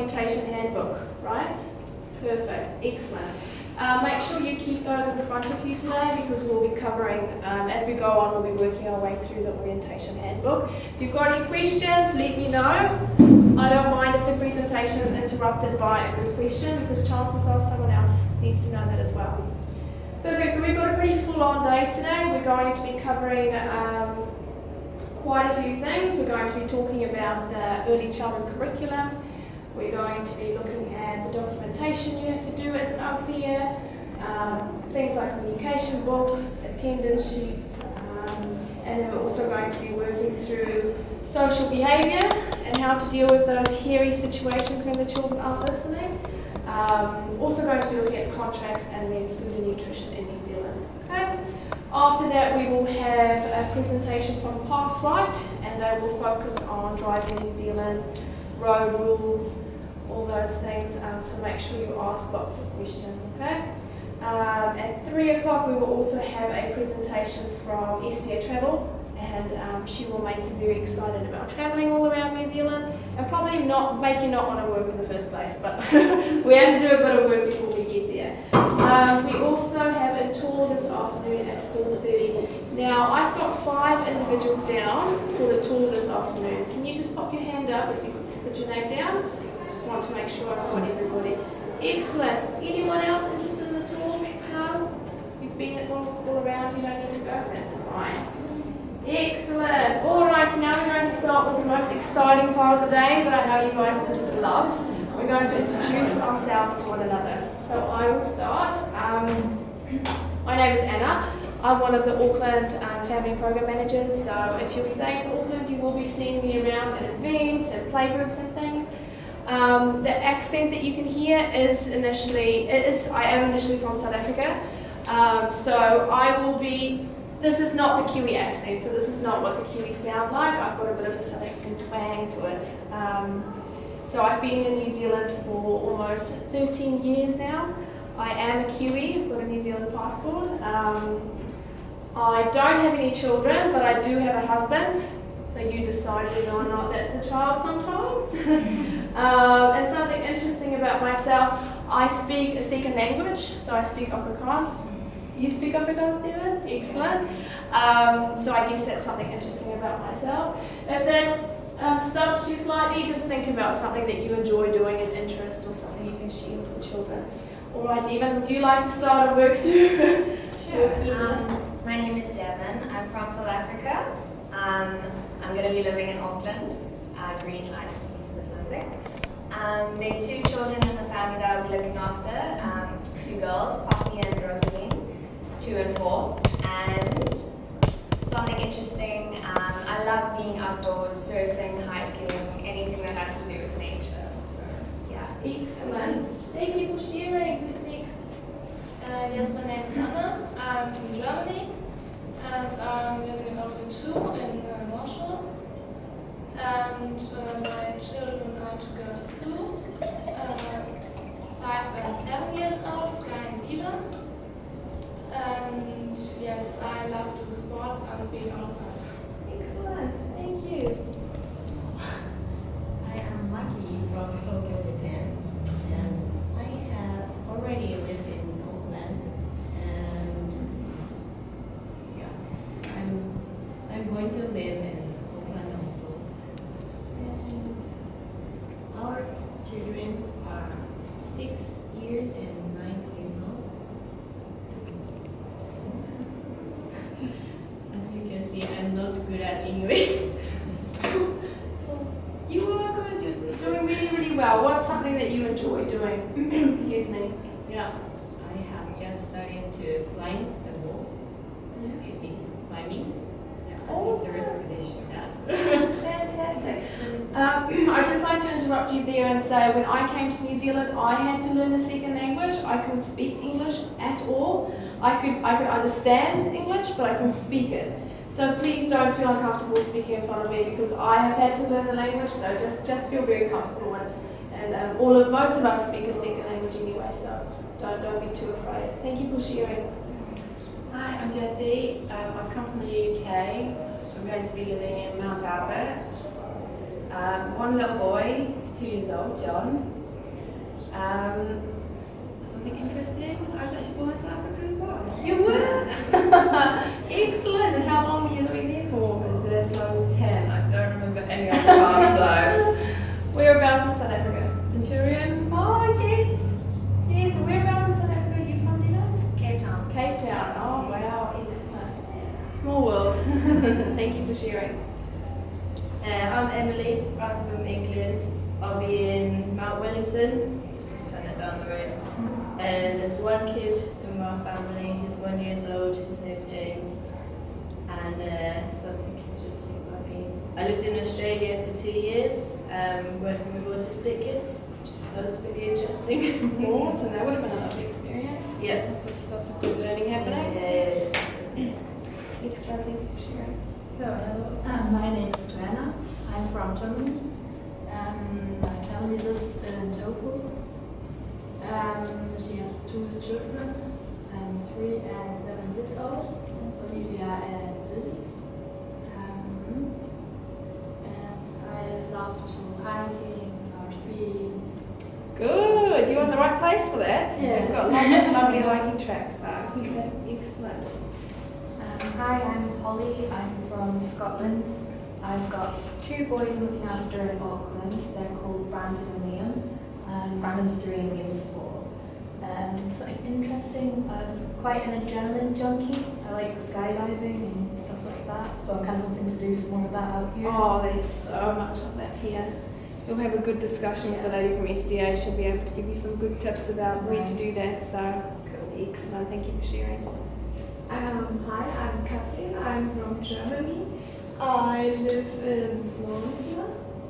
orientation handbook, right? Perfect, excellent. Make sure you keep those in front of you today because we'll be covering, as we go on, we'll be working our way through the orientation handbook. If you've got any questions, let me know. I don't mind if the presentation is interrupted by a good question because chances are someone else needs to know that as well. Perfect, so we've got a pretty full-on day today. We're going to be covering quite a few things. We're going to be talking about the early childhood curriculum. We're going to be looking at the documentation you have to do as an au pair, things like communication books, attendance sheets, and then we're also going to be working through social behaviour and how to deal with those hairy situations when the children aren't listening. Also going to be looking at contracts and then food and nutrition in New Zealand. Okay? After that we will have a presentation from Pass Right and they will focus on driving in New Zealand, road rules, all those things, so make sure you ask lots of questions, okay? At 3 o'clock we will also have a presentation from STA Travel and she will make you very excited about travelling all around New Zealand and probably make you not want to work in the first place, but we have to do a bit of work before we get there. We also have a tour this afternoon at 4:30. Now I've got 5 individuals down for the tour this afternoon. Can you just pop your hand up if you put your name down? Just want to make sure I've got everybody. Excellent. Anyone else interested in the tour? No? You've been all around, you don't need to go? That's fine. Excellent. Alright, so now we're going to start with the most exciting part of the day that I know you guys will just love. We're going to introduce ourselves to one another. So I will start. My name is Anna. I'm one of the Auckland Family Program Managers, so if you're staying in Auckland you will be seeing me around at events and playgroups and things. The accent that you can hear is I am initially from South Africa, so I will be, this is not the Kiwi accent, so this is not what the Kiwi sound like. I've got a bit of a South African twang to it. So I've been in New Zealand for almost 13 years now. I am a Kiwi, I've got a New Zealand passport. I don't have any children, but I do have a husband. So you decide whether or not that's a child sometimes. And something interesting about myself, I speak a second language, so I speak Afrikaans. You speak Afrikaans, Stephen? Excellent. So I guess that's something interesting about myself. If that stumps you slightly, just think about something that you enjoy doing, an interest or something you can share with the children. Alright, Devon, would you like to start and work through? Sure. My name is Devon. I'm from South Africa. I'm going to be living in Auckland, Green Ice to be specific. There are 2 children in the family that I'll be looking after, 2 girls, Poppy and Rosaline, 2 and 4. And something interesting, I love being outdoors, surfing, hiking, anything that has to do with nature. So, yeah. Excellent. Thank you for sharing. Who's next? Yes, my name is Anna. I'm from Germany and I'm living in Auckland too, in Warsaw. And my children are 2 girls too, 5 and 7 years old, Sky and Eva. And yes, I love to do sports and being outside. Excellent. Thank you. I am Maki from Tokyo, Japan, and I have already lived in Auckland, and yeah, I'm going to live in Auckland also. And our children are 6 years and 9 years old. As you can see, I'm not good at English. You are good. You're doing really, really well. What's something that you enjoy doing? Excuse me. Yeah, I have just started to climb the wall. It is climbing. Yeah, I'm interested in that. Fantastic. I'd just like to interrupt you there and say when I came to New Zealand, I had to learn a second language. I couldn't speak English at all. I could understand English, but I couldn't speak it. So please don't feel uncomfortable speaking in front of me because I have had to learn the language. So just feel very comfortable and most of us speak a second language anyway. So don't be too afraid. Thank you for sharing. Hi, I'm Jessie. I've come from the UK. I'm going to be living in Mount Albert. One little boy, he's 2 years old, John. Something interesting, I was actually born in South Africa as well. You were? Excellent. And how long were you living there for? I was there till I was 10. I don't remember any other parts though. Whereabouts in South Africa? Centurion? Oh, yes. Yes, and whereabouts in South Africa are you from, do you know? Cape Town. Cape Town. Oh, wow, excellent. Small world. Thank you for sharing. I'm Emily, I'm from England. I'll be in Mount Wellington, it's just kind of down the road. And there's one kid in my family, he's 1 year old, his name's James. And something can just see about me. I lived in Australia for 2 years, working with autistic kids. That was pretty interesting. Awesome, that would have been a lovely experience. Yeah. Lots of good learning happening. Yeah. Excellent, thank you for sharing. So, my name is Joanna. I'm from Germany. My family lives in Togo. She has 2 children, 3 and 7 years old, Olivia and Lily. And I love to hiking or skiing. Good, you're in the right place for that. Yes. We've got lots of lovely hiking tracks, so excellent. Hi, I'm Holly. I'm from Scotland. I've got 2 boys looking after in Auckland. They're called Brandon and Liam. Brandon's doing years 4. Something interesting. I'm quite an adrenaline junkie. I like skydiving and stuff like that. So I'm kind of hoping to do some more of that out here. Oh, there's so much of that here. You'll have a good discussion with the lady from SDA. She'll be able to give you some good tips about where to do that. So, excellent. Thank you for sharing. Hi, I'm Katrin. I'm from Germany. I live in Swansea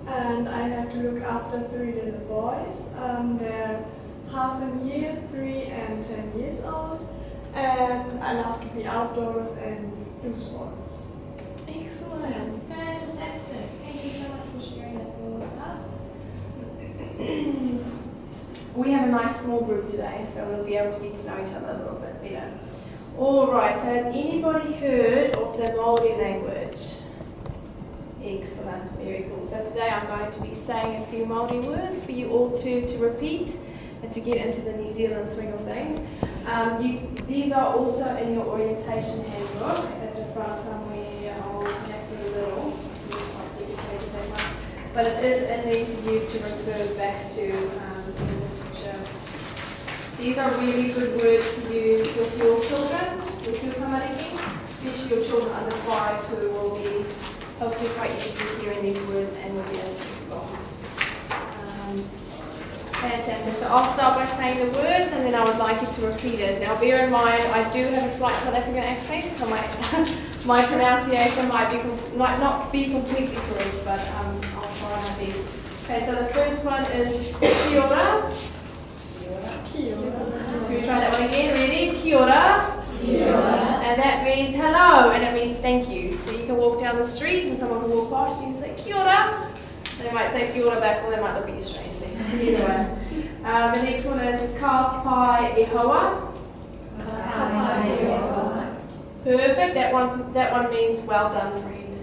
and I have to look after 3 little boys. They're half a year, 3 and 10 years old. And I love to be outdoors and do sports. Excellent. Fantastic. Thank you so much for sharing that with us. We have a nice small group today, so we'll be able to get to know each other a little bit better. Alright, so has anybody heard of the Maori language? Excellent, very cool. So today I'm going to be saying a few Maori words for you all to repeat and to get into the New Zealand swing of things. These are also in your orientation handbook at the front somewhere. I'll make it a little, but it is in there for you to refer back to in the future. These are really good words to use with your children, with your tamariki, especially your children under 5 who will be hopefully quite used to hearing these words and will be able to respond. Fantastic. So I'll start by saying the words and then I would like you to repeat it. Now bear in mind I do have a slight South African accent, so my pronunciation might not be completely correct, but I'll try my best. Okay, so the first one is kia ora. Can we try that one again? Ready? Kia ora. Kia ora. And that means hello, and it means thank you. So you can walk down the street and someone can walk past you and say kia ora. They might say kia ora back, or they might look at you strangely. Either way. The next one is ka pai e hoa. Perfect. That one means well done, friend.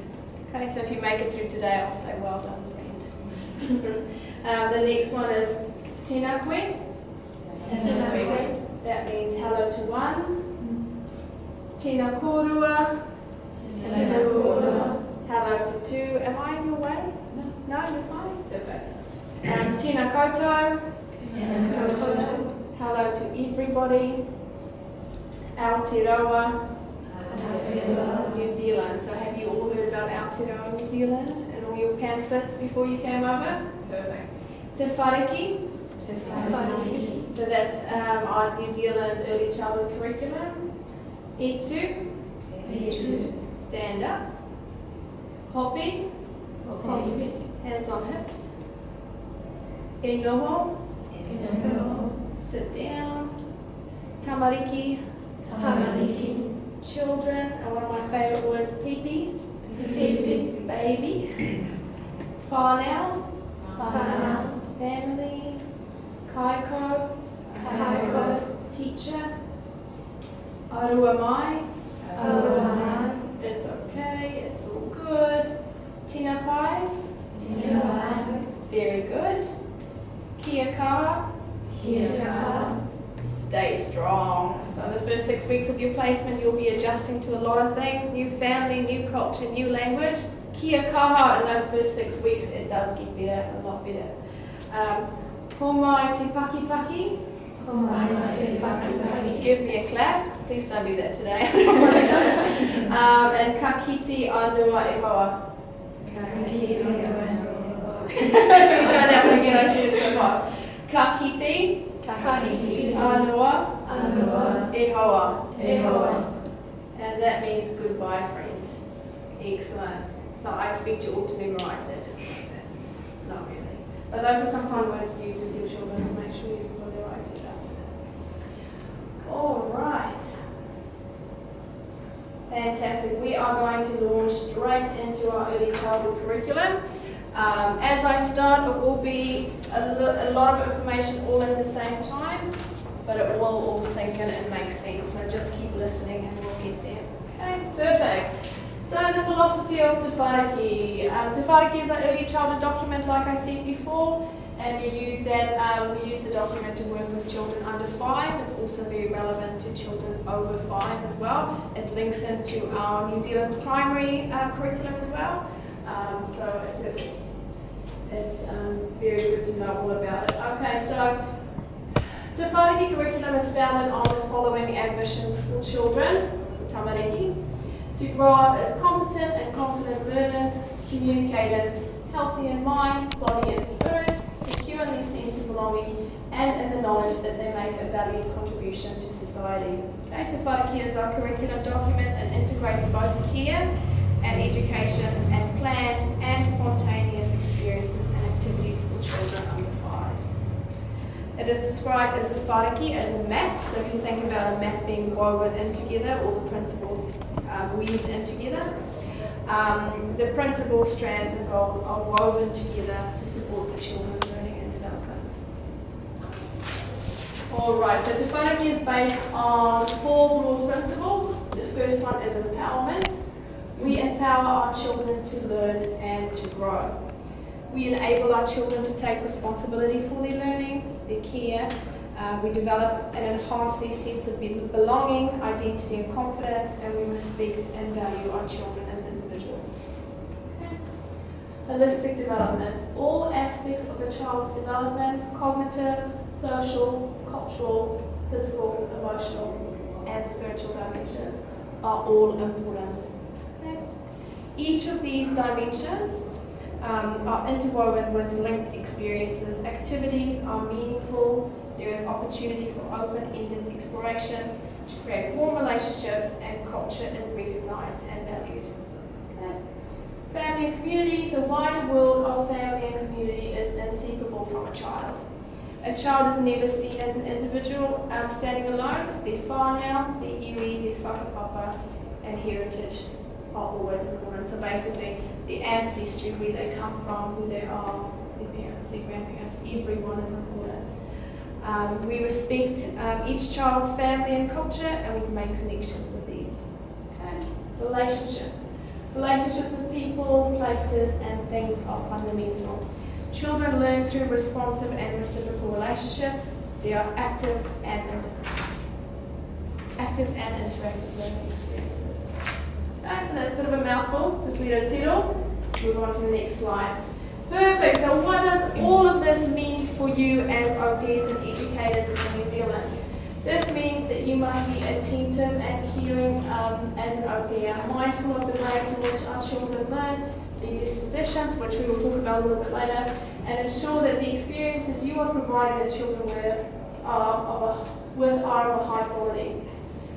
Okay, so if you make it through today, I'll say well done, friend. The next one is tēnā koe. That means hello to one. Tēnā kōrua. Hello to 2. Am I in your way? No, you're fine. Perfect. Tēnā koutou. Hello to everybody. Aotearoa. New Zealand. So have you all heard about Aotearoa New Zealand and all your pamphlets before you came over? Perfect. Te whareki. So that's our New Zealand early childhood curriculum. Etu. Stand up. Hopi. Hands on hips. E noho. Sit down. Tamariki. Children, and one of my favourite words, pipi. Baby. Whānau. Family. Kaiko. Teacher. Arua mai. It's okay, it's all good. Tina pai. Very good. Kia kaha. Kia kaha. Stay strong. So the first 6 weeks of your placement, you'll be adjusting to a lot of things, new family, new culture, new language. Kia kaha in those first 6 weeks, it does get better, a lot better. Ko mai te paki paki. Ko mai te paki paki. Give me a clap. Please don't do that today. And ka kiti anua e hoa. Ka kiti anua. Should we try that one again? I said it so fast. Ka kiti. Ka kiti Anua. anua. E hoa. E hoa. And that means goodbye, friend. Excellent. So I expect you all to memorize that just like that. Not really. But those are some fun words to use with your children, so make sure you familiarize yourself with it. All right. Fantastic. We are going to launch straight into our early childhood curriculum. As I start, it will be a lot of information all at the same time, but it will all sink in and make sense. So just keep listening and we'll get there. Okay, perfect. So the philosophy of Te Wharaki. Te Wharaki is an early childhood document, like I said before, and we use that. We use the document to work with children under 5. It's also very relevant to children over 5 as well. It links into our New Zealand primary curriculum as well. So it's very good to know all about it. Okay, so Te Wharaki curriculum is founded on the following ambitions for children, for tamariki: to grow up as competent and confident learners, communicators, healthy in mind, body and spirit, secure in their sense of belonging, and in the knowledge that they make a valued contribution to society. Okay, Te Wharaki is our curriculum document and integrates both care and education and planned and spontaneous experiences and activities for children under 5. It is described as a wharaki, as a mat. So if you think about a mat being woven in together, all the principles weaved in together, the principal strands and goals are woven together to support the children's learning and development. Alright, so Te Wharaki is based on 4 broad principles. The first one is empowerment. We empower our children to learn and to grow. We enable our children to take responsibility for their learning, their care. We develop and enhance their sense of belonging, identity and confidence, and we respect and value our children as individuals. Okay. Holistic development. All aspects of a child's development, cognitive, social, cultural, physical, emotional, and spiritual dimensions are all important. Okay. Each of these dimensions are interwoven with linked experiences. Activities are meaningful. There is opportunity for open-ended exploration to create warm relationships, and culture is recognized and valued. Okay. Family and community. The wider world of family and community is inseparable from a child. A child is never seen as an individual standing alone. Their whānau, their iwi, their whakapapa, and heritage are always important. So basically, the ancestry, where they come from, who they are, their parents, their grandparents, everyone is important. We respect each child's family and culture, and we make connections with these. Okay. Relationships. Relationships with people, places, and things are fundamental. Children learn through responsive and reciprocal relationships. They are active and interactive learning experiences. Okay, so that's a bit of a mouthful. Just let it settle. Move on to the next slide. Perfect. So what does all of this mean for you as au pairs and educators in New Zealand? This means that you must be attentive and caring as an au pair, mindful of the ways in which our children learn, the dispositions, which we will talk about a little bit later, and ensure that the experiences you are providing the children with are of a high quality.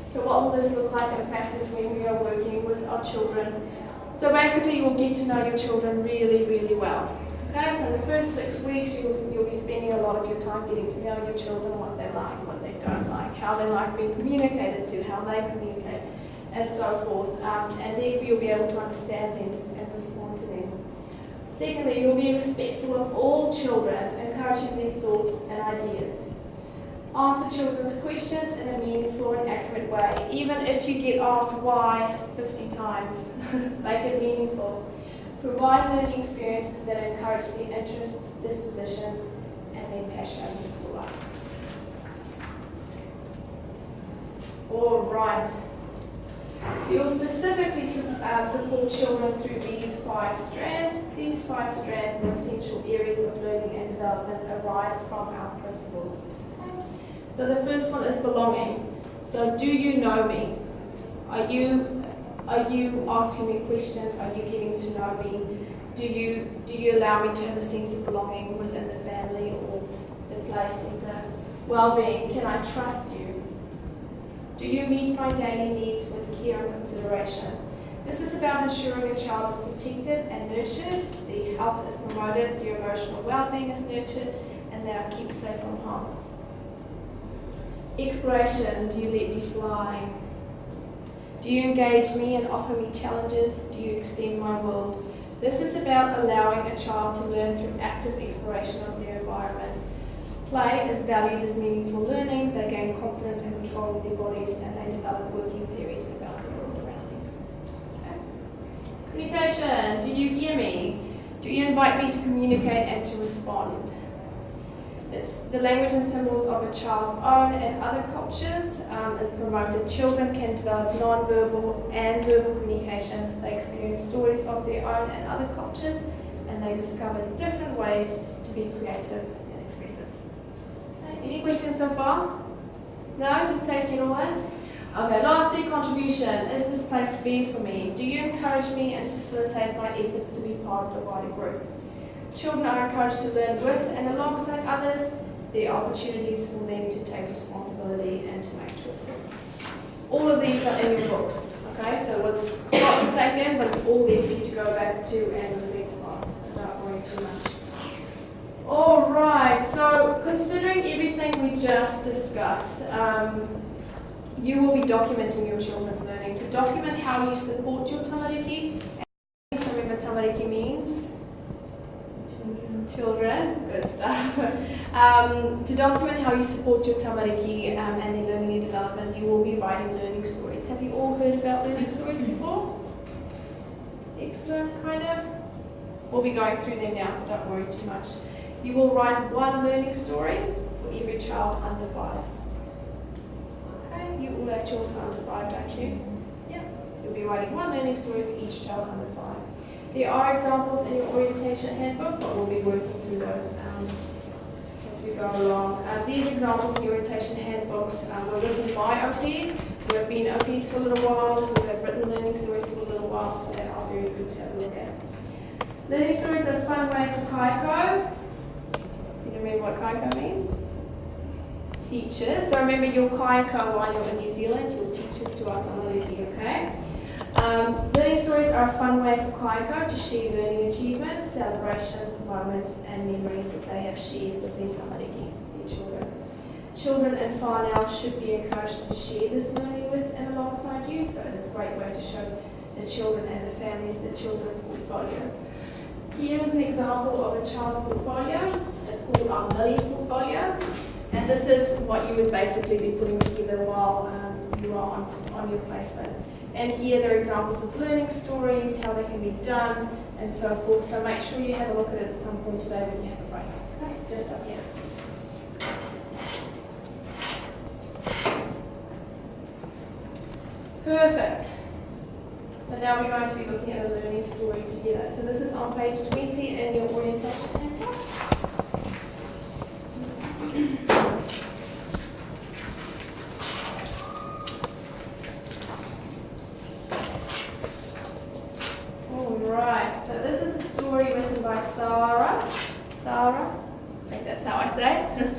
So what will this look like in practice when we are working with our children? So basically you'll get to know your children really, really well. Okay, so in the first 6 weeks you'll be spending a lot of your time getting to know your children, what they like, what they don't like, how they like being communicated to, how they communicate, and so forth. And therefore you'll be able to understand them and respond to them. Secondly, you'll be respectful of all children, encouraging their thoughts and ideas. Answer children's questions in a meaningful and accurate way. Even if you get asked why 50 times, make it meaningful. Provide learning experiences that encourage their interests, dispositions, and their passion for life. All right. You'll specifically support children through these 5 strands. These 5 strands or essential areas of learning and development arise from our principles. So the first one is belonging. So do you know me? Are you asking me questions? Are you getting to know me? Do you allow me to have a sense of belonging within the family or the play centre? Well-being, can I trust you? Do you meet my daily needs with care and consideration? This is about ensuring a child is protected and nurtured, their health is promoted, their emotional well-being is nurtured, and they are kept safe from harm. Exploration, do you let me fly? Do you engage me and offer me challenges? Do you extend my world? This is about allowing a child to learn through active exploration of their environment. Play is valued as meaningful learning, they gain confidence and control of their bodies, and they develop working theories about the world around them. Okay. Communication, do you hear me? Do you invite me to communicate and to respond? It's the language and symbols of a child's own and other cultures is promoted. Children can develop non-verbal and verbal communication. They experience stories of their own and other cultures, and they discover different ways to be creative and expressive. Okay, any questions so far? No? Just taking it all in? Okay, lastly, contribution. Is this place fair for me? Do you encourage me and facilitate my efforts to be part of the wider group? Children are encouraged to learn with and alongside others. There are opportunities for them to take responsibility and to make choices. All of these are in your books, okay? So it's a lot to take in, but it's all there for you to go back to and reflect on, so don't worry too much. All right, so considering everything we just discussed, you will be documenting your children's learning. To document how you support your tamariki, and so remember tamariki means? Children, good stuff. To document how you support your tamariki and their learning and development, you will be writing learning stories. Have you all heard about learning stories before? Excellent, kind of. We'll be going through them now, so don't worry too much. You will write 1 learning story for every child under 5. Okay, you all have children under 5, don't you? Yeah. So you'll be writing 1 learning story for each child under 5. There are examples in your orientation handbook, but we'll be working through those as we go along. These examples in your orientation handbooks were written by OPs who have been OPs for a little while, who have written learning stories for a little while, so they are very good to have a look at. Learning stories are a fun way for kaiko. You remember what kaiko means? Teachers. So remember your kaiko while you're in New Zealand, your teachers to our tamariki, okay? Learning stories are a fun way for kaiko to share learning achievements, celebrations, moments, and memories that they have shared with their tamariki, their children. Children in whānau should be encouraged to share this learning with and alongside you, so it's a great way to show the children and the families the children's portfolios. Here is an example of a child's portfolio. It's called our Millie portfolio, and this is what you would basically be putting together while you are on your placement. And here there are examples of learning stories, how they can be done, and so forth. So make sure you have a look at it at some point today when you have a break. Okay, it's just up here. Perfect. So now we're going to be looking at a learning story together. So this is on page 20 in your orientation handbook. Alright, so this is a story written by Sarah, I think that's how I say it.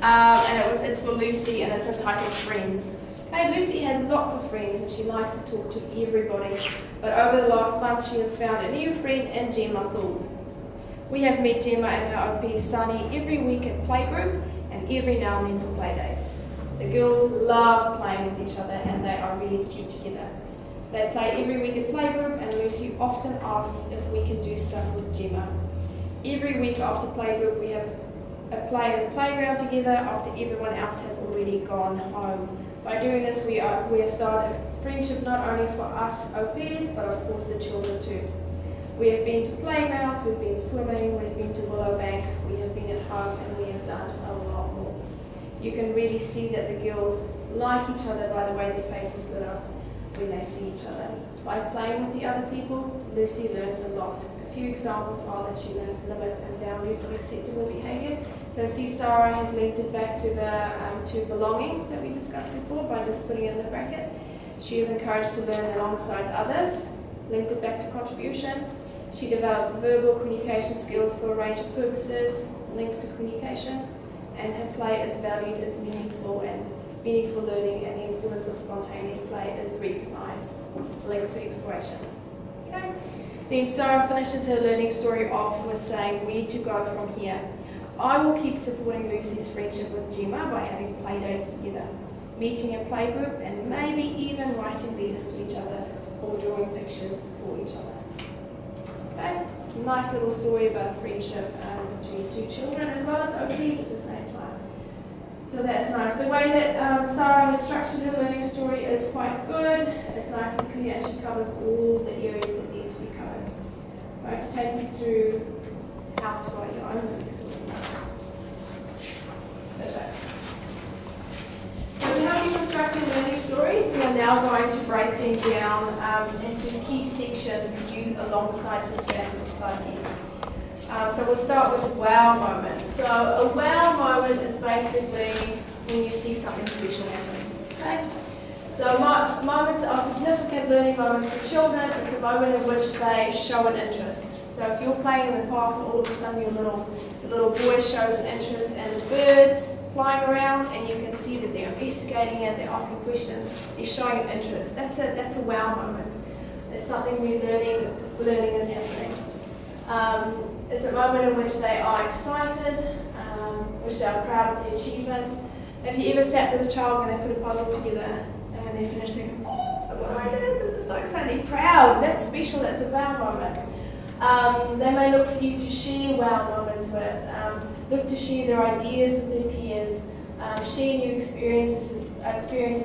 And it's for Lucy, and it's entitled Friends. Okay, Lucy has lots of friends and she likes to talk to everybody, but over the last month she has found a new friend in Gemma Pool. We have met Gemma and her OP Sunny every week at playgroup and every now and then for play dates. The girls love playing with each other and they are really cute together. They play every week at playgroup and Lucy often asks if we can do stuff with Gemma. Every week after playgroup we have a play in the playground together after everyone else has already gone home. By doing this, we have started a friendship not only for us OPs, but of course the children too. We have been to playgrounds, we've been swimming, we've been to Willowbank, we have been at home, and we have done a lot more. You can really see that the girls like each other by the way their faces lit up when they see each other. By playing with the other people, Lucy learns a lot. A few examples are that she learns limits and boundaries of acceptable behaviour. So see, Sarah has linked it back to the to belonging that we discussed before by just putting it in the bracket. She is encouraged to learn alongside others, linked it back to contribution. She develops verbal communication skills for a range of purposes, linked to communication, and her play is valued as meaningful learning, and the importance of spontaneous play is recognised, linked to exploration. Okay. Then Sarah finishes her learning story off with saying, "We need to go from here. I will keep supporting Lucy's friendship with Gemma by having play dates together, meeting a play group, and maybe even writing letters to each other or drawing pictures for each other." Okay, it's a nice little story about friendship between two children as well as OPs at the same time. So that's nice. The way that Sarah has structured her learning story is quite good. It's nice and clear, and she covers all the areas that need to be covered. I'm going to take you through how to write your own learning story. Perfect. So to help you construct your learning stories, we are now going to break them down into key sections to use alongside the strands of the whaki. So we'll start with wow moments. So a wow moment is basically when you see something special happening. Okay? So moments are significant learning moments for children. It's a moment in which they show an interest. So if you're playing in the park and all of a sudden your little boy shows an interest in the birds flying around, and you can see that they're investigating it, they're asking questions, they're showing an interest. That's a wow moment. It's something where learning is happening. It's a moment in which they are excited, which they are proud of their achievements. Have you ever sat with a child when they put a puzzle together and when they finish they go, "Oh, look what I did, this is so exciting." They're proud, that's special, that's a wow moment. They may look for you to share wow moments with, look to share their ideas with their peers, share new experiences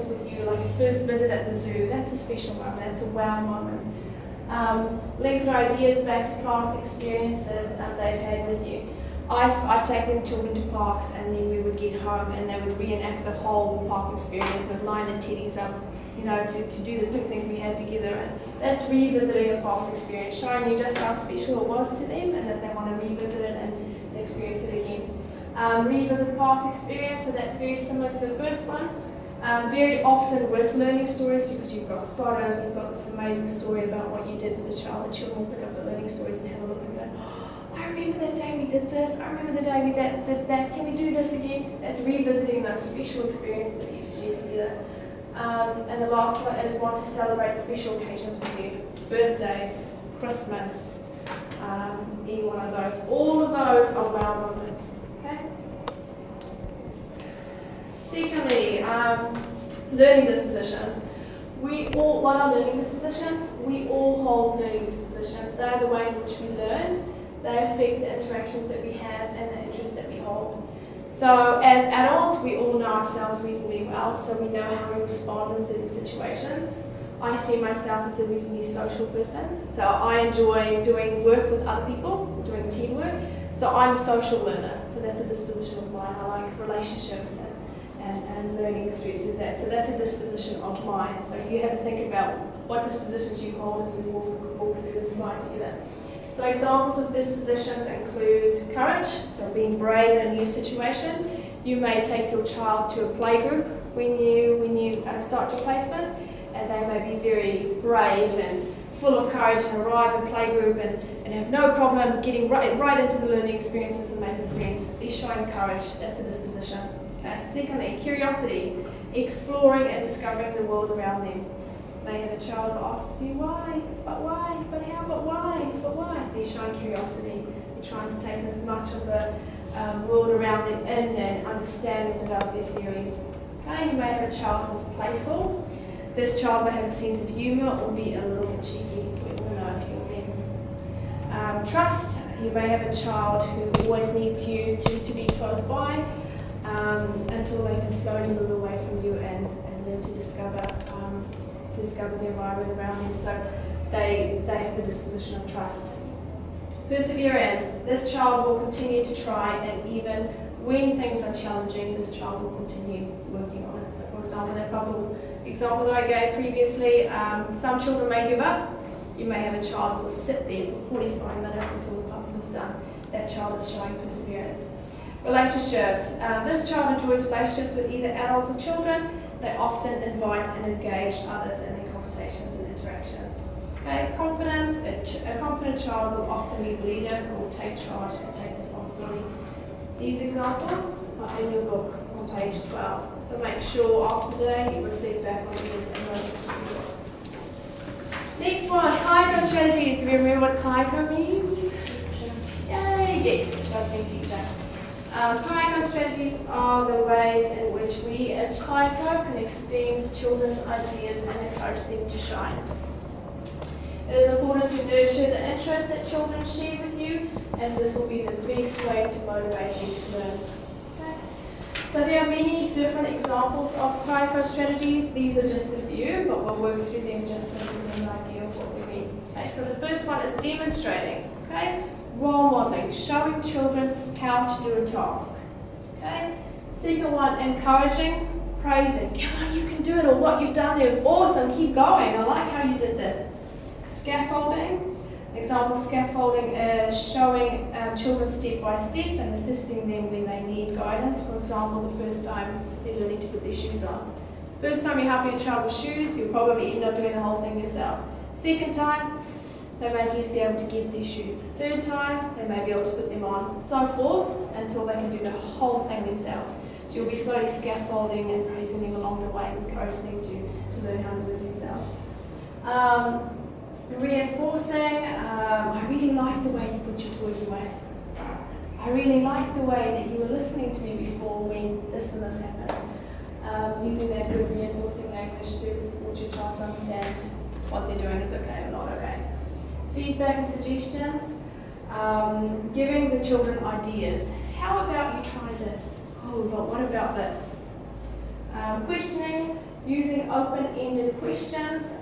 with you, like your first visit at the zoo. That's a special moment, that's a wow moment. Link their ideas back to past experiences they've had with you. I've taken children to parks, and then we would get home and they would reenact the whole park experience and line the teddies up, to do the picnic we had together. And that's revisiting a past experience, showing you just how special it was to them and that they want to revisit it and experience it again. Revisit past experience, so that's very similar to the first one. Very often with learning stories, because you've got photos, you've got this amazing story about what you did with the child. The children will pick up the learning stories and have a look and say, "Oh, I remember that day we did this, I remember the day we did that, can we do this again?" That's revisiting those special experiences that you've shared together. And the last one is want to celebrate special occasions with you. Birthdays, Christmas, any one of those. All of those are wow moments. Okay? Secondly, learning dispositions. What are learning dispositions? We all hold learning dispositions. They are the way in which we learn. They affect the interactions that we have and the interests that we hold. So as adults, we all know ourselves reasonably well, so we know how we respond in certain situations. I see myself as a reasonably social person, so I enjoy doing work with other people, doing teamwork. So I'm a social learner, so that's a disposition of mine. I like relationships and learning through that. So that's a disposition of mine. So you have to think about what dispositions you hold as we walk through this slide together. So examples of dispositions include courage, so being brave in a new situation. You may take your child to a play group when you start your placement, and they may be very brave and full of courage and arrive in play group and have no problem getting right into the learning experiences and making friends. They're showing courage, that's a disposition. Okay. Secondly, curiosity, exploring and discovering the world around them. May have a child who asks you why, but how, but why? They're showing curiosity. They're trying to take as much of the world around them in and understand and develop their theories. Okay, you may have a child who's playful. This child may have a sense of humour or be a little bit cheeky. We all know if you're them. Trust. You may have a child who always needs you to be close by until they can slowly move away from you and learn to discover the environment around them. So they have the disposition of trust. Perseverance. This child will continue to try, and even when things are challenging, this child will continue working on it. So for example, that puzzle example that I gave previously, some children may give up. You may have a child who will sit there for 45 minutes until the puzzle is done. That child is showing perseverance. Relationships. This child enjoys relationships with either adults or children. They often invite and engage others in their conversations and interactions. Okay, confidence. A confident child will often be the leader who will take charge and take responsibility. These examples are in your book on page 12. So make sure after today you reflect back on them. Next one, Kaiko strategies. Do we remember what Kaiko means? Yay, yes, it does mean teacher. Kaiko strategies are the ways in which we as Kaiko can extend children's ideas and encourage them to shine. It is important to nurture the interest that children share with you, as this will be the best way to motivate them to learn. Okay. So there are many different examples of Kaiko strategies. These are just a few, but we'll work through them just so you can get an idea of what we mean. Okay, so the first one is demonstrating. Okay, role modeling, showing children how to do a task. Okay. Second one, encouraging, praising. Come on, you can do it, or what you've done there is awesome. Keep going. I like how you did this. Scaffolding. An example of scaffolding is showing children step by step and assisting them when they need guidance. For example, the first time they're learning to put their shoes on. First time you're helping a child with shoes, you'll probably end up doing the whole thing yourself. Second time, they may at least be able to get their shoes. Third time, they may be able to put them on. So forth until they can do the whole thing themselves. So you'll be slowly scaffolding and praising them along the way, encouraging them to learn how to do it themselves. Reinforcing, I really like the way you put your toys away. I really like the way that you were listening to me before when this and this happened. Using that good reinforcing language to support your child to understand what they're doing is okay or not okay. Feedback and suggestions, giving the children ideas. How about you try this? Oh, but what about this? Questioning, using open-ended questions.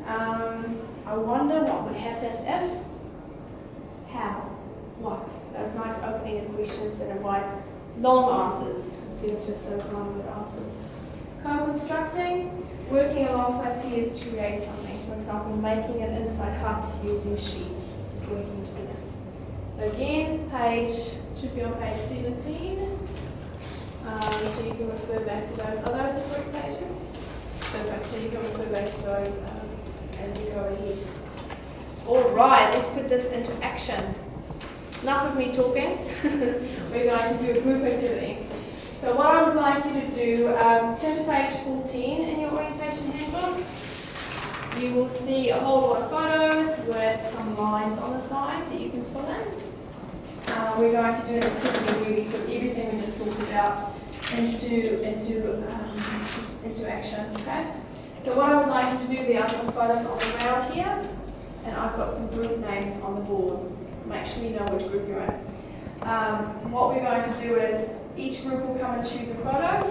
I wonder what would happen if, how, what. Those nice open-ended questions that invite long answers instead of just those one-word answers. Co-constructing, working alongside peers to create something. For example, making an inside hut using sheets, working together. So again, should be on page 17. So you can refer back to those. Are those the correct pages? Perfect. So you can refer back to those as you go ahead. All right, let's put this into action. Enough of me talking. We're going to do a group activity. So what I would like you to do, turn to page 14 in your orientation handbooks. You will see a whole lot of photos with some lines on the side that you can fill in. We're going to do an activity where we put everything we just talked about into action. Okay. So what I would like you to do, there are some photos on the ground here, and I've got some group names on the board. So make sure you know which group you're in. What we're going to do is each group will come and choose a photo.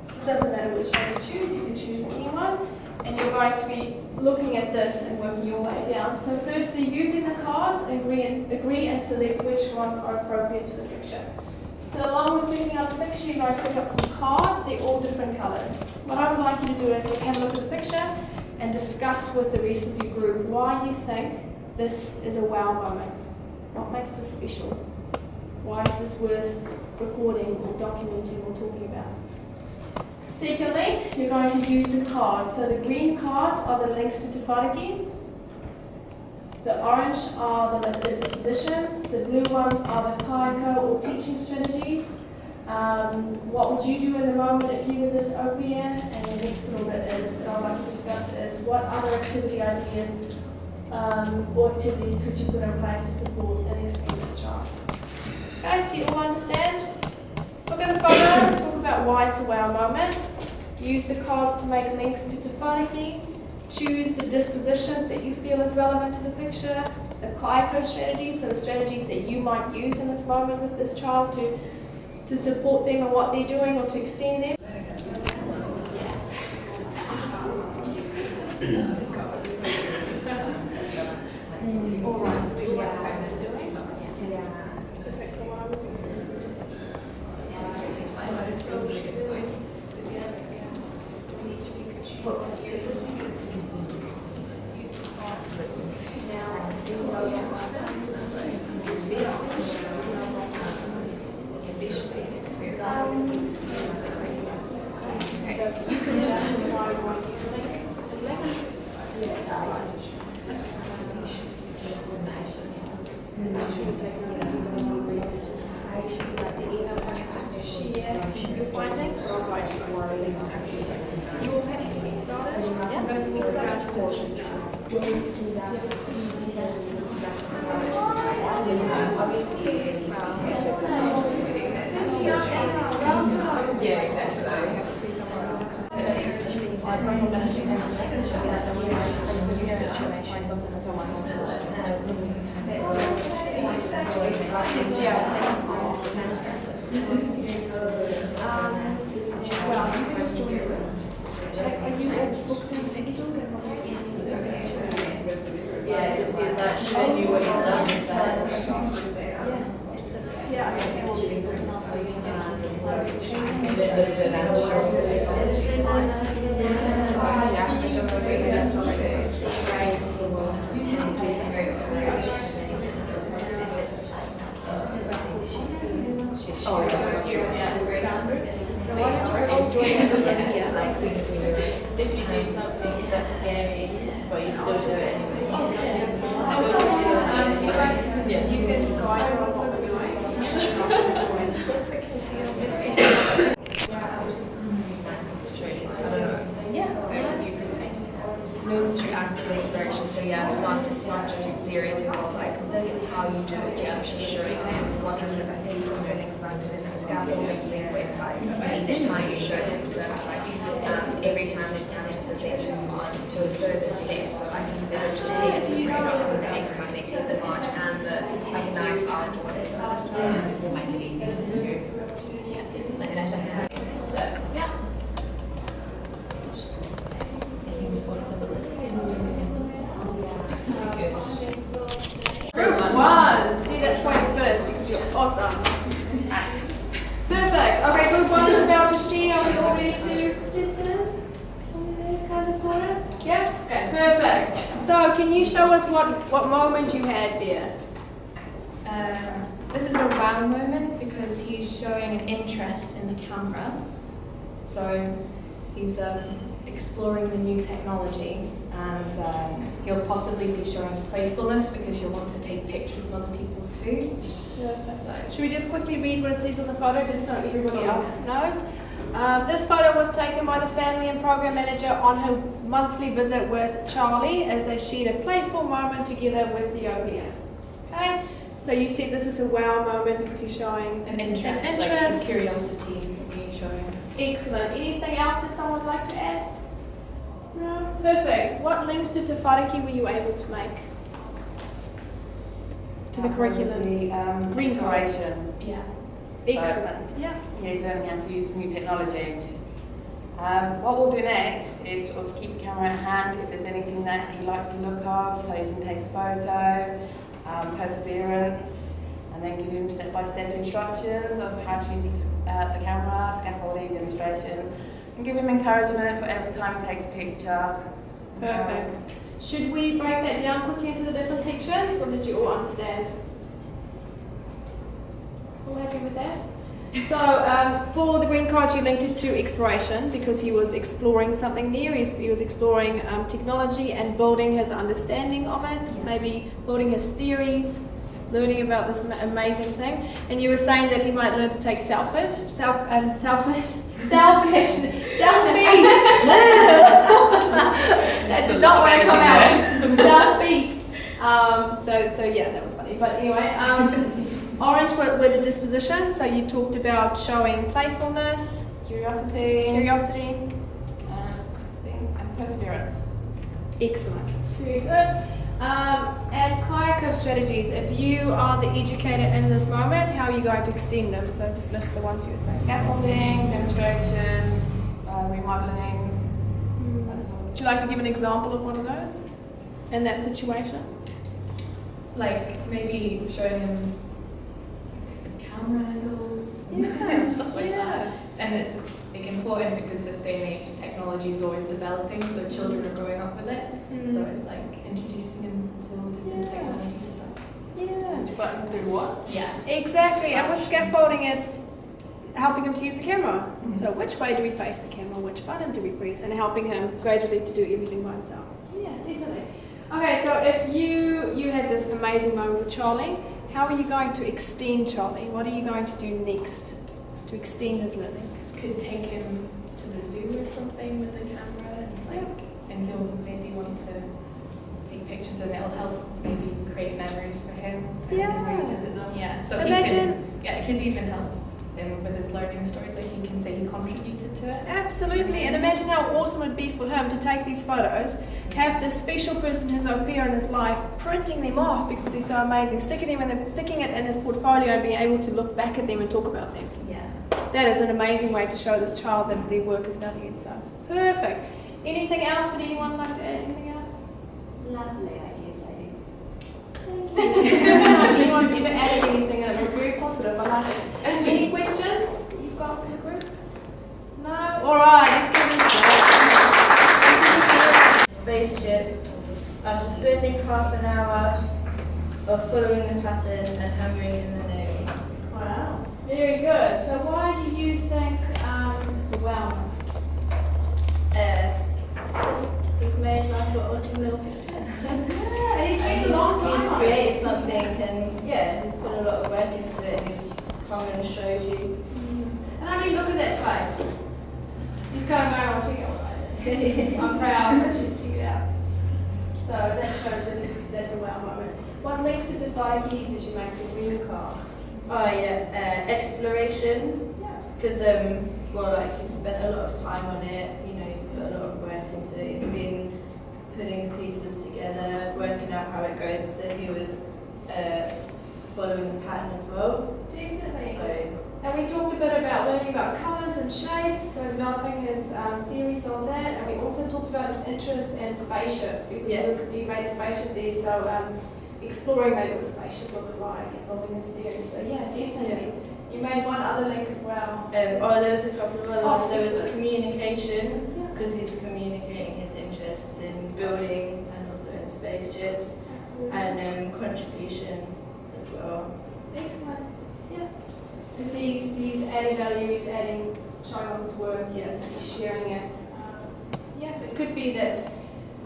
It doesn't matter which one you choose, you can choose anyone. And you're going to be looking at this and working your way down. So firstly, using the cards, agree and select which ones are appropriate to the picture. So along with picking up the picture, you're going to pick up some cards. They're all different colours. What I would like you to do is have a look at the picture and discuss with the rest of your group why you think this is a wow moment. What makes this special? Why is this worth recording or documenting or talking about? Secondly, you're going to use the cards. So the green cards are the links to Tafariki. The orange are the dispositions. The blue ones are the kaiko or teaching strategies. What would you do in the moment if you were this OPN? And the next little bit is that I'd like to discuss is what other activity ideas or activities could you put in place to support and extend this child? Okay, so you all understand? Look at the photo, talk about why it's a wow moment. Use the cards to make links to Tafariki. Choose the dispositions that you feel is relevant to the picture. The kaiko strategies, so the strategies that you might use in this moment with this child to support them in what they're doing or to extend them. All right, so we all know what we're doing. So if you can justify why you think it lacks. Should have taken a just to share your findings, but I'll guide you guys. You all happy to get started? Yeah. I'm going to talk about disposition now. Yeah, exactly. Well, you can just join the room. Are you all booked in digital? Yeah, just he's like showing you what he's done. Yeah, I think we'll be Oh, yeah. If you do something that's scary, but you still do it anyway. you guys, you can guide on what we're doing. Moves through active inspiration. So yeah, it's not just theoretical, like this is how you do it. Yeah, just showing them what is the best and expanded and scaffolding thing where it's like each time you show them, so it's like every time they practice it, they move on to a further step. So like instead of just taking the braid off, and the next time they take the knot and the like knife out or whatever. This will make it easier for you. Yeah, definitely. And I think yeah. Group one. See, that's why you're first, because you're awesome. Perfect. Okay, group one is about to share. Are we all ready to listen? Yeah? Okay, perfect. So, can you show us what moment you had there? This is a wow moment because he's showing an interest in the camera. So he's exploring the new technology, and he'll possibly be showing playfulness because he'll want to take pictures of other people too. Should we just quickly read what it says on the photo just so everybody else knows? This photo was taken by the family and program manager on her monthly visit with Charlie as they shared a playful moment together with the OPM. Okay, so you said this is a wow moment because you're showing An interest, like interest. a curiosity being showing. Excellent. Anything else that someone would like to add? No? Perfect. What links to Te Whareki were you able to make to the curriculum? The Green card. inspiration. Yeah. Excellent. Yeah. He's learning how to use new technology. What we'll do next is sort of keep the camera at hand if there's anything that he likes the look of, so you can take a photo, perseverance, and then give him step-by-step instructions of how to use the camera, scaffolding, demonstration, and give him encouragement for every time he takes a picture. Perfect. Should we break that down quickly into the different sections, or did you all understand? All happy with that? So for the green cards, you linked it to exploration because he was exploring something new. He was exploring technology and building his understanding of it, maybe building his theories, learning about this amazing thing. And you were saying that he might learn to take selfies. That did not want to come out. Selfies. So yeah, that was funny. But anyway, orange were the disposition. So you talked about showing playfulness, Curiosity, curiosity. and perseverance. Excellent. Very good. And kayako strategies. If you are the educator in this moment, how are you going to extend them? So just list the ones you were saying. Scaffolding, demonstration, remodeling. Would you like to give an example of one of those in that situation? Like maybe showing him camera angles Yeah. and stuff like Yeah. that. And it's like important because this day and age technology is always developing, so children are growing up with it. So it's like introducing them to all different Yeah. technologies. So. Yeah. Which buttons do what? Yeah. Exactly, and with scaffolding it's helping him to use the camera. Mhm. So which way do we face the camera, which button do we press, and helping him gradually to do everything by himself. Yeah, definitely. Okay, so if you had this amazing moment with Charlie, how are you going to extend Charlie? What are you going to do next to extend his learning? Could take him to the zoo or something with the camera, and he'll maybe want to take pictures, and it'll help maybe create memories for him. And Yeah. he can revisit them. Yeah. So Imagine- it could even help him with his learning stories. Like he can say he contributed to it. Absolutely, and imagine how awesome it would be for him to take these photos, have this special person, his au pair in his life, printing them off because they're so amazing, sticking it in his portfolio and being able to look back at them and talk about them. Yeah. That is an amazing way to show this child that their work is valued. So perfect. Anything else? Would anyone like to add anything else? Lovely ideas, ladies. Thank you. First time anyone's ever added anything, and it was very positive. I like it. Any questions you've got for the group? No. All right. Let's give it a Spaceship. After spending half an hour of following the pattern and hammering in the nails. Wow. Very good. So why do you think it's a wow? He's made like an awesome little picture. Yeah, he's spent a long time He's on it. created something and yeah, he's put a lot of work into it and he's come and showed you. And I mean, look at that face. He's got a moment to go right. I'm proud that you took it out. So that shows that that's a wow moment. What links to the 5 years did you make with green cards? Oh yeah, exploration. Yeah. Because well, like he's spent a lot of time on it. You know, he's put a lot of work into it. He's been putting the pieces together, working out how it goes. He said he was following the pattern as well. Definitely. So And we talked a bit about learning about colours and shapes, so developing his theories on that. And we also talked about his interest in spaceships, because you made a spaceship there, so exploring maybe what a spaceship looks like and building his theory. So yeah, definitely. You made one other link as well. there was a couple of others. There was excellent. communication, Yeah. because he's communicating his interests in building and also in spaceships, Absolutely. and contribution as well. Excellent. Yeah. Because he's adding value, he's adding, showing off his work, yes, he's sharing it. Yeah, it could be that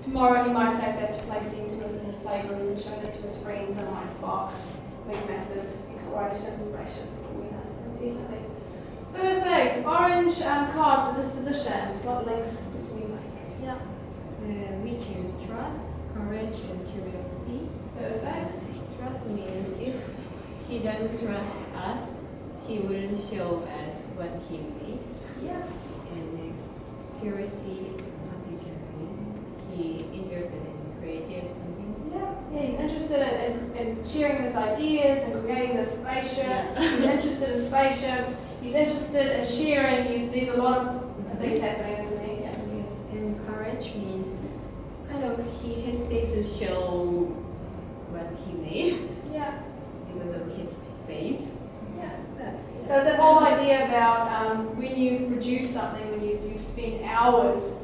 tomorrow he might take that to play centre in the playroom and show that to his friends, and might spark big, massive exploration in spaceships. It would be nice, definitely. Perfect. Orange cards, the dispositions. What links did we make? Yeah. We choose trust, courage, and curiosity. Perfect. Trust means if he doesn't trust us, he wouldn't show us what he made. Yeah. And next, curiosity, as you can see, he interested in creative something. Yeah, he's interested in sharing his ideas and creating this spaceship. He's interested in spaceships. He's interested in sharing. There's a lot of things happening, isn't there? Yeah. Yes, and courage means kind of he hesitates to show what he made Yeah. because of his face. Yeah. So it's that whole idea about when you produce something, when you've spent hours,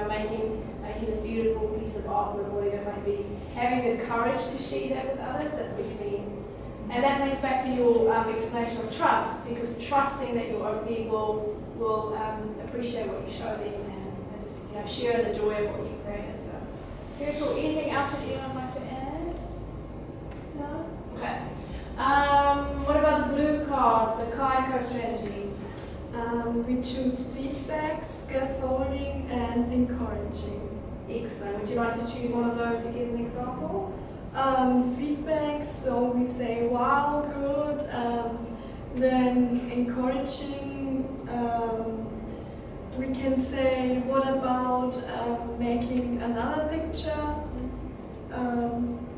making this beautiful piece of artwork, whatever it might be, having the courage to share that with others, that's what you mean. And that links back to your explanation of trust, because trusting that your OP will appreciate what you show them and share the joy of what you created. So very cool. Anything else that anyone would like to add? No? Okay. What about the blue cards, the Kaiko strategies? We choose feedback, scaffolding, and encouraging. Excellent. Would you like to choose one of those to give an example? Feedback, so we say, wow, good. Then encouraging, we can say, what about making another picture?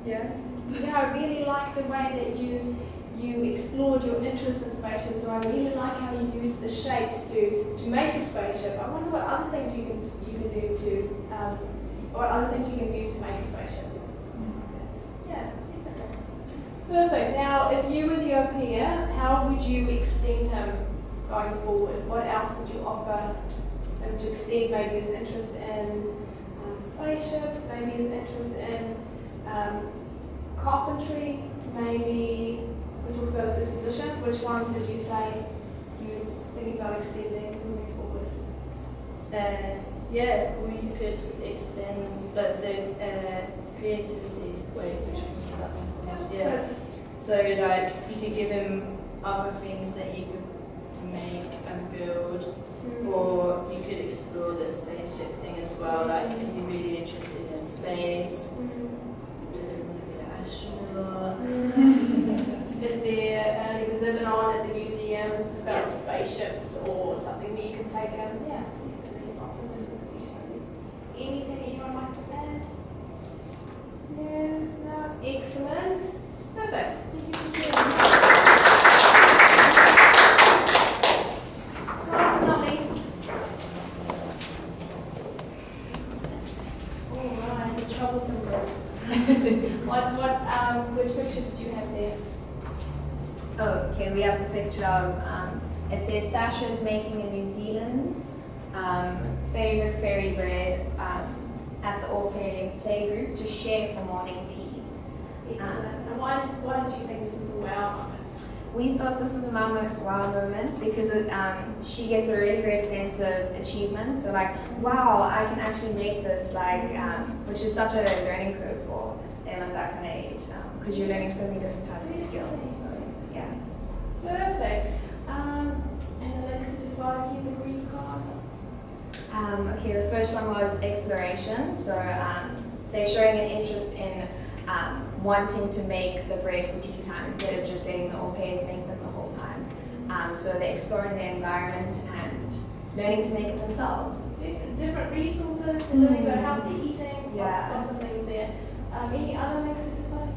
Yes. I really like the way that you explored your interest in spaceships. So I really like how you used the shapes to make a spaceship. I wonder what other things you can do to, what other things you can use to make a spaceship. Yeah, definitely. Perfect. Now, if you were the au pair, how would you extend him going forward? What else would you offer him to extend? Maybe his interest in spaceships, maybe his interest in carpentry, maybe we talked about his dispositions. Which ones did you say you thinking about extending moving forward? Yeah, we could extend the creativity way which comes up. Yeah. So like you could give him other things that he could make and build, or you could explore the spaceship thing as well. Like, is he really interested in space? Does he want to be an astronaut? Is there an exhibit on at the museum about Yes. spaceships or something that you can take him? Yeah, definitely. Lots of things to show. Anything anyone like to add? No? Excellent. Perfect. Thank you for sharing. Last but not least. Alright, the troublesome group. Which picture did you have there? Okay, we have the picture of, it says Sasha's making a New Zealand favorite fairy bread at the All Playgroup to share for morning tea. Excellent. And why did you think this was a wow moment? We thought this was a wow moment because she gets a really great sense of achievement. So like, wow, I can actually make this, like, which is such a learning curve for them at that kind of age, because you're learning so many different types of skills. So yeah. Perfect. And the next is about keep the green cards. Okay, the first one was exploration. So they're showing an interest in wanting to make the bread for tea time instead of just letting the au pairs make them the whole time. So they're exploring the environment and learning to make it themselves. Different resources, they're learning about healthy eating, Yeah. lots of things there. Any other mixes about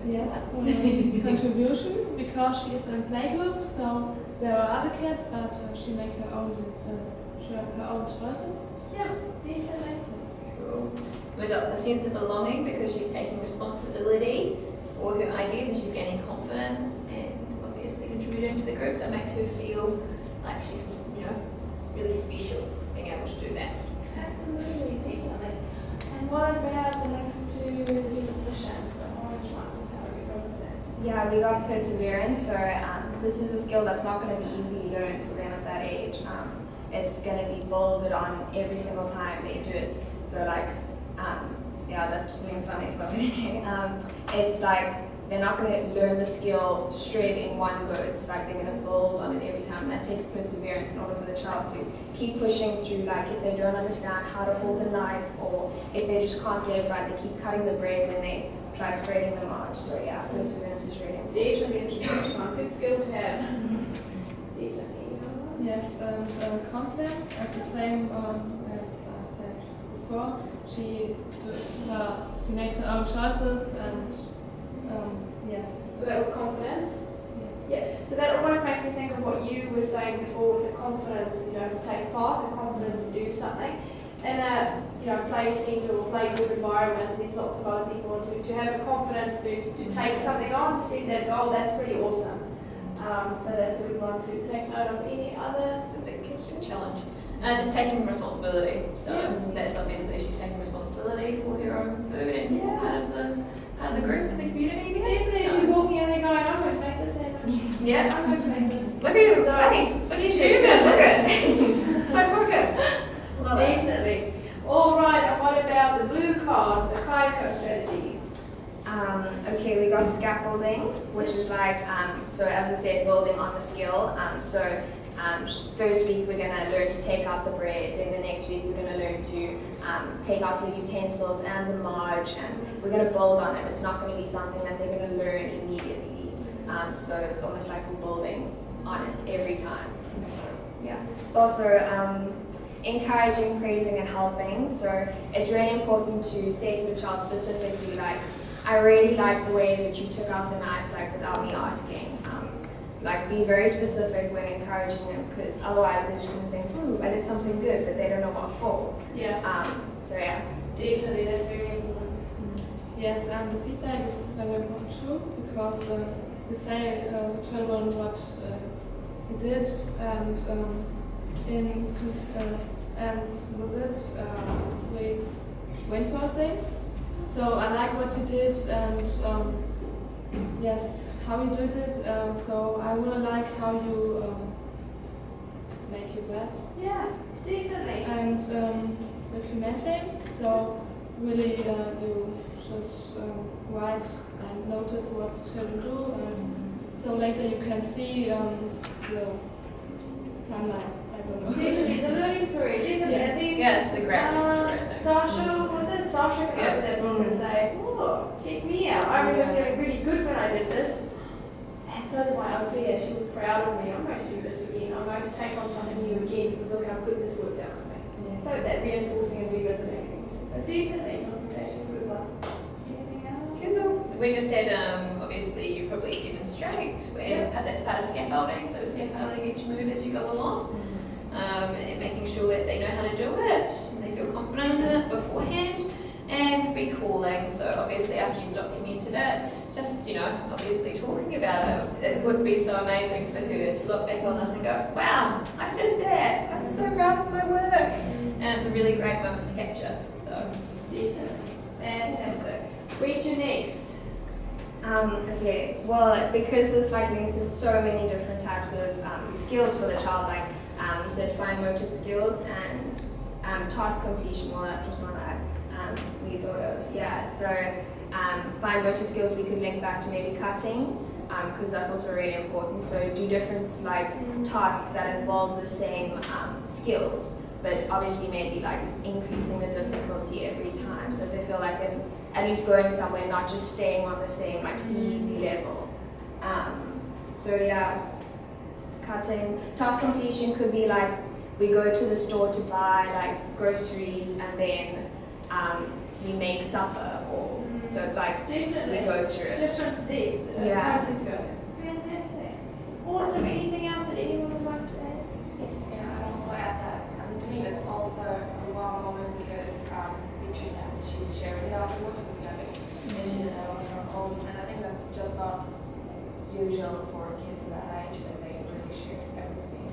Yes, contribution, because she is in playgroup, so there are other kids, but she makes her own choices. Yeah, definitely. Cool. We got a sense of belonging because she's taking responsibility for her ideas and she's gaining confidence and obviously contributing to the group, so it makes her feel like she's, really special being able to do that. Absolutely, definitely. And what about the next two dispositions, the orange ones? How are we going with that? Yeah, we got perseverance, so this is a skill that's not going to be easily learned for them at that age. It's going to be built on every single time they do it. So like, that means not explaining. It's like they're not going to learn the skill straight in one go. It's like they're going to build on it every time. That takes perseverance in order for the child to keep pushing through. Like if they don't understand how to hold the knife, or if they just can't get it right, they keep cutting the bread when they try spreading the march. So yeah, perseverance is really important. Definitely, it's a huge one. Good skill to have. Definitely. Yes, and confidence, as the same as I said before. She makes her own choices, and yes. So that was confidence? Yes. Yeah. So that almost makes me think of what you were saying before with the confidence, to take part, the confidence to do something. In a play centre or play group environment, there's lots of other people, and to have the confidence to take something on, to set that goal, that's pretty awesome. So that's what we want to take note of. Any other? It's a big challenge. Just taking responsibility. So that's obviously she's taking responsibility for her own food and for part of the group and the community. Definitely, she's walking in there going, I'm going to make this sandwich. Yeah. I'm going to make this. Look at his face. Such a student. Look at it. So focused. Love it. Definitely. All right, and what about the blue cards, the kaiko strategies? Okay, we got scaffolding, which is like, so as I said, building on the skill. First week we're going to learn to take out the bread, then the next week we're going to learn to take out the utensils and the marge, and we're going to build on it. It's not going to be something that they're going to learn immediately. So it's almost like we're building on it every time. So, yeah. Also, encouraging, praising, and helping. So it's really important to say to the child specifically, like, I really like the way that you took out the knife, like, without me asking. Like, be very specific when encouraging them, because otherwise they're just going to think, ooh, I did something good, but they don't know what for. Yeah. So yeah. Definitely, that's very important. Yes, and the feedback is very important too, because you say the children what he did, and with it we went for a thing. So I like what you did, and yes, how you did it. So I really like how you make your bed. Yeah, definitely. And documenting. So really you should write and notice what the children do, and so later you can see the timeline. I don't know. Definitely, the learning story, definitely. Yes. I think, Yes, the great story, I think. Sasha, was it Sasha could open that book and say, oh, check me out. I remember feeling really good when I did this. And so did my Althea. She was proud of me. I'm going to do this again. I'm going to take on something new again because look how good this worked out for me. So that reinforcing and revisiting. So definitely, documentation is a good one. Anything else? Cool. We just had, obviously, you probably demonstrate, and that's part of scaffolding, so scaffolding each move as you go along, and making sure that they know how to do it, and they feel confident in it beforehand, and recalling, so obviously after you've documented it, just, obviously talking about it. It would be so amazing for her to look back on this and go, wow, I did that, I'm so proud of my work, and it's a really great moment to capture, so. Definitely. Fantastic. Reach your next. Okay, well, because this links so many different types of skills for the child, like you said, fine motor skills and task completion. Well, that was one that we thought of. Yeah, so fine motor skills we could link back to maybe cutting, because that's also really important. So do different tasks that involve the same skills, but obviously maybe increasing the difficulty every time, so they feel like they're at least going somewhere, not just staying on the same easy level. So yeah, cutting. Task completion could be we go to the store to buy groceries, and then we make supper, or so it's Definitely. we go through it. Different steps to Yeah. process go. Fantastic. Awesome. Anything else that anyone would like to add? Yes. Yeah, I'd also add that to me it's also a wow moment because Beatrice as she's sharing it out with the others, and she did that on her own, and I think that's just not usual for kids of that age that they really share everything.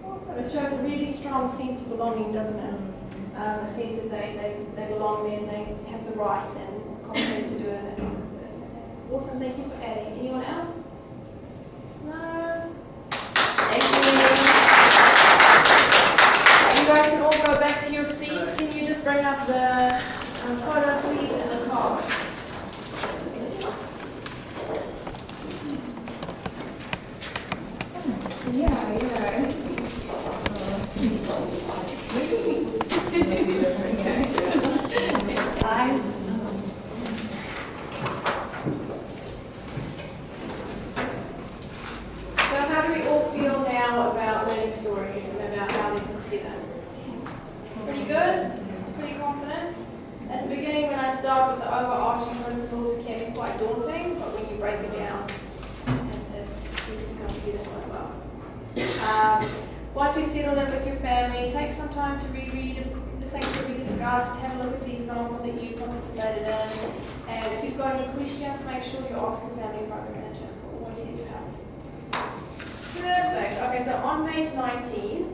Awesome. It shows a really strong sense of belonging, doesn't it? A sense that they belong there and they have the right and confidence to do it. So that's fantastic. Awesome. Thank you for adding. Anyone else? No? Thank you. You guys can all go back to your seats. Can you just bring up the photos, please, and the card? So how do we all feel now about learning stories and about how they put together? Pretty good? Pretty confident? At the beginning when I start with the overarching principles, it can be quite daunting, but when you break it down, it seems to come together quite well. Once you settle in with your family, take some time to reread the things that we discussed, have a look at the example that you participated in, and if you've got any questions, make sure you ask your family program manager. We're always here to help. Perfect. Okay, so on page 19,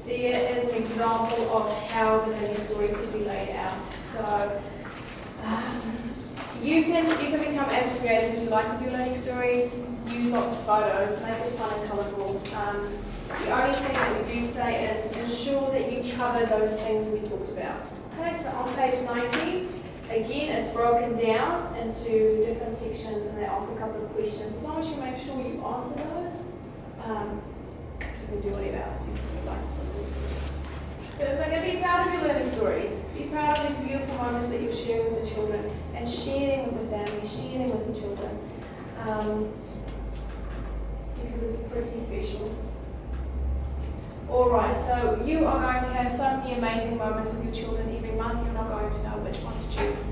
there is an example of how the learning story could be laid out. So you can become as creative as you like with your learning stories. Use lots of photos, make it fun and colourful. The only thing that we do say is ensure that you cover those things we talked about. Okay, so on page 19, again, it's broken down into different sections and they ask a couple of questions. As long as you make sure you answer those, you can do whatever else you like. Perfect. And be proud of your learning stories. Be proud of these beautiful moments that you're sharing with the children and share them with the family, share them with the children. Because it's pretty special. Alright, so you are going to have so many amazing moments with your children every month. You're not going to know which one to choose.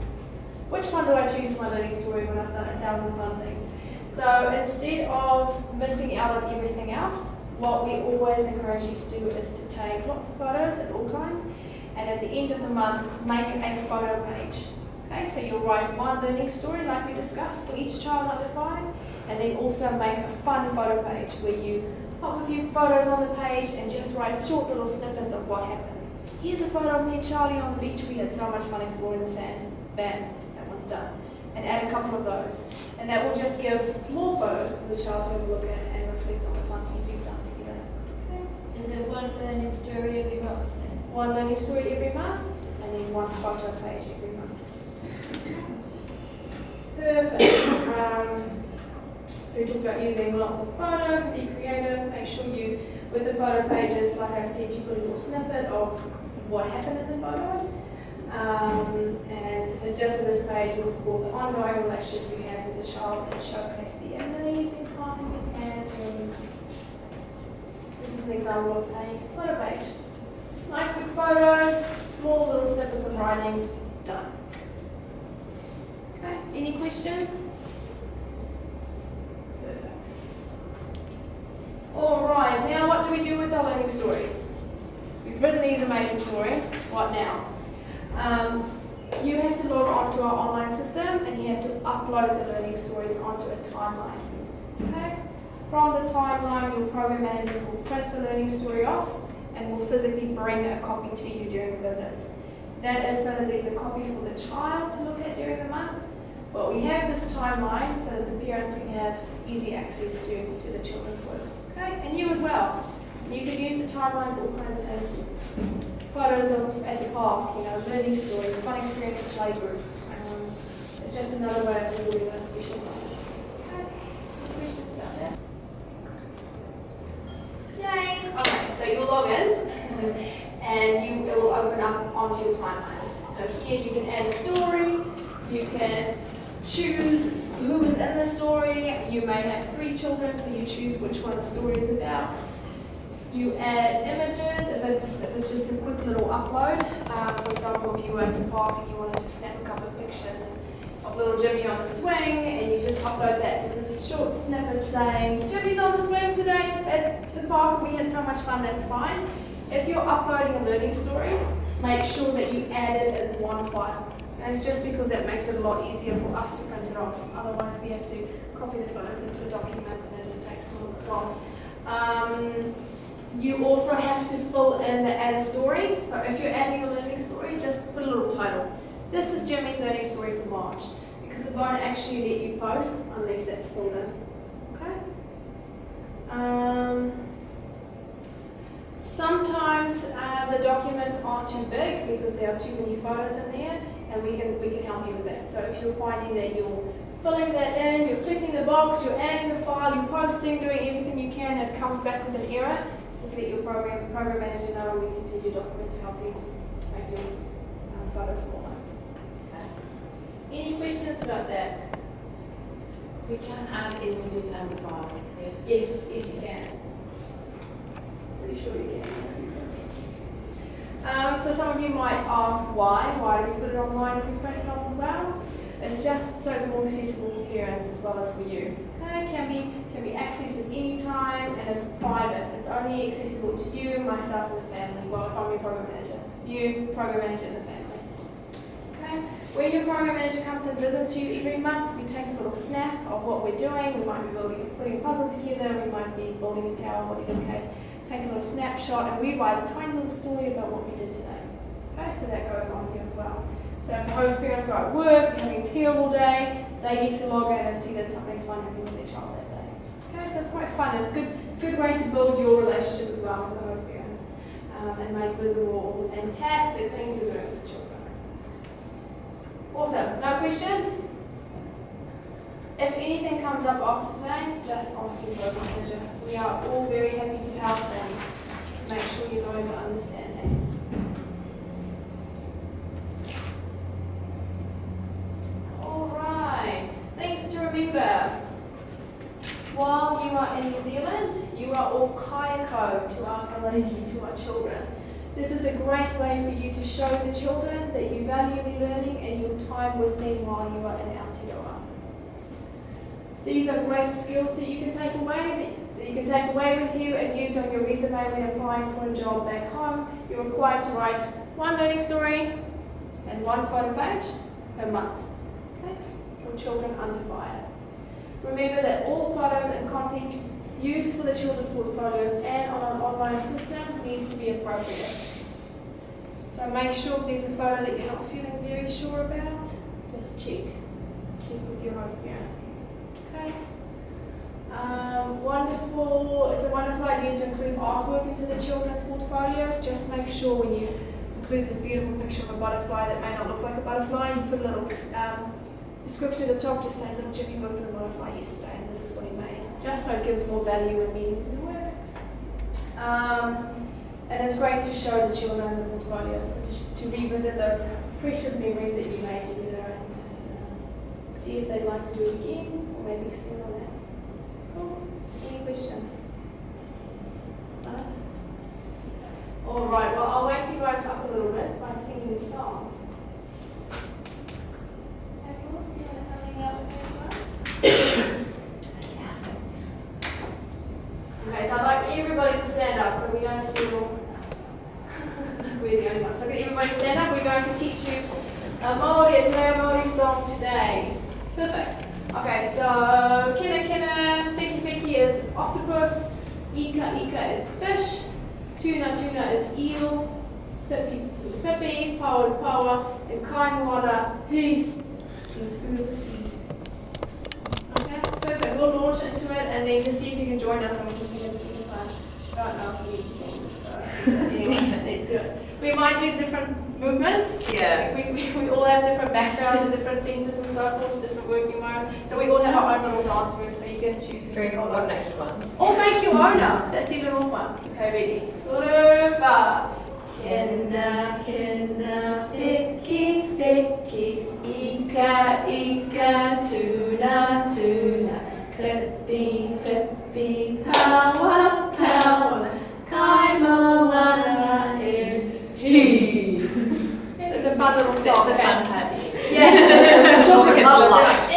Which one do I choose for my learning story when I've done 1,000 fun things? So instead of missing out on everything else, what we always encourage you to do is to take lots of photos at all times, and at the end of the month, make a photo page. Okay, so you'll write one learning story like we discussed for each child under 5, and then also make a fun photo page where you pop a few photos on the page and just write short little snippets of what happened. Here's a photo of me and Charlie on the beach. We had so much fun exploring the sand. Bam, that one's done. And add a couple of those. And that will just give more photos for the child to have a look at and reflect on the fun things you've done together. Okay. Is there one learning story every month then? One learning story every month, and then one photo page every month. Perfect. So we talked about using lots of photos and be creative. Make sure you, with the photo pages, like I said, you put a little snippet of what happened in the photo. And it's just in this page will support the ongoing relationship you have with the child and showcase the amazing time you had. This is an example of a photo page. Nice big photos, small little snippets of writing, done. Okay, any questions? Perfect. Alright, now what do we do with our learning stories? We've written these amazing stories, what now? You have to log on to our online system and you have to upload the learning stories onto a timeline. Okay? From the timeline, your program managers will print the learning story off and will physically bring a copy to you during the visit. That is so that there's a copy for the child to look at during the month, but we have this timeline so that the parents can have easy access to the children's work. Okay? And you as well. You can use the timeline for all kinds of things. Photos of at the park, learning stories, fun experience at playgroup. It's just another way of rewarding those special moments. Okay? Any questions about that? Yay! Okay, so you'll log in and it will open up onto your timeline. So here you can add a story, you can choose who is in the story. You may have 3 children, so you choose which one the story is about. You add images if it's just a quick little upload. For example, if you were at the park and you wanted to snap a couple of pictures of little Jimmy on the swing, and you just upload that with a short snippet saying, Jimmy's on the swing today at the park, we had so much fun, that's fine. If you're uploading a learning story, make sure that you add it as one file. And it's just because that makes it a lot easier for us to print it off. Otherwise we have to copy the photos into a document and it just takes a little bit long. You also have to fill in the add a story. So if you're adding a learning story, just put a little title. This is Jimmy's learning story for March, because it won't actually let you post unless that's filled in. Okay? Sometimes the documents aren't too big because there are too many photos in there, and we can help you with that. So if you're finding that you're filling that in, you're ticking the box, you're adding the file, you're posting, doing everything you can, and it comes back with an error, just let your program manager know, and we can send you a document to help you make your photos smaller. Okay. Any questions about that? We can add images and files. Yes, you can. Pretty sure you can. So some of you might ask why do we put it online if we print it off as well? It's just so it's more accessible for parents as well as for you. Okay, it can be accessed at any time, and it's private. It's only accessible to you, myself, and the family. Well, if I'm your program manager, you, program manager, and the family. Okay. When your program manager comes and visits you every month, we take a little snap of what we're doing. We might be putting a puzzle together. We might be building a tower, whatever the case. Take a little snapshot, and we write a tiny little story about what we did today. Okay, so that goes on here as well. So if most parents are at work, they're having a terrible day, they get to log in and see that something fun happened with their child that day. Okay, so it's quite fun. It's a good way to build your relationship as well with the host parents and make visible all the fantastic things you're doing with the children. Awesome. No questions? If anything comes up after today, just ask your program manager. We are all very happy to help and make sure you guys are understanding. Alright, things to remember. While you are in New Zealand, you are all kayako to our kalahiki, to our children. This is a great way for you to show the children that you value their learning and your time with them while you are in Aotearoa. These are great skills that you can take away, with you and use on your resume when applying for a job back home. You're required to write one learning story and one photo page per month. Okay? For children under 5. Remember that all photos and content used for the children's portfolios and on an online system needs to be appropriate. So make sure if there's a photo that you're not feeling very sure about, just check. Check with your host parents. Okay? Wonderful. It's a wonderful idea to include artwork into the children's portfolios. Just make sure when you include this beautiful picture of a butterfly that may not look like a butterfly, you put a little description at the top, just say, little Jimmy worked on a butterfly yesterday and this is what he made. Just so it gives more value and meaning to the work. And it's great to show the children the portfolios, so just to revisit those precious memories that you made together and see if they'd like to do it again or maybe extend on that. Cool. Any questions? All right, well, I'll wake you guys up a little bit by singing this song. Everyone, you want to come out with everyone? Okay, so I'd like everybody to stand up so we don't feel we're the only ones. So get everybody to stand up. We're going to teach you a Maori song today. Perfect. Okay, so kina kina, feki feki is octopus, ika ika is fish, tuna tuna is eel, pipi is pipi, power is power, and kaimoana, he means food of the sea. Okay, perfect. We'll launch into it and then just see if you can join us and we'll just see if it's fun. I don't know if we can, so anyway, let's do it. We might do different movements. Yeah. We all have different backgrounds and different centers and so forth, different working environments. So we all have our own little dance moves, so you can choose. Very coordinated ones. Or make your own up. That's even more fun. Okay, ready? Rupa. Kena, kena, fiki, fiki, ika, ika, tuna, tuna, clippy, clippy, power, power, kaimoana, he. It's a fun little song. It's the fun party. Yeah, the children love it. Like,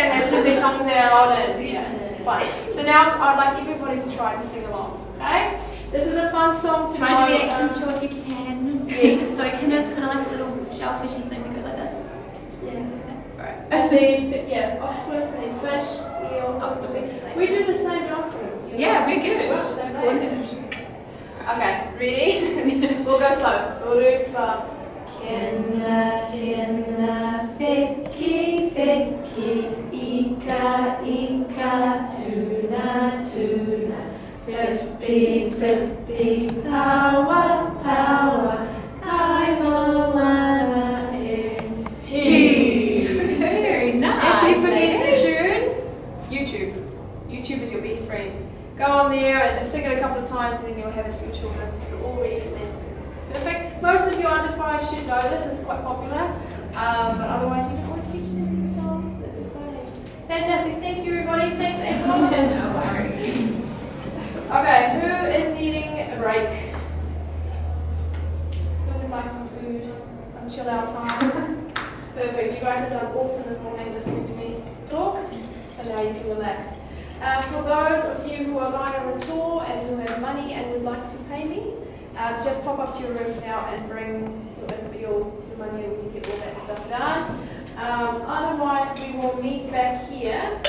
And they stick their tongues out and yeah, it's fun. So now I'd like everybody to try to sing along. Okay? This is a fun song to know. Try to do the actions too if you can. Yes. So kinder's kind of like a little shellfishy thing that goes like this. Yeah. Right. And then, yeah, octopus and then fish, eel, octopus. We do the same dance moves. Yeah, we're good. We're the same Coordinated. page. Okay, ready? We'll go slow. Urupa. Kena, kena, feki, feki, ika, ika, tuna, tuna, pipi, pipi, power, power, kaimoana, he. Very nice. If you forget the tune, YouTube. YouTube is your best friend. Go on there and sing it a couple of times and then you'll have it for your children. You're all ready for them. Perfect. Most of you under 5 should know this, it's quite popular. But otherwise you can always teach them yourselves. That's exciting. Fantastic. Thank you everybody. Thanks everyone. No worries. Okay, who is needing a break? Who would like some food? Some chill out time? Perfect. You guys have done awesome this morning listening to me talk. So now you can relax. For those of you who are going on the tour and who have money and would like to pay me, just pop up to your rooms now and bring your money and we can get all that stuff done. Otherwise, we will meet back here.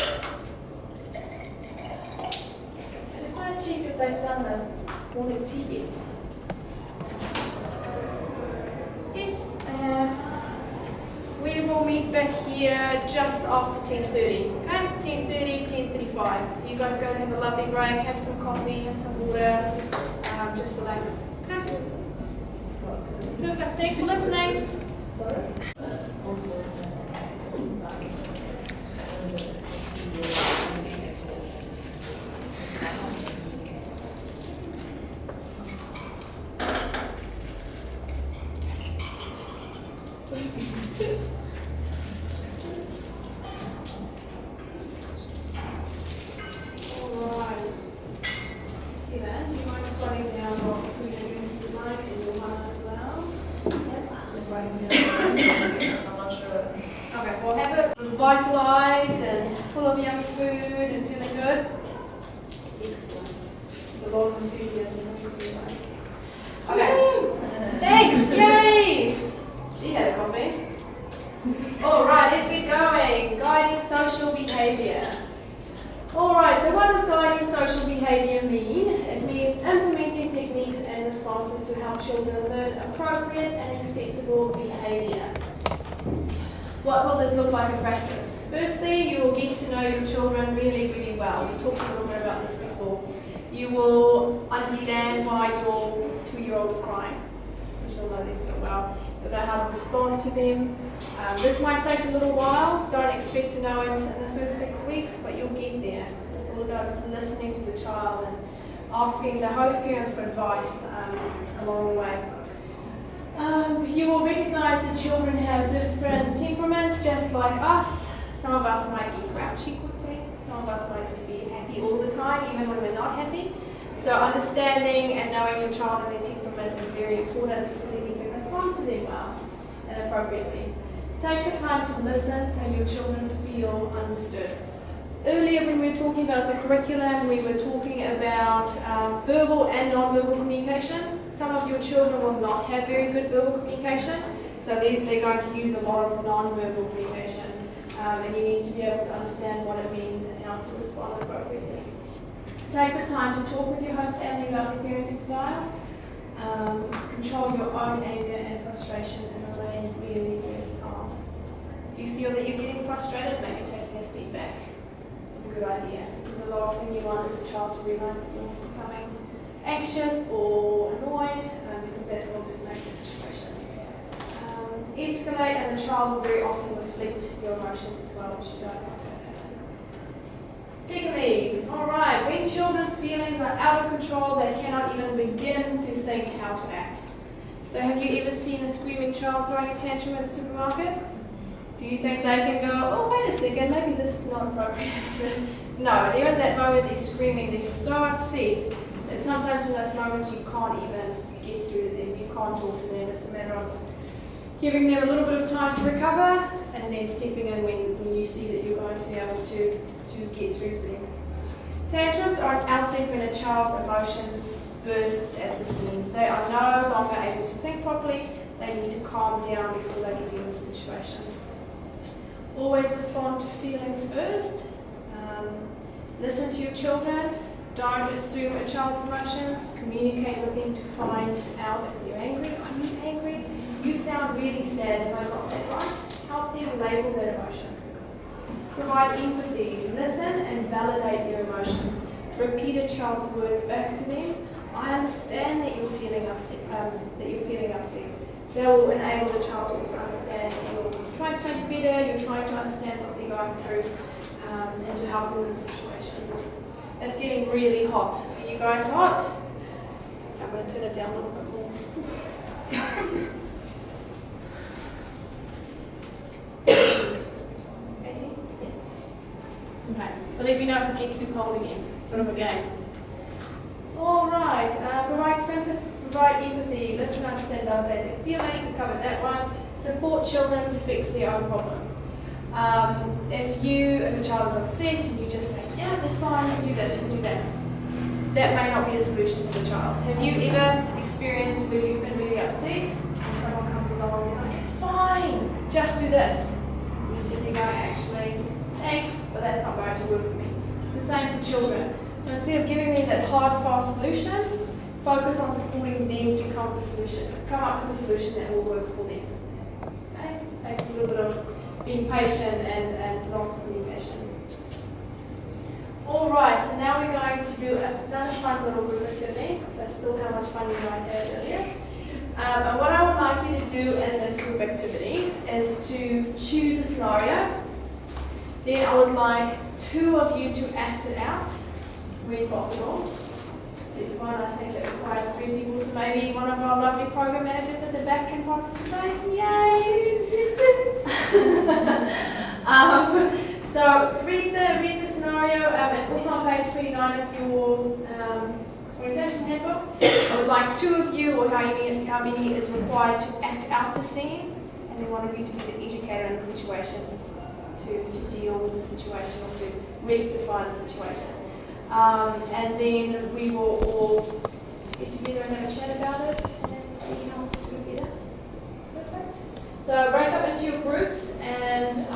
I just want to check if they've done the morning tea yet. Yes. We will meet back here just after 10:30. Okay? 10:30, 10:35. So you guys go have a lovely break, have some coffee, have some water, just relax. Okay? Perfect. Thanks for listening. Revitalized and full of yummy food and feeling good. Excellent. There's a lot of enthusiasm. Okay. Thanks. Yay. She had a coffee. All right. responses to help children learn appropriate and acceptable behaviour. What will this look like in practice? Firstly, you will get to know your children really, really well. We talked a little bit about this before. You will understand why your 2-year-old is crying, which you'll know them so well. You'll know how to respond to them. This might take a little while. Don't expect to know it in the first 6 weeks, but you'll get there. It's all about just listening to the child and asking the host parents for advice along the way. You will recognise that children have different temperaments, just like us. Some of us might be grouchy quickly. Some of us might just be happy all the time, even when we're not happy. So understanding and knowing your child and their temperament is very important because then you can respond to them well and appropriately. Take the time to listen so your children feel understood. Earlier when we were talking about the curriculum, we were talking about verbal and non-verbal communication. Some of your children will not have very good verbal communication, so they're going to use a lot of non-verbal communication. And you need to be able to understand what it means and how to respond appropriately. Take the time to talk with your host family about their parenting style. Control your own anger and frustration and remain really, really calm. If you feel that you're getting frustrated, maybe taking a step back is a good idea. Because the last thing you want is the child to realise that you're becoming anxious or annoyed, because that will just make the situation escalate, and the child will very often reflect your emotions as well, which you don't want to happen. Secondly, alright, when children's feelings are out of control, they cannot even begin to think how to act. So have you ever seen a screaming child throwing a tantrum in a supermarket? Do you think they can go, oh wait a second, maybe this is not appropriate? No, they're in that moment, they're screaming, they're so upset that sometimes in those moments you can't even get through to them, you can't talk to them. It's a matter of giving them a little bit of time to recover and then stepping in when you see that you're going to be able to get through to them. Tantrums are an outlet when a child's emotions bursts at the seams. They are no longer able to think properly. They need to calm down before they can deal with the situation. Always respond to feelings first. Listen to your children. Don't assume a child's emotions. Communicate with them to find out if they're angry. Are you angry? You sound really sad. Have I got that right? Help them label that emotion. Provide empathy. Listen and validate their emotions. Repeat a child's words back to them. I understand that you're feeling upset. That will enable the child to also understand that you're trying to make it better. You're trying to understand what they're going through, and to help them in the situation. It's getting really hot. Are you guys hot? I'm going to turn it down a little bit more. Okay, so let me know if it gets too cold again. Sort of a game. Alright, provide sympathy, provide empathy, listen, understand, validate their feelings. We covered that one. Support children to fix their own problems. If a child is upset and you just say, yeah, that's fine, you can do this, you can do that, that may not be a solution for the child. Have you ever experienced where you've been really upset and someone comes along and they're like, it's fine, just do this? And you sit there going, actually, thanks, but that's not going to work for me. It's the same for children. So instead of giving them that hard, fast solution, focus on supporting them to come up with a solution that will work for them. Okay? Takes a little bit of being patient and lots of communication. Alright, so now we're going to do another fun little group activity, because I saw how much fun you guys had earlier. And what I would like you to do in this group activity is to choose a scenario. Then I would like 2 of you to act it out, where possible. This one I think it requires 3 people, so maybe one of our lovely program managers at the back can participate. Yay! So read the scenario. It's also on page 29 of your orientation handbook. I would like 2 of you, or how many is required, to act out the scene, and then one of you to be the educator in the situation, to deal with the situation or to rectify the situation. And then we will all get together and have a chat about it and see how to do it better. Perfect. So break up into your groups, and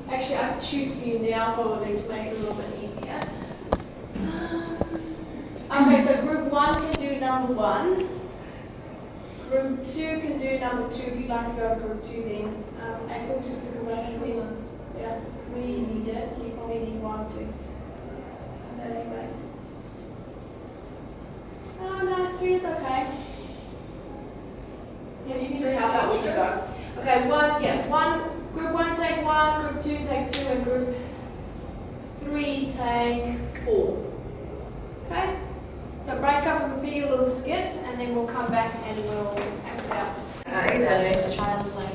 actually I can choose for you now probably to make it a little bit easier. Okay, so group 1. 1 can do number 1. Group 2 can do number 2 if you'd like to go with group 2 then. April, just because I think we, yeah, 3 needed, so you probably need 1 too. At any rate. No, 3 is okay. Yeah, you can just help out when you go. Okay, 1, yeah, 1, group 1 take 1, group 2 take 2, and group 3 take 4. Okay? So break up and repeat a little skit, and then we'll come back and we'll act out. The child's like,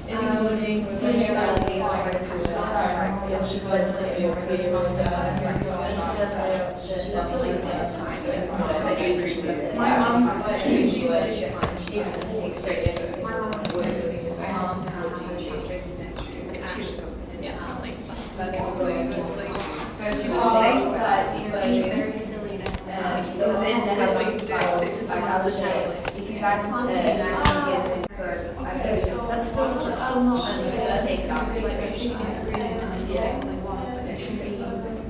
Including my mom's if you guys want to that's still not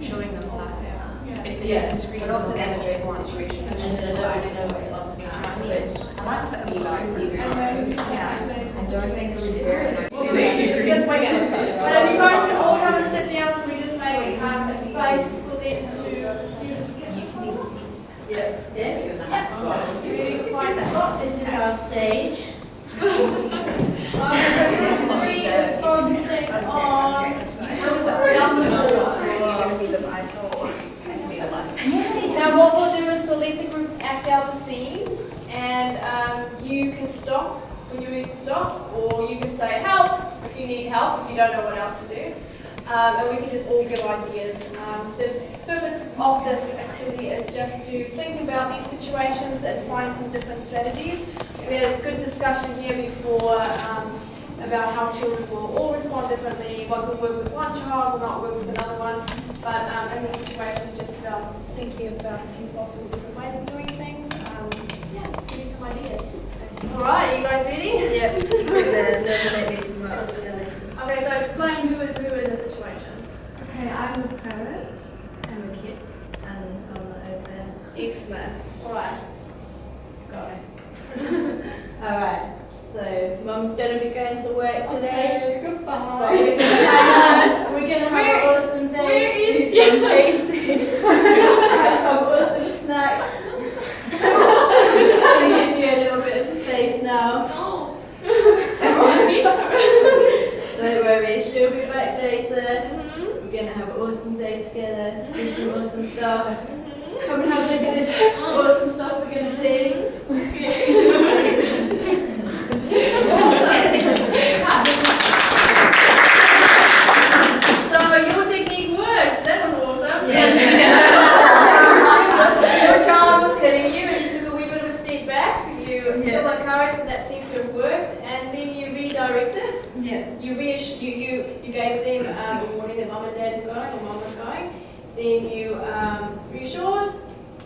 showing them that if they can screen, but also demonstrate the situation and just so I know I don't think it was very nice. Just wait a minute. But if you guys can all come and sit down, so we just make a space for them to do the skit. You find a spot. This is our stage. So group 3 is focusing on Now what we'll do is we'll let the groups act out the scenes, and you can stop when you're ready to stop, or you can say help if you need help, if you don't know what else to do. And we can just all give ideas. The purpose of this activity is just to think about these situations and find some different strategies. We had a good discussion here before about how children will all respond differently, what will work with one child will not work with another one. But in this situation, it's just about thinking about a few possible different ways of doing things. Yeah, give you some ideas. All right, are you guys ready? Yep. Okay, so explain who is who in the situation. Okay, I'm a parent, I'm a kid, and I'm not over there. Excellent. All right. Go ahead. Alright, so Mum's going to be going to work today. Okay, goodbye. But we're going to have an awesome day. Do some painting. Have some awesome snacks. Just going to give you a little bit of space now. Don't worry, she'll be back later. We're going to have an awesome day together, do some awesome stuff. Come and have a look at this awesome stuff we're going to do. So your technique worked. That was awesome. Your child was hitting you, and you took a wee bit of a step back. You still encouraged, and that seemed to have worked. And then you redirected. Yeah. You gave them a warning that mum and dad were going, or mum was going. Then you reassured,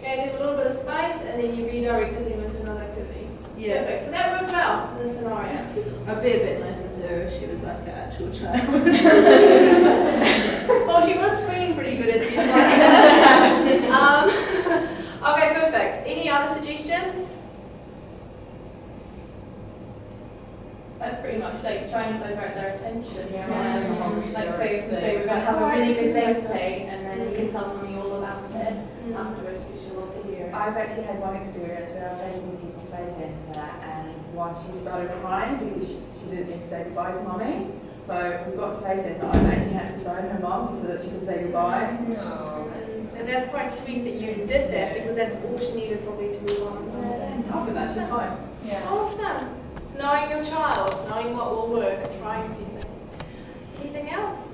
gave them a little bit of space, and then you redirected them into another activity. Yeah. Perfect. So that worked well in this scenario. I'd be a bit nicer to her if she was like an actual child. Well, she was swinging pretty good at you. Okay, perfect. Any other suggestions? That's pretty much like trying to divert their attention. Like say we're going to have a really good day today, and then you can tell mommy all about it afterwards. You should love to hear. I've actually had one experience where I was taking the kids to play centre, and once she started crying because she didn't think to say goodbye to mummy. So we got to play centre, I've actually had to phone her mum just so that she could say goodbye. And that's quite sweet that you did that, because that's all she needed probably to move on to something. After that, she's fine. Awesome. Knowing your child, knowing what will work, and trying a few things. Anything else?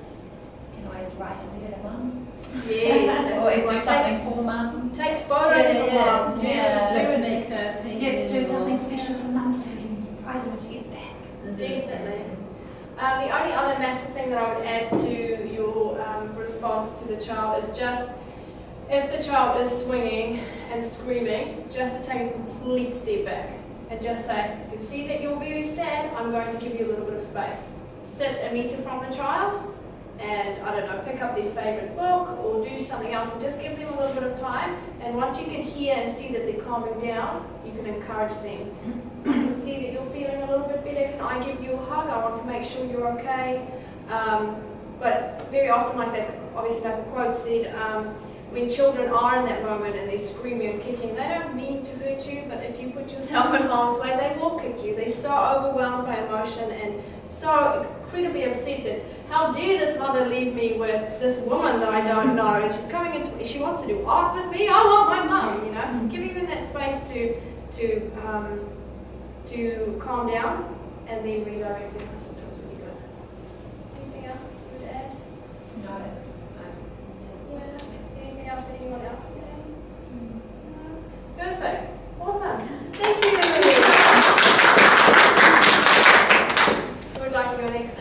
You know, it's right to get a mum. Yes. That's Or if good. do something for mum. Take photos for mum. Just make her paint. Let's do something special for mum so we can surprise her when she gets back. Definitely. The only other massive thing that I would add to your response to the child is just, if the child is swinging and screaming, just to take a complete step back and just say, I can see that you're very sad, I'm going to give you a little bit of space. Sit a meter from the child and, I don't know, pick up their favourite book or do something else, and just give them a little bit of time. And once you can hear and see that they're calming down, you can encourage them. You can see that you're feeling a little bit better. Can I give you a hug? I want to make sure you're okay. But very often, like that, obviously like the quote said, when children are in that moment and they're screaming and kicking, they don't mean to hurt you, but if you put yourself in harm's way, they will kick you. They're so overwhelmed by emotion and so incredibly upset that how dare this mother leave me with this woman that I don't know, and she's coming into, she wants to do art with me, I want my mum, you know. Giving them that space to calm down and then redirect them. Sometimes really good. Anything else you would add? No, that's Yeah. Anything else that anyone else would add? No? Perfect. Awesome. Thank you. Who would like to go next?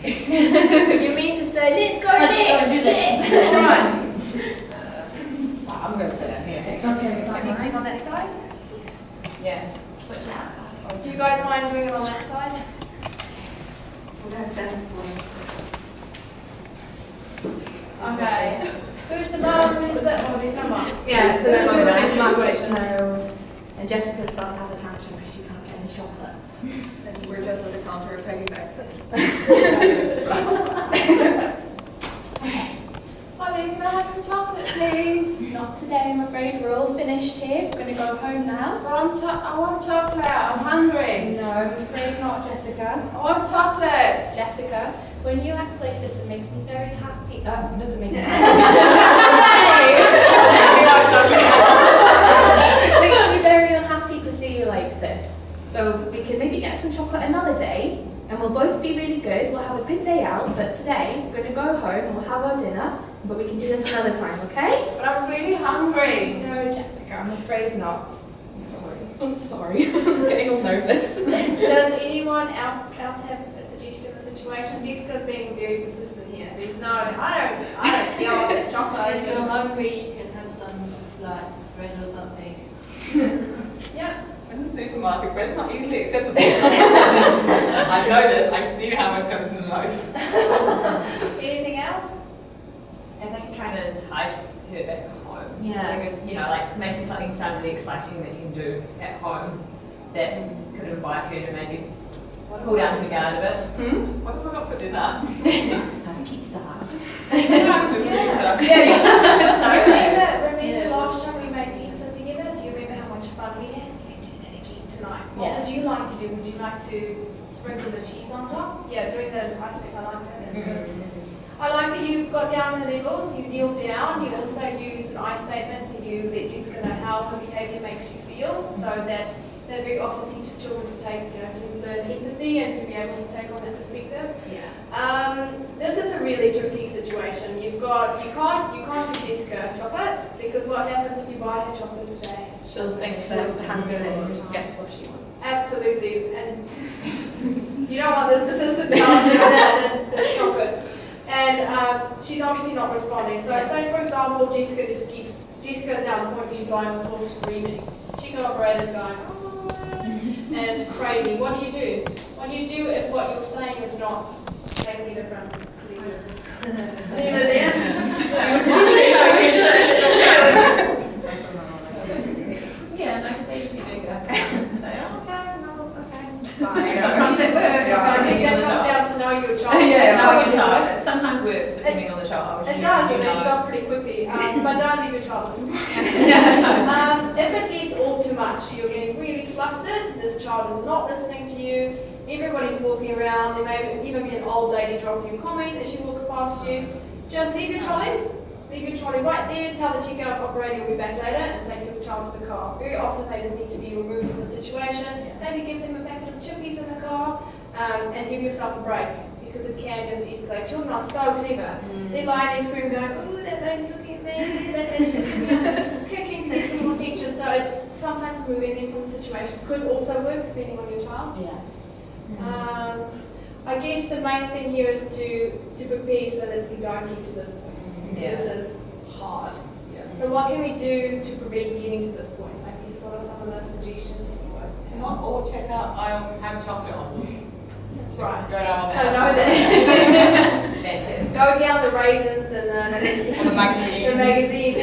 Okay. You mean to say, let's go next? do this. All right. I'm going to stay down here. Okay. Anything on that side? yeah. Switch out. Do you guys mind doing it on that side? We're going to stand for Okay. Who's the mum? Who's the? Oh, there's no mum. Yeah, so that's Who's what the I'm situation? No. And Jessica's about to have a tantrum because she can't get any chocolate. And we're just at the counter packing bags. Holly, can I have some chocolate, please? Not today, I'm afraid. We're all finished here. We're going to go home now. I want chocolate. I'm hungry. No, I'm afraid not, Jessica. I want chocolate. Jessica, when you act like this, it makes me very happy. Doesn't make me It makes me very unhappy to see you like this. So we can maybe get some chocolate another day, and we'll both be really good. We'll have a good day out, but today we're going to go home and we'll have our dinner, but we can do this another time, okay? But I'm really hungry. No, Jessica, I'm afraid not. I'm sorry. I'm getting all nervous. Does anyone else have a suggestion of the situation? Jessica's being very persistent here. There's no, I don't care what this chocolate If is. you're hungry, you can have some like bread or something. Yeah. In the supermarket, bread's not easily accessible. I know this, I can see how much comes in the loaf. Anything else? I think trying to entice her back home. Yeah. Like, you know, like making something sound really exciting that you can do at home that could invite her to maybe pull down her guard a bit. What have I got for dinner? Pizza. Remember last time we made pizza together? Do you remember how much fun we had? We can do that again tonight. What would you like to do? Would you like to sprinkle the cheese on top? Yeah, doing that enticing. I like that. That's good. I like that you got down the levels, you kneeled down, you also used an I statement so you let Jessica know how her behaviour makes you feel, so that very often teaches children to take, to learn empathy and to be able to take on that perspective. Yeah. This is a really tricky situation. You can't give Jessica chocolate because what happens if you buy her chocolate today? She'll think she'll handle it and just guess what she wants. Absolutely, and you don't want this persistent child doing that. That's not good. And she's obviously not responding. So say for example, Jessica's now at the point where she's lying on the floor screaming. Chicken operator's going, oh, and it's crazy. What do you do? What do you do if what you're saying is not making any difference? Leave it there. Yeah, like I say, usually do that. Say, oh, okay, no, okay. Fine. Sometimes it works. So I think that comes down to know your child. Yeah, know know what your you're child. doing. It sometimes works depending on the child. It You does, and know. they stop pretty quickly. But don't leave your child this morning. If it gets all too much, you're getting really flustered, this child is not listening to you, everybody's walking around, there may even be an old lady dropping you a comment as she walks past you, just leave your trolley right there, tell the checkout operator you'll be back later and take your child to the car. Very often they just need to be removed from the situation, maybe give them a packet of chippies in the car, and give yourself a break. Because it can just escalate. Children are so clever. They're lying there screaming, going, "Ooh, that lady's looking at me, that lady's looking at me," do some kicking, do some more teaching. So it's sometimes removing them from the situation. Could also work depending on your child. Yeah. I guess the main thing here is to prepare so that we don't get to this point. Yeah. This is hard. Yeah. So what can we do to prevent getting to this point? I guess what are some of the suggestions that you guys have? Not all checkout aisles have chocolate on them. That's right. Go down on So the know that. Fantastic. Go down the raisins and on the magazine. the magazine.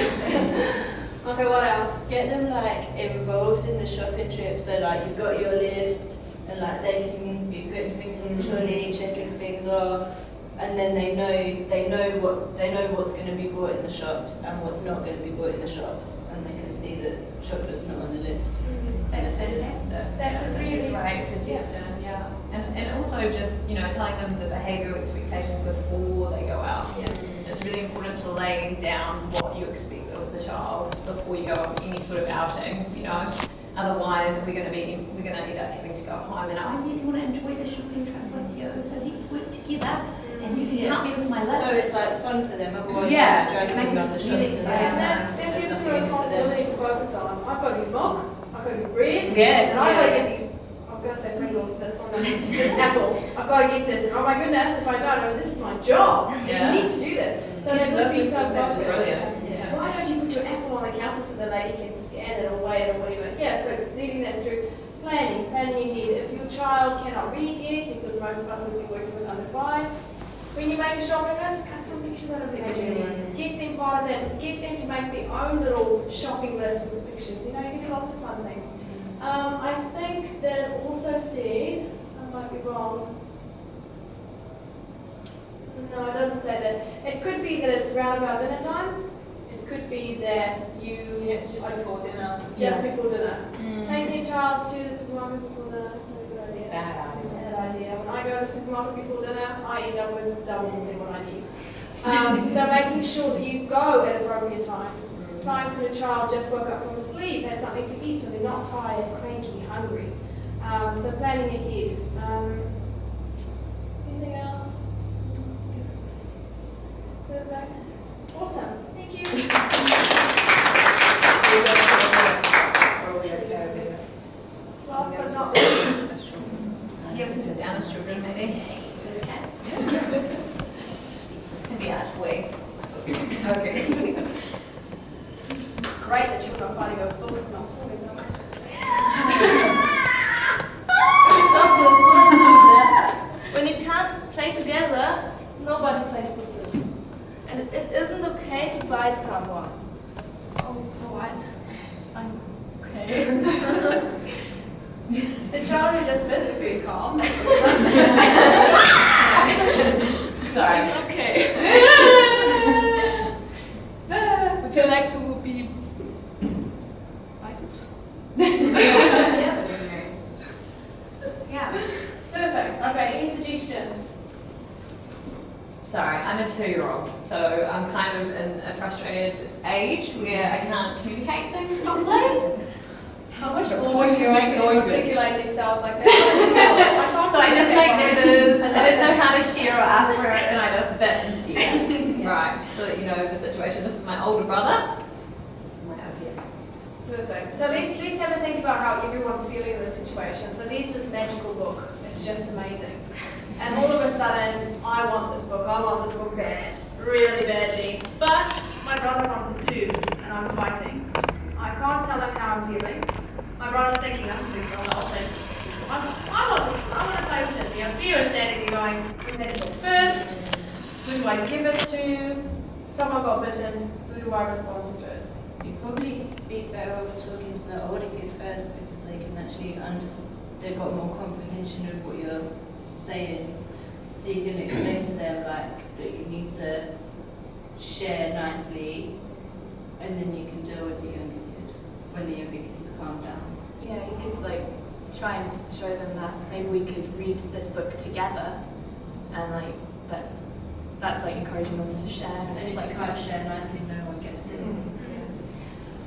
Okay, what else? Get them like involved in the shopping trip. So like you've got your list, and like they can be putting things in the trolley, checking things off, and then they know what's going to be bought in the shops and what's not going to be bought in the shops, and they can see that chocolate's not on the list. That's fantastic. That's a really great suggestion, yeah. And also just, telling them the behavioural expectations before they go out. Yeah. It's really important to lay down what you expect of the child before you go on any sort of outing, Otherwise, we're going to end up having to go home and I really want to enjoy the shopping trip with you, so let's work together and you can help me with my list. So it's like fun for them. Otherwise, Yeah, you're just dragging make them around it the shops. really and exciting. And that there's gives nothing me in it for them. responsibility to focus on. I've got to be milk, I've got to be bread, Yeah, and I've got to yeah. get these, I was going to say Pringles, but that's one of them. This apple, I've got to get this. And oh my goodness, if I don't, this is my job. Yeah. You need to do that. So Kids that would love be this so stuff. That's focused. brilliant. Yeah. Why don't you put your apple on the counter so the lady can scan it or weigh it or whatever? Yeah, so leading that through planning ahead. If your child cannot read yet, because most of us will be working with under 5s, when you make a shopping list, cut some pictures out of the magazine. Get them part of that. Get them to make their own little shopping list with the pictures. You can do lots of fun things. I think that it also said, I might be wrong. No, it doesn't say that. It could be that it's around about dinner time. It could be that you It's just before dinner. just before dinner. Take your child to the supermarket before dinner. That's a good idea. Bad idea. Bad idea. When I go to the supermarket before dinner, I end up with double what I need. So making sure that you go at appropriate times. Times when a child just woke up from sleep, had something to eat, so they're not tired, cranky, hungry. So planning ahead. Anything else? Perfect. Awesome. Thank you. Last but not least. That's true. Yeah, we can sit down as children, maybe. Is it okay? This can be our toy. Okay. Great that children are finding a books and not toys. When you can't play together, nobody plays with this. And it isn't okay to bite someone. So, alright. I'm okay. The child who just bit is very calm. Sorry. Okay. Would you like to be bited? Yeah. Yeah. Perfect. Okay, any suggestions? Sorry, I'm a 2-year-old, so I'm kind of in a frustrated age where I can't communicate things properly. I wish all What do you 2-year-olds make could noises? articulate themselves like that. So I just make noises, I don't know how to share or ask for it, and I just bit instead. Right, so that you know the situation. This is my older brother. This is my idea. Perfect. So let's have a think about how everyone's feeling in this situation. So there's this magical book. It's just amazing. And all of a sudden, I want this book bad, really badly. But my brother wants it too, and I'm fighting. I can't tell him how I'm feeling. My brother's thinking, I'm thinking on the whole thing. I want to play with it. The fear is standing there going, who had it first? Who do I give it to? Someone got bitten. Who do I respond to first? You'd probably be better off talking to the older kid first, because they can actually they've got more comprehension of what you're saying. So you can explain to them like that you need to share nicely, and then you can deal with the younger kid when the younger kids calm down. Yeah, you could like try and show them that maybe we could read this book together, and like that's like encouraging them to share. And It's if like you can't share nicely, no one gets it.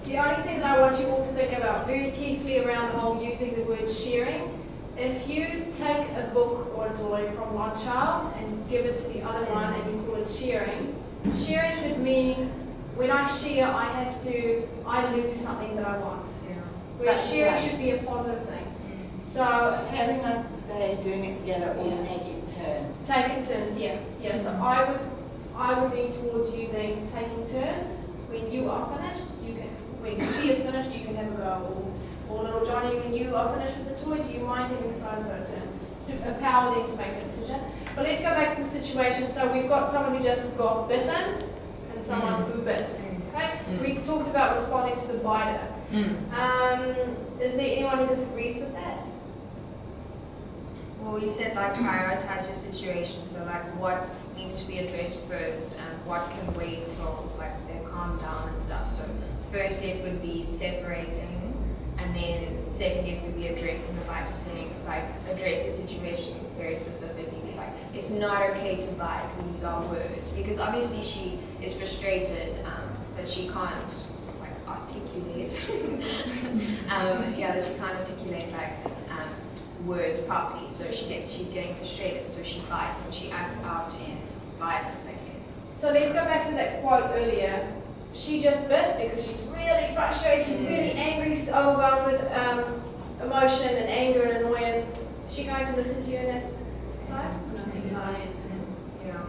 The only thing that I want you all to think about very carefully around the whole using the word sharing, if you take a book or a toy from one child and give it to the other one and you call it sharing, sharing could mean when I share, I lose something that I want. Where sharing should be a positive thing. So Having like say doing it together or taking turns. taking turns, yeah. So I would lean towards using taking turns. When you are finished, when she is finished, you can have a go. Or little Johnny, when you are finished with the toy, do you mind having a so-and-so turn? to empower them to make a decision. But let's go back to the situation. So we've got someone who just got bitten and someone who bit. Okay? So we talked about responding to the biter. Is there anyone who disagrees with that? Well, you said like prioritize your situation, so like what needs to be addressed first and what can wait till like they calm down and stuff. So first step would be separating, and then second step would be addressing the bite, to saying like address the situation very specifically. Like it's not okay to bite. We use our words because obviously she is frustrated, but she can't like articulate. That she can't articulate like words properly, so she's getting frustrated, so she bites and she acts out in violence, I guess. So let's go back to that quote earlier. She just bit because she's really frustrated, she's really angry, she's overwhelmed with emotion and anger and annoyance. Is she going to listen to you in that time? Nothing you say is Yeah.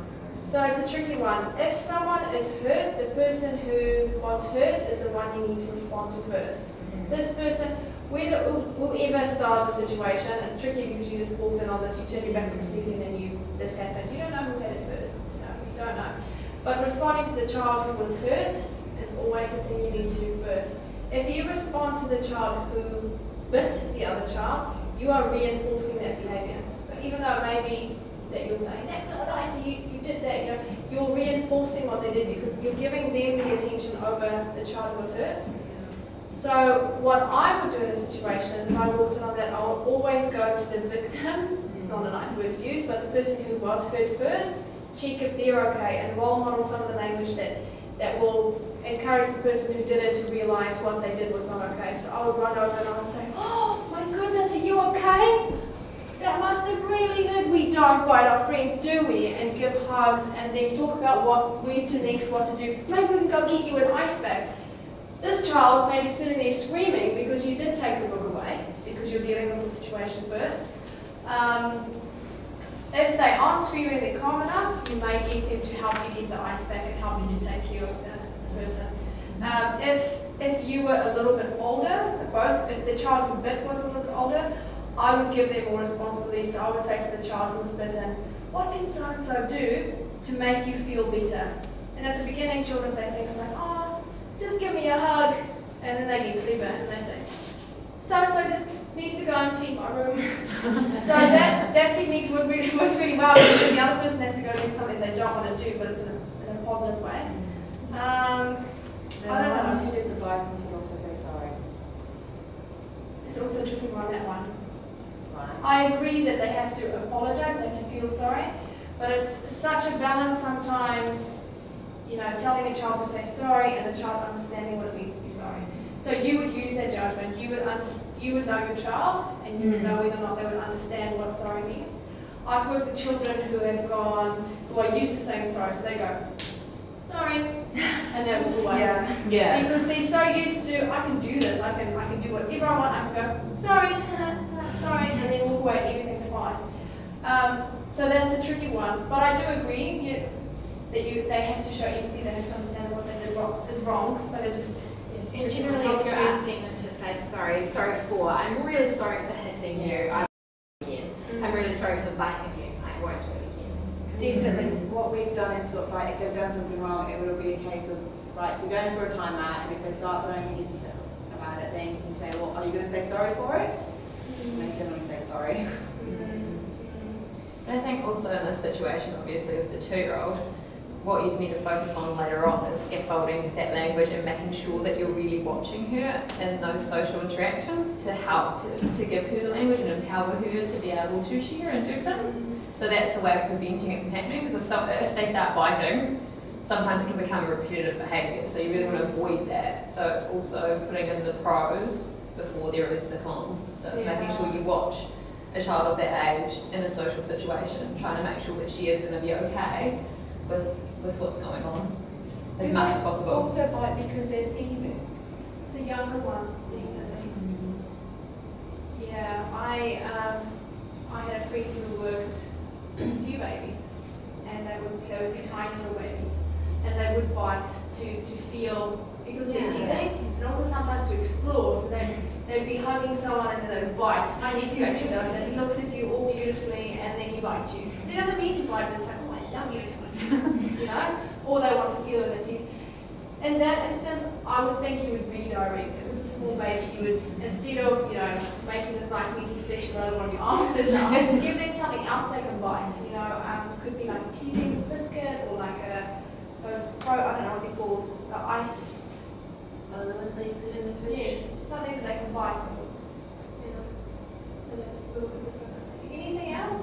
So it's a tricky one. If someone is hurt, the person who was hurt is the one you need to respond to first. This person, whoever started the situation, it's tricky because you just walked in on this, you turn your back for a second and this happened. You don't know who had it first. You don't know. But responding to the child who was hurt is always the thing you need to do first. If you respond to the child who bit the other child, you are reinforcing that behavior. So even though maybe that you're saying, that's not nice, you did that, you're reinforcing what they did because you're giving them the attention over the child who was hurt. So what I would do in a situation is if I walked in on that, I would always go to the victim. It's not a nice word to use, but the person who was hurt first, check if they're okay, and role model some of the language that will encourage the person who did it to realize what they did was not okay. So I would run over and I would say, oh my goodness, are you okay? That must have really hurt. We don't bite our friends, do we? And give hugs and then talk about where to next, what to do. Maybe we can go get you an ice bag. This child may be sitting there screaming because you did take the book away, because you're dealing with the situation first. If they aren't screaming, they're calm enough, you may get them to help you get the ice bag and help you to take care of the person. If you were a little bit older, if the child who bit was a little bit older, I would give them more responsibility. So I would say to the child who was bitten, what can so-and-so do to make you feel better? And at the beginning, children say things like, oh, just give me a hug, and then they get clever and they say, so-and-so just needs to go and clean my room. So that technique works really well because the other person has to go do something they don't want to do, but it's in a positive way. I don't know. Who did the biting should also say sorry. It's also a tricky one, that one. Right. I agree that they have to apologize, they have to feel sorry, but it's such a balance sometimes, telling a child to say sorry and the child understanding what it means to be sorry. So you would use that judgment. You would know your child, and you would know whether or not they would understand what sorry means. I've worked with children who are used to saying sorry, so they go, sorry, and they walk away. Yeah. Because they're so used to, I can do this, I can do whatever I want, I can go, sorry, sorry, and then walk away, everything's fine. So that's a tricky one. But I do agree that they have to show empathy, they have to understand what they did is wrong, but it just... And generally, if you're asking them to say sorry for, I'm really sorry for hitting you, I won't do it again. I'm really sorry for biting you, I won't do it again. Definitely. What we've done is sort of like, if they've done something wrong, it will be a case of, right, you're going for a timeout, and if they start throwing a hissy fit about it, then you say, well, are you going to say sorry for it? And they generally say sorry. I think also in this situation, obviously, with the 2-year-old, what you need to focus on later on is scaffolding that language and making sure that you're really watching her in those social interactions to help to give her the language and empower her to be able to share and do things. So that's the way of preventing it from happening, because if they start biting, sometimes it can become a repetitive behaviour, so you really want to avoid that. So it's also putting in the pros before there is the con. So it's making sure you watch a child of that age in a social situation, trying to make sure that she is going to be okay with what's going on as much as possible. Also bite because it's evil. The younger ones, definitely. Yeah, I had a friend who worked few babies, and they would be tiny little babies, and they would bite to feel because they're teething, and also sometimes to explore. So they'd be hugging someone and then they'd bite. My nephew actually does that. He looks at you all beautifully and then he bites you. And he doesn't mean to bite, but it's like, oh, I love you, you know? Or they want to feel in their teeth. In that instance, I would think you would redirect. If it's a small baby, you would, instead of, you know, making this nice meaty flesh go on your arm to the child, give them something else they can bite. You know, could be like a teething biscuit or like I don't know what they're called, the iced. Oh, the ones that you put in the fridge? Yes, something that they can bite. You know, so that's a little bit different. Anything else?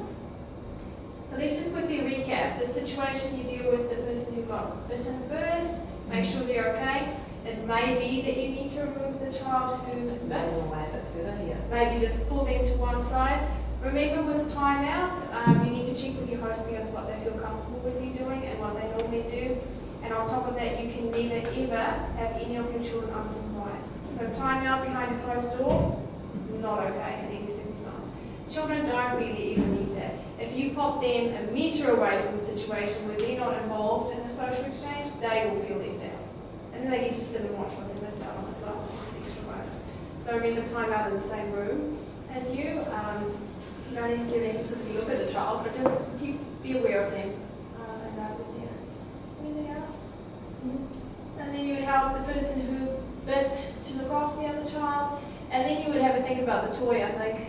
So let's just quickly recap. The situation you deal with the person who got bitten first. Make sure they're okay. It may be that you need to remove the child who bit. Maybe just pull them to one side. Remember with timeout, you need to check with your host parents what they feel comfortable with you doing and what they normally do. And on top of that, you can never ever have any of your children unsupervised. So timeout behind a closed door, not okay in any circumstance. Children don't really even need that. If you pop them a metre away from the situation where they're not involved in the social exchange, they will feel left out. And then they get to sit and watch what they miss out on as well, which is an extra bonus. So remember, time out in the same room as you. You don't necessarily have to physically look at the child, but just be aware of them. And know that they're. Anything else? And then you would help the person who bit to look after the other child. And then you would have a think about the toy, I think.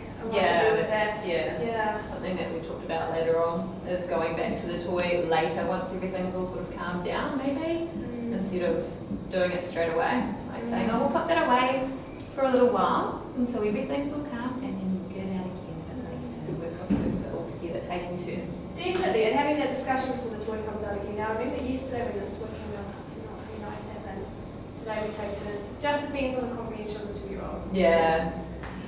Something that we talked about later on is going back to the toy later once everything's all sort of calmed down, maybe, instead of doing it straight away. Like saying, oh, we'll put that away for a little while until everything's all calm, and then we'll get it out again a bit later and work on it all together, taking turns. Definitely, and having that discussion before the toy comes out again. Now, I remember yesterday when this toy came out, something not very nice happened. Today we take turns. Just depends on the comprehension of the 2-year-old. Yeah.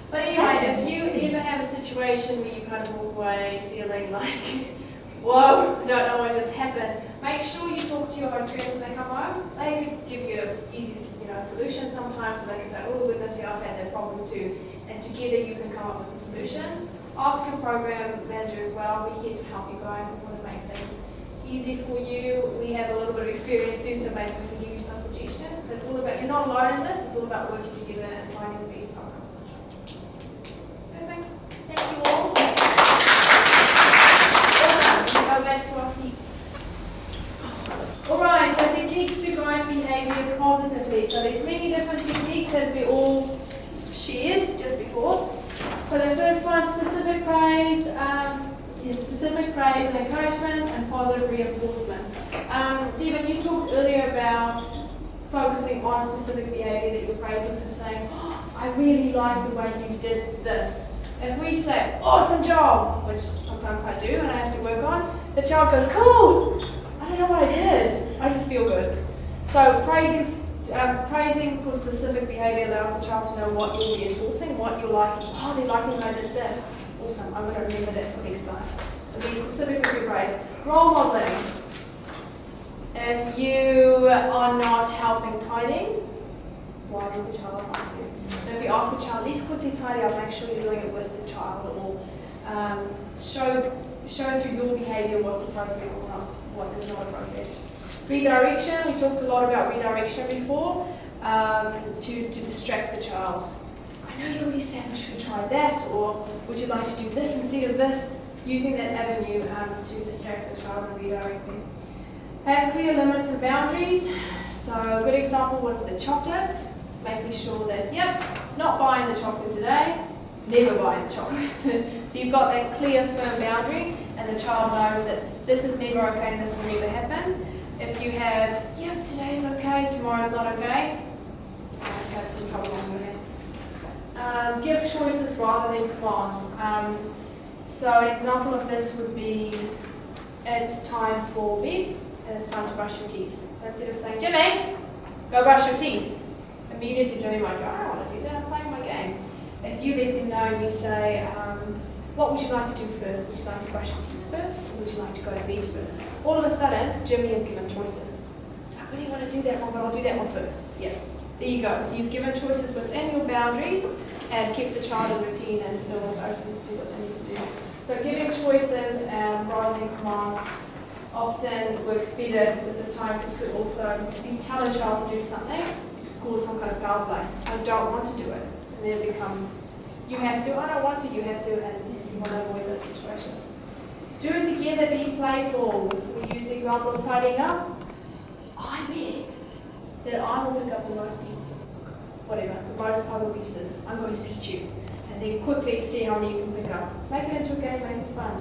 But anyway, if you ever have a situation where you kind of walk away feeling like, whoa, don't know what just happened, make sure you talk to your host parents when they come home. They could give you an easy, solution sometimes, so they can say, oh goodness, yeah, I've had that problem too. And together you can come up with a solution. Ask your program manager as well. We're here to help you guys. We want to make things easy for you. We have a little bit of experience too, so maybe we can give you some suggestions. So it's all about, you're not alone in this, it's all about working together and finding the best program. Perfect. Thank you all. Awesome. Go back to our seats. Alright, so techniques to guide behaviour positively. So there's many different techniques as we all shared just before. So the first one, specific praise, and encouragement, and positive reinforcement. Stephen, you talked earlier about focusing on specific behaviour that you're praising, so saying, oh, I really like the way you did this. If we say, awesome job, which sometimes I do and I have to work on, the child goes, cool, I don't know what I did, I just feel good. So praising for specific behaviour allows the child to know what you're reinforcing, what you're liking. Oh, they're liking when I did that. Awesome, I'm going to remember that for next time. So be specific with your praise. Role modelling. If you are not helping tidying, why does the child want to? So if you ask the child, let's quickly tidy up, make sure you're doing it with the child, or show through your behaviour what's appropriate or not, what is not appropriate. Redirection, we talked a lot about redirection before, to distract the child. I know you already said we should try that, or would you like to do this instead of this? Using that avenue to distract the child and redirect them. Have clear limits and boundaries. So a good example was the chocolate, making sure that, yep, not buying the chocolate today, never buying the chocolate. So you've got that clear, firm boundary, and the child knows that this is never okay and this will never happen. If you have, yep, today's okay, tomorrow's not okay, you have some trouble on your hands. Give choices rather than commands. So an example of this would be, it's time for bed and it's time to brush your teeth. So instead of saying, Jimmy, go brush your teeth, immediately Jimmy might go, I don't want to do that, I'm playing my game. If you let them know and you say, what would you like to do first? Would you like to brush your teeth first, or would you like to go to bed first? All of a sudden, Jimmy is given choices. I really want to do that one, but I'll do that one first. Yeah, there you go. So you've given choices within your boundaries and kept the child in routine and still open to do what they need to do. So giving choices rather than commands often works better, because at times you could also, if you tell a child to do something, cause some kind of power play. I don't want to do it. And then it becomes, you have to, I don't want to, you have to, and you want to avoid those situations. Do it together, be playful. So we use the example of tidying up. I bet that I will pick up the most pieces, whatever, the most puzzle pieces. I'm going to beat you. And then quickly see how many you can pick up. Make it into a game, make it fun.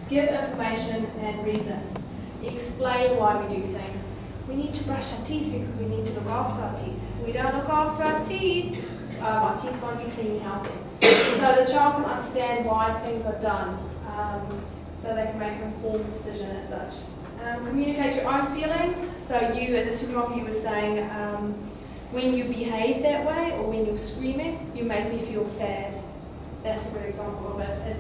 Give information and reasons. Explain why we do things. We need to brush our teeth because we need to look after our teeth. If we don't look after our teeth won't be clean and healthy. So the child can understand why things are done, so they can make an informed decision as such. Communicate your own feelings. So you, at the supermarket, you were saying, when you behave that way or when you're screaming, you make me feel sad. That's a good example of it.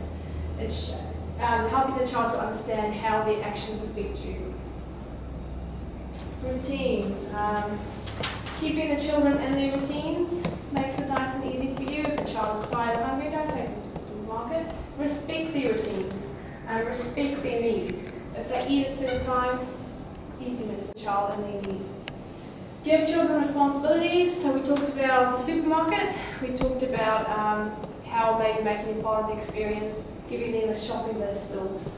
It's helping the child to understand how their actions affect you. Routines. Keeping the children in their routines makes it nice and easy for you. If a child is tired or hungry, don't take them to the supermarket. Respect their routines and respect their needs. If they eat at certain times, eat them as a child and their needs. Give children responsibilities. So we talked about the supermarket. We talked about how maybe making it part of the experience, giving them a shopping list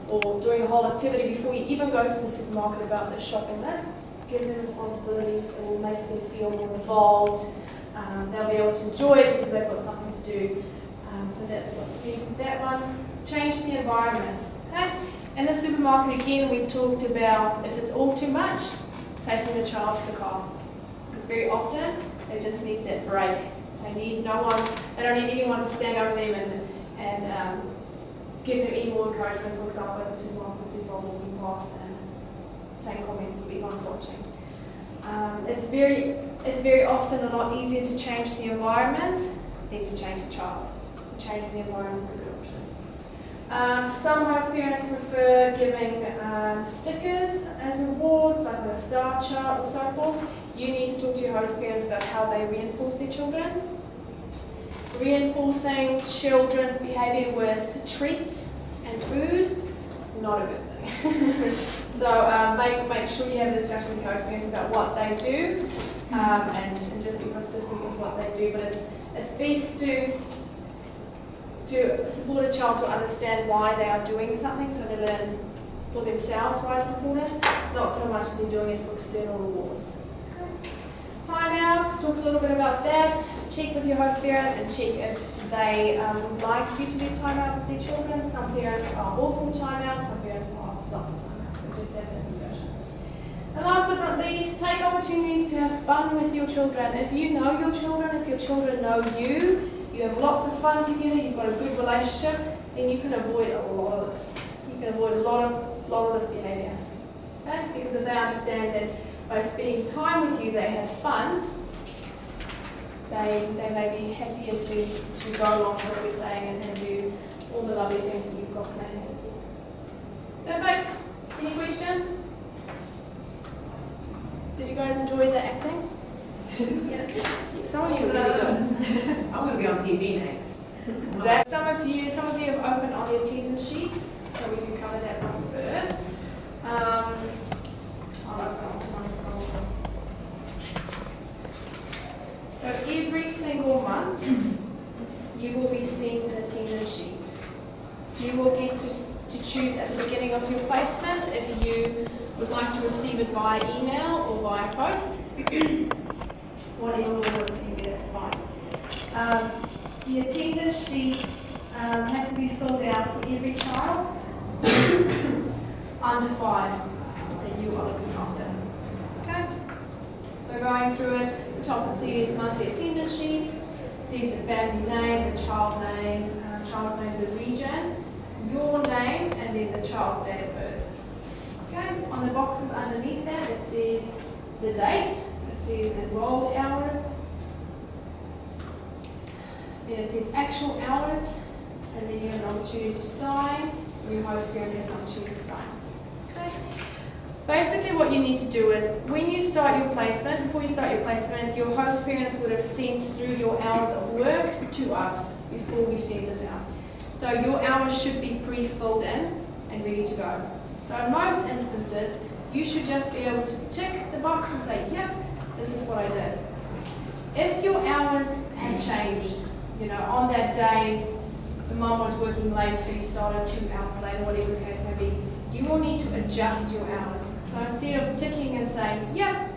or doing a whole activity before you even go to the supermarket about the shopping list. Give them responsibilities. It will make them feel more involved. They'll be able to enjoy it because they've got something to do. So that's what's been with that one. Change the environment. Okay? In the supermarket again, we talked about if it's all too much, taking the child to the car. Because very often they just need that break. They need no one. They don't need anyone to stand over them and give them any more encouragement. For example, in the supermarket, people walking past and saying comments or everyone's watching. It's very often a lot easier to change the environment than to change the child. So changing the environment is a good option. Some host parents prefer giving stickers as rewards, like on a star chart or so forth. You need to talk to your host parents about how they reinforce their children. Reinforcing children's behaviour with treats and food is not a good thing. So make sure you have a discussion with your host parents about what they do and just be consistent with what they do. But it's best to support a child to understand why they are doing something so they learn for themselves why it's important, not so much that they're doing it for external rewards. Time out, talk a little bit about that. Check with your host parent and check if they would like you to do time out with their children. Some parents are all for time out, some parents are not for time out. So just have that discussion. And last but not least, take opportunities to have fun with your children. If you know your children, if your children know you, you have lots of fun together, you've got a good relationship, then you can avoid a lot of this. You can avoid a lot of this behaviour. Okay? Because if they understand that by spending time with you, they have fun, they may be happier to go along with what we're saying and do all the lovely things that you've got planned. Perfect. Any questions? Did you guys enjoy the acting? Yeah. Some of you are really good. I'm going to be on TV next. Zach, some of you have opened on your attendance sheets, so we can cover that one first. I'll open on to one example. So every single month, you will be sent an attendance sheet. You will get to choose at the beginning of your placement if you would like to receive it via email or via post. Whatever order you get, it's fine. The attendance sheets have to be filled out for every child under 5 that you are looking after. Okay? So going through it, the top it says monthly attendance sheet, it says the family name, the child name, child's name, the region, your name, and then the child's date of birth. Okay? On the boxes underneath that, it says the date, it says enrolled hours, then it says actual hours, and then you have an opportunity to sign, or your host parent has an opportunity to sign. Okay? Basically what you need to do is, when you start your placement, before you start your placement, your host parents would have sent through your hours of work to us before we send this out. So your hours should be pre-filled in and ready to go. So in most instances, you should just be able to tick the box and say, yep, this is what I did. If your hours have changed, you know, on that day, the mom was working late, so you started 2 hours later, whatever the case may be, you will need to adjust your hours. So instead of ticking and saying, yep,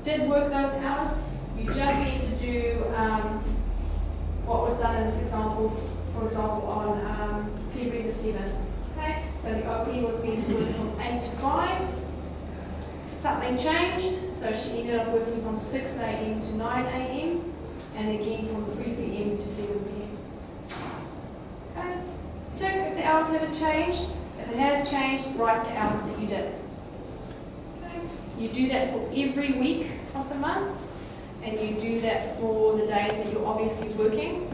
did work those hours, you just need to do what was done in this example, for example, on February the 7th. Okay? So the opening was meant to work from 8 to 5. Something changed, so she ended up working from 6 a.m. to 9 a.m. and again from 3 p.m. to 7 p.m. Okay? Tick if the hours haven't changed. If it has changed, write the hours that you did. Okay? You do that for every week of the month, and you do that for the days that you're obviously working.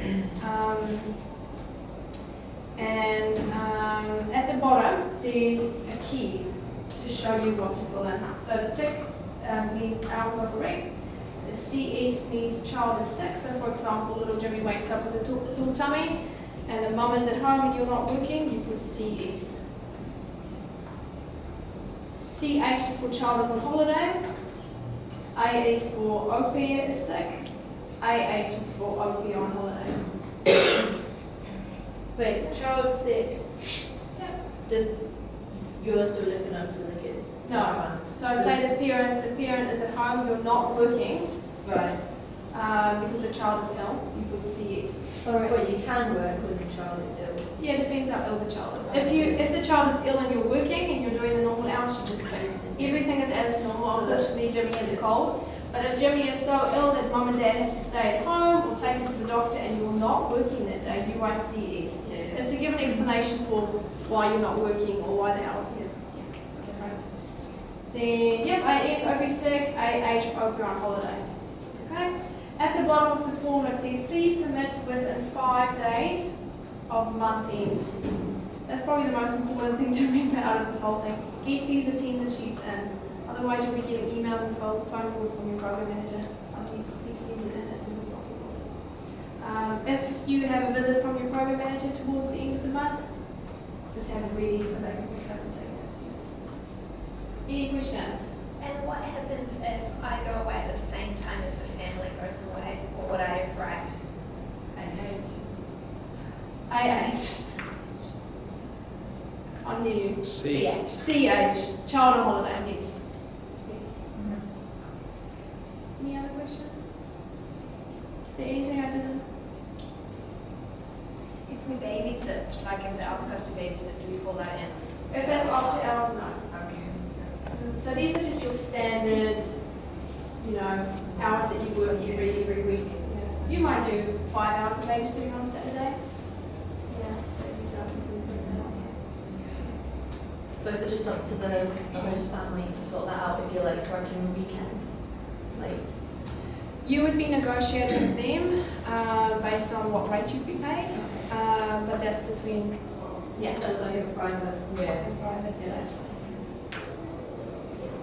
At the bottom, there's a key to show you what to fill in. So the tick means hours are correct. The CS means child is sick. So for example, little Jimmy wakes up with a sore tummy, and the mum is at home and you're not working, you put CS. CH is for child is on holiday. A is for OP is sick. AH is for OP on holiday. Wait, child is sick. You're still looking after the kid. No. So say the parent is at home, you're not working, Right. because the child is ill, you put CS. But you can work when the child is ill. Yeah, it depends how ill the child is. If the child is ill and you're working and you're doing the normal hours, you just text. Everything is as normal. Unfortunately, Jimmy has a cold. But if Jimmy is so ill that mum and dad have to stay at home or take him to the doctor and you're not working that day, you write CS. Yeah. It's to give an explanation for why you're not working or why the hours are different. Then, yep, AS, OP sick, AH, OP on holiday. Okay? At the bottom of the form it says, please submit within 5 days of month end. That's probably the most important thing to remember out of this whole thing. Get these attendance sheets in. Otherwise you'll be getting emails and phone calls from your program manager. I need to please send it in as soon as possible. If you have a visit from your program manager towards the end of the month, just have it ready so they can pick up and take it. Any questions? And what happens if I go away at the same time as the family goes away? What would I write? AH. On you. CH. CH. Child on holiday, yes. Yes. Any other questions? Is there anything I didn't? If we babysit, like if they ask us to babysit, do we fill that in? If that's after hours, no. Okay. So these are just your standard, you know, hours that you work every week. You might do 5 hours of babysitting on a Saturday. Yeah. So is it just up to the host family to sort that out if you're like working weekends? Like, You would be negotiating with them based on what rate you'd be paid, but that's between, That's like a private. something private, yeah, that's fine.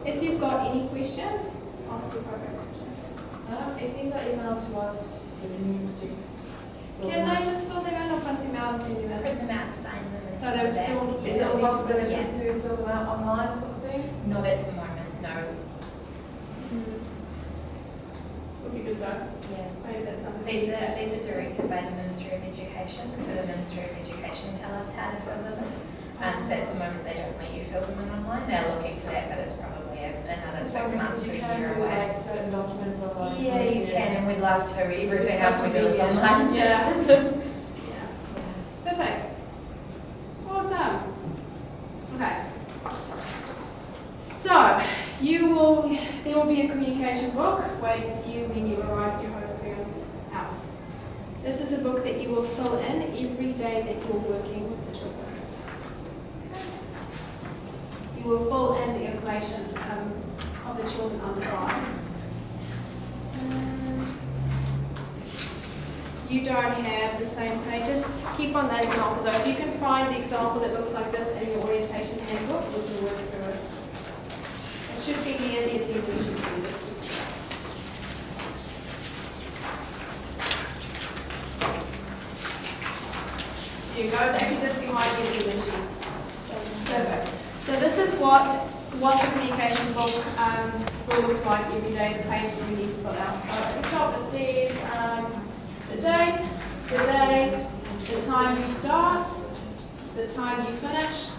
If you've got any questions, ask your program manager. If these are emailed to us, would you just... Can they just fill them in or print them out and send them in? Print them out, sign them, and So send they would them still, back. they Is there still a need to possibility Yeah. to fill them out online sort of thing? Not at the moment, no. Would be good though. Yeah. Maybe that's something. These are directed by the Ministry of Education, so the Ministry of Education tell us how to fill them in. So at the moment they don't let you fill them in online. They're looking to that, but it's probably another 6 months to a year away. Like certain documents online. Yeah, you can, and we'd love to. Everything else we do is online. Yeah. Yeah. Perfect. Awesome. Okay. So, there will be a communication book waiting for you when you arrive at your host parents' house. This is a book that you will fill in every day that you're working with the children. You will fill in the information of the children under 5. You don't have the same pages. Keep on that example though. If you can find the example that looks like this in your orientation handbook, we can work through it. It should be near the attendance sheet. So you guys actually just behind the attendance sheet. Perfect. So this is what what the communication book will look like every day, the page that you need to fill out. So at the top it says the date, the day, the time you start, the time you finish,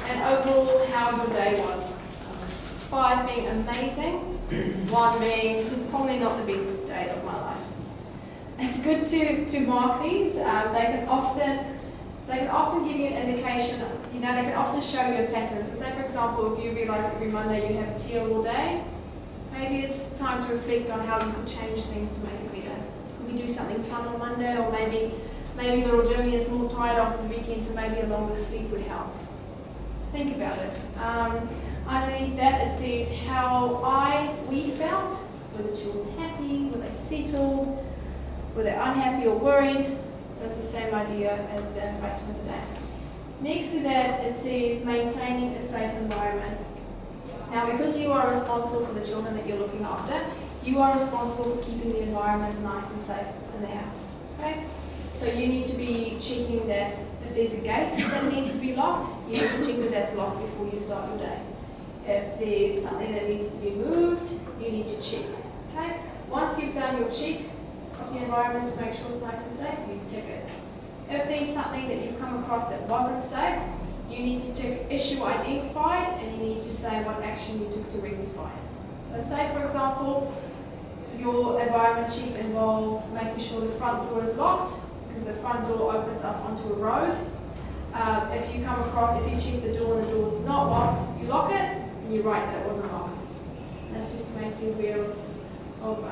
and overall how your day was. 5 being amazing, 1 being probably not the best day of my life. It's good to mark these. They can often give you an indication. They can often show you a pattern. So say for example, if you realise every Monday you have a tear all day, maybe it's time to reflect on how you could change things to make it better. Could we do something fun on Monday, or maybe little Jimmy is more tired after the weekend, so maybe a longer sleep would help. Think about it. Underneath that it says how we felt. Were the children happy? Were they settled? Were they unhappy or worried? So it's the same idea as the fraction of the day. Next to that it says maintaining a safe environment. Now because you are responsible for the children that you're looking after, you are responsible for keeping the environment nice and safe in the house. Okay? So you need to be checking that if there's a gate that needs to be locked, you need to check that that's locked before you start your day. If there's something that needs to be moved, you need to check. Okay? Once you've done your check of the environment to make sure it's nice and safe, you tick it. If there's something that you've come across that wasn't safe, you need to tick issue identified, and you need to say what action you took to rectify it. So say for example, your environment check involves making sure the front door is locked, because the front door opens up onto a road. If you check the door and the door is not locked, you lock it and you write that it wasn't locked. And that's just to make you aware of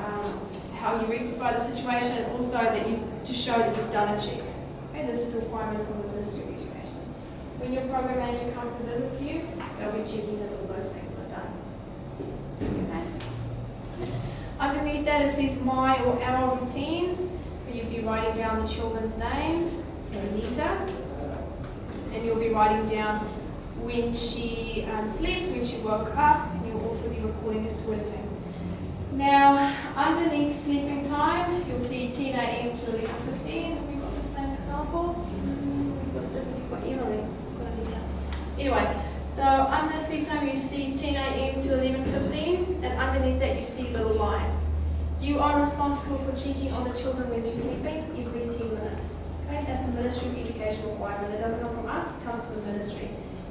how you rectify the situation, and also to show that you've done a check. Okay, this is a requirement from the Ministry of Education. When your program manager comes and visits you, they'll be checking that all those things are done. Okay. Underneath that it says my or our routine. So you'll be writing down the children's names, so Nita, and you'll be writing down when she slept, when she woke up, and you'll also be recording her toileting. Now, underneath sleeping time, you'll see 10 a.m. to 11:15. Have we got the same example? We've got Emily. Anyway, so under sleep time, you see 10 a.m. to 11:15, and underneath that, you see little lines. You are responsible for checking on the children when they're sleeping every 10 minutes. Okay, that's a Ministry of Education requirement. It doesn't come from us, it comes from the ministry.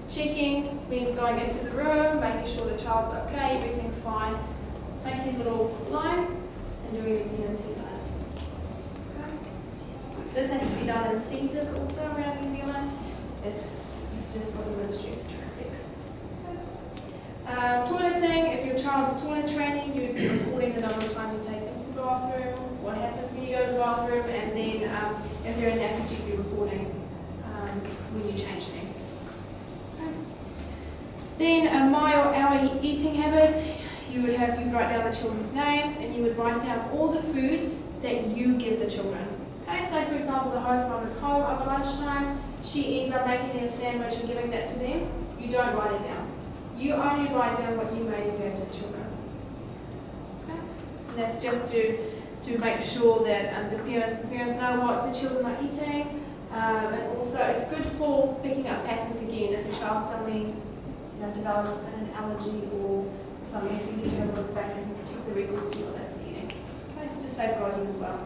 Checking means going into the room, making sure the child's okay, everything's fine, making a little line, and doing it again in 10 minutes. Okay. This has to be done in centres also around New Zealand. It's just what the ministry expects. Toileting, if your child is toilet training, you'd be recording the number of times you take them to the bathroom, what happens when you go to the bathroom, and then if they're in nappies, you'd be recording when you change them. Okay. Then my or our eating habits, you'd write down the children's names, and you would write down all the food that you give the children. Okay, so for example, the host mom is home over lunchtime, she ends up making them a sandwich and giving that to them. You don't write it down. You only write down what you made and gave to the children. Okay? And that's just to make sure that the parents know what the children are eating, and also it's good for picking up patterns again. If a child suddenly develops an allergy or something, it's easy to have a look back and check the records, see what they're eating. Okay, it's just safeguarding as well.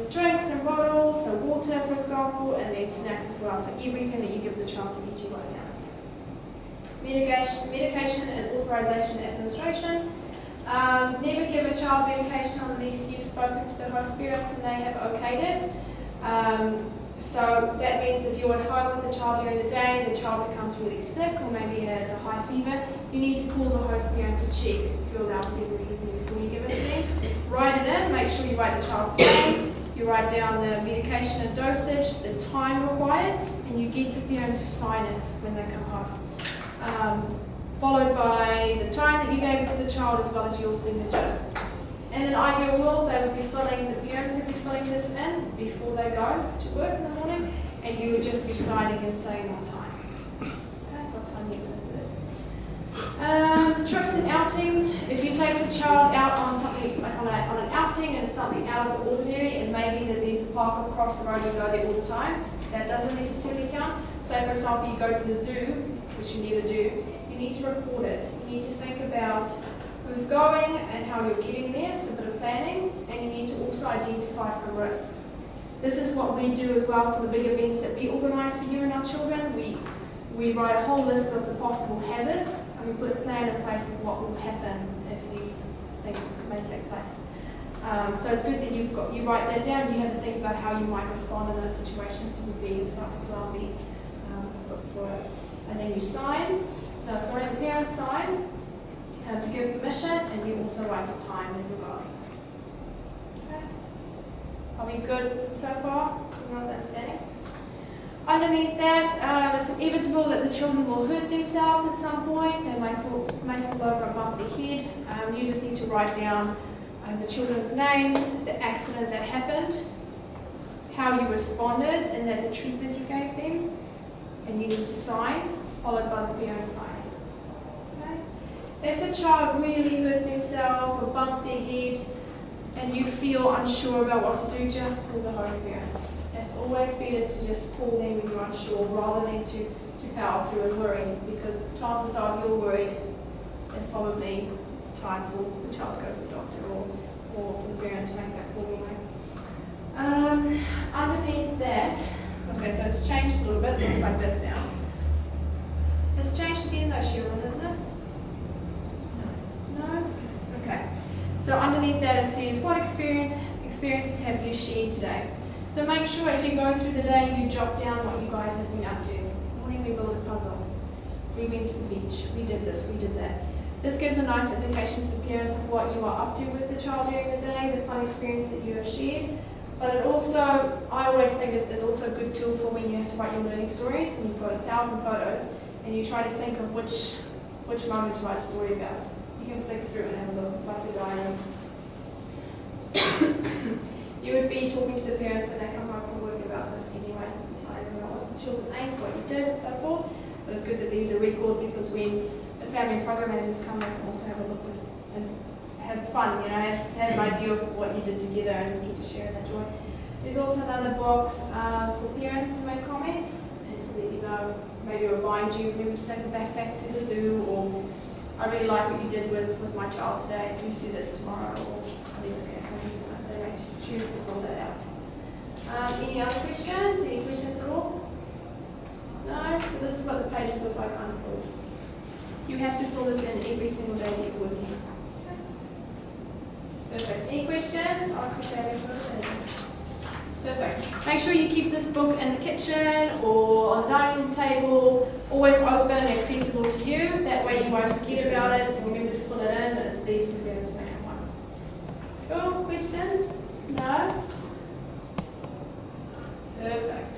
Drinks and bottles, so water for example, and then snacks as well. So everything that you give the child to eat, you write down. Medication and authorization administration. Never give a child medication unless you've spoken to the host parents and they have okayed it. So that means if you're at home with the child during the day and the child becomes really sick or maybe has a high fever, you need to call the host parent to check if you're allowed to give them anything before you give it to them. Write it in, make sure you write the child's name, you write down the medication and dosage, the time required, and you get the parent to sign it when they come home. Followed by the time that you gave it to the child as well as your signature. In an ideal world, the parents would be filling this in before they go to work in the morning, and you would just be signing and saying what time. Okay, what time you visited. Trips and outings. If you take the child out on something like on an outing and it's something out of the ordinary, and maybe that there's a park across the road, you go there all the time, that doesn't necessarily count. Say for example, you go to the zoo, which you never do. you need to record it. You need to think about who's going and how you're getting there, so a bit of planning, and you need to also identify some risks. This is what we do as well for the big events that we organise for you and our children. We write a whole list of the possible hazards, and we put a plan in place of what will happen if these things may take place. So it's good that you write that down. You have to think about how you might respond in those situations to be yourself as well, be look for it. And then you the parents sign to give permission, and you also write the time that you're going. Okay. Are we good so far? Everyone's understanding? Underneath that, it's inevitable that the children will hurt themselves at some point. They may fall over and bump their head. You just need to write down the children's names, the accident that happened, how you responded, and that the treatment you gave them, and you need to sign, followed by the parent signing. Okay? If a child really hurt themselves or bumped their head, and you feel unsure about what to do, just call the host parent. It's always better to just call them when you're unsure rather than to power through and worry, because chances are if you're worried, it's probably time for the child to go to the doctor or for the parent to make that call anyway. Underneath that, okay, so it's changed a little bit. It looks like this now. It's changed again though, Sherilyn, isn't it? No? Okay. So underneath that it says, what experiences have you shared today? So make sure as you go through the day you jot down what you guys have been up to. This morning we built a puzzle. We went to the beach. We did this, we did that. This gives a nice indication to the parents of what you are up to with the child during the day, the fun experience that you have shared. But it also, I always think it's also a good tool for when you have to write your learning stories and you've got 1,000 photos and you try to think of which moment to write a story about. You can flick through and have a look. It's like a diary. You would be talking to the parents when they come home from work about this anyway, telling them about what the children ate, what you did, and so forth. But it's good that these are recorded because when the family and program managers come, they can also have a look and have fun, have an idea of what you did together and get to share in that joy. There's also another box for parents to make comments and to let you know, maybe remind you, maybe to take the backpack to the zoo, or I really like what you did with my child today, please do this tomorrow, or whatever the case may be, so they may choose to roll that out. Any other questions? Any questions at all? No? So this is what the page would look like unfilled. You have to fill this in every single day that you're working. Okay. Perfect. Any questions? Ask your family first. Perfect. Make sure you keep this book in the kitchen or on the dining room table, always open, accessible to you. That way you won't forget about it and remember to fill it in, but it's there for the parents when they come home. Cool. Question? No? Perfect.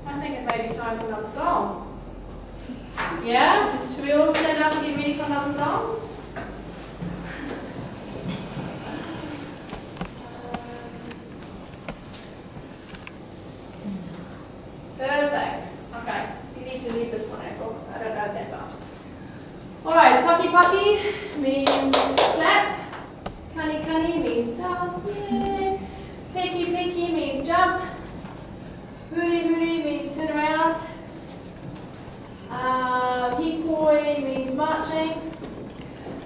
I think it may be time for another song. Yeah? Should we all stand up and get ready for another song? Perfect. Okay. You need to leave this one, April. I don't know that well. Alright, Paki Paki means clap. Kani Kani means dance. Yeah. Peki Peki means jump. Huri Huri means turn around. Hikoi means marching.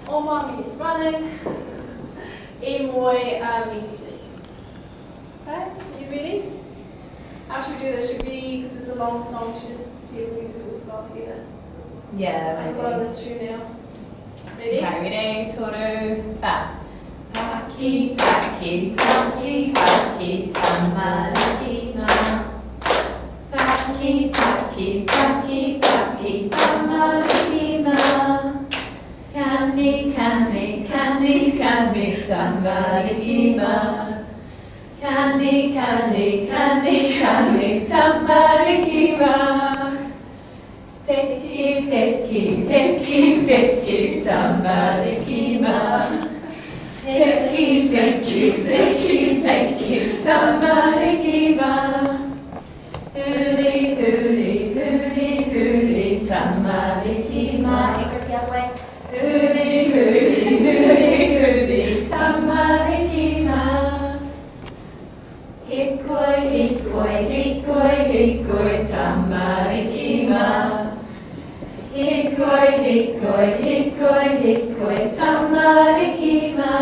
Oma means running. Emoi means sleep. Okay, you ready? How should we do this? Should we, because it's a long song, should just see if we just all start together? Yeah, I'm maybe. going to tune now. Ready? Okay, ready, toru, fa. Paki, paki, paki, paki, tamariki ma. Paki, paki, paki, paki, tamariki ma. Candy, candy, candy, candy, tamariki ma. Candy, candy, candy, candy, tamariki ma. Peki, peki, peki, peki, tamariki ma. Peki, peki, peki, peki, tamariki ma. Huri, huri, huri, huri, tamariki ma. Huri, huri, huri, huri, tamariki ma. Hikoi, hikoi, hikoi, hikoi, tamariki ma. Hikoi, hikoi, hikoi, hikoi, hikoi, tamarikima.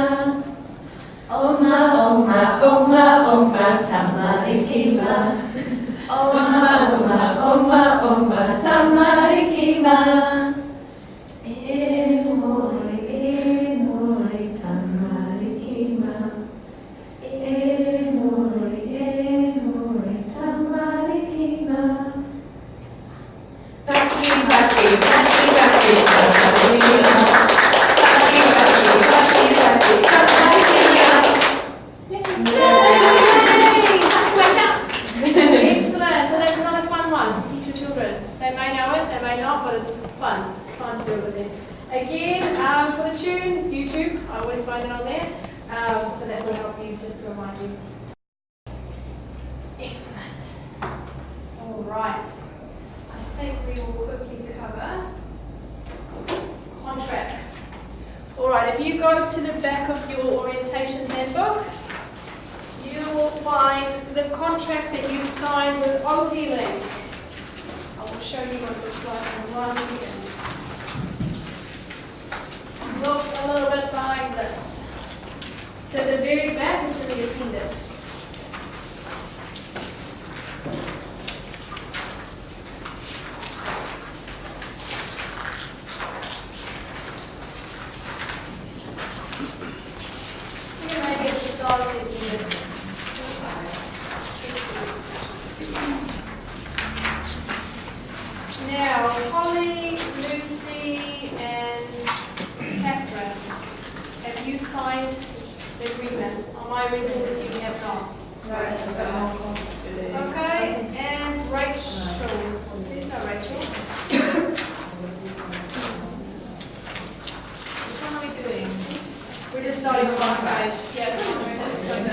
Oma, oma, oma, oma, tamarikima. Oma, oma, oma, oma, tamarikima. Emoi, emoi, tamarikima. Emoi, emoi, tamarikima. Baki, baki, baki, baki, tamarikima. Baki, baki, baki, baki, tamarikima. Excellent. So that's another fun one to teach your children. They may know it, they may not, but it's fun. It's fun to do it with them. Again, for the tune, YouTube, I always find it on there. So that will help you just to remind you. Excellent. All right. I think we will quickly cover contracts. All right, if you go to the back of your orientation handbook, you will find the contract that you signed with OP Link. I will show you what it looks like in 1 second. It looks a little bit like this. So the very back is in the appendix. Here maybe at the start of the appendix. Now, Holly, Lucy, and Catherine, have you signed the agreement? On my report, you have not. Right. Okay, and Rachel. There's no Rachel. Which one are we doing? We're just starting on one page. Yeah, the one we're doing.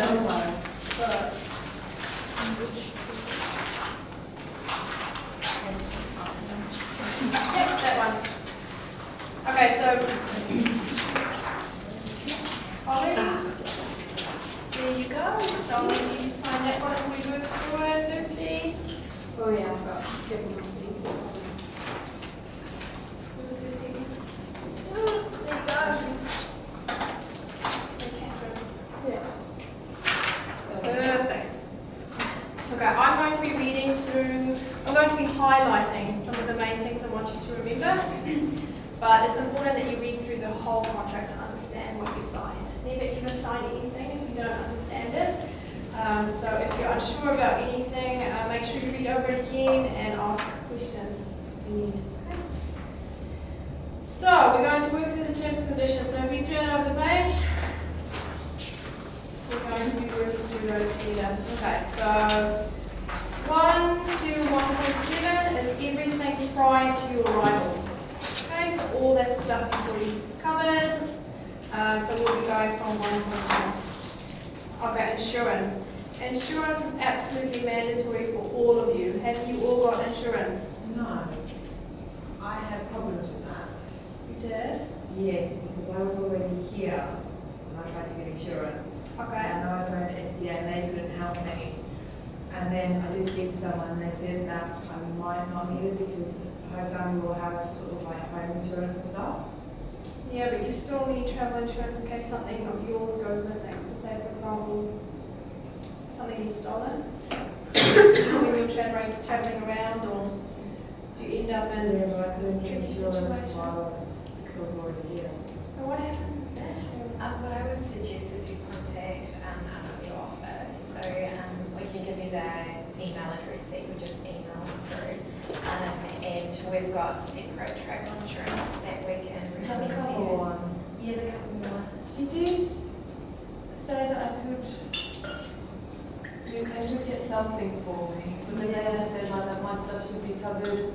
Yep, that one. Okay, so Holly, there you go. So when you sign that one as we move forward, Lucy. Oh yeah, I've got people on these. Who's Lucy? Oh, there you go. And Catherine. Yeah. Perfect. Okay, I'm going to be reading through, I'm going to be highlighting some of the main things I want you to remember, but it's important that you read through the whole contract and understand what you signed. Never ever sign anything if you don't understand it. So if you're unsure about anything, make sure you read over it again and ask questions if you need. Okay? So we're going to move through the terms and conditions. So if you turn over the page, we're going to be working through those together. Okay, so 1 to 1.7 is everything prior to your arrival. Okay, so all that stuff you've already covered. So we'll be going from 1.1. Okay, insurance. Insurance is absolutely mandatory for all of you. Have you all got insurance? No. I had problems with that. You did? Yes, because I was already here and I tried to get insurance. Okay. And I phoned SDA and they couldn't help me. And then I did speak to someone and they said that I might not need it because host family will have sort of like home insurance and stuff. Yeah, but you still need travel insurance in case something of yours goes missing. So say, for example, something gets stolen when you're traveling around, or you end up in Yeah, but I couldn't get tricky insurance situation. because I was already here. So what happens with that? What I would suggest is you contact us at the office. So we can give you the email address that you would just email through. And we've got separate travel insurance that we can recommend to you. one. Yeah, the company one. She did say that I could get something for me, but then they also said like that my stuff should be covered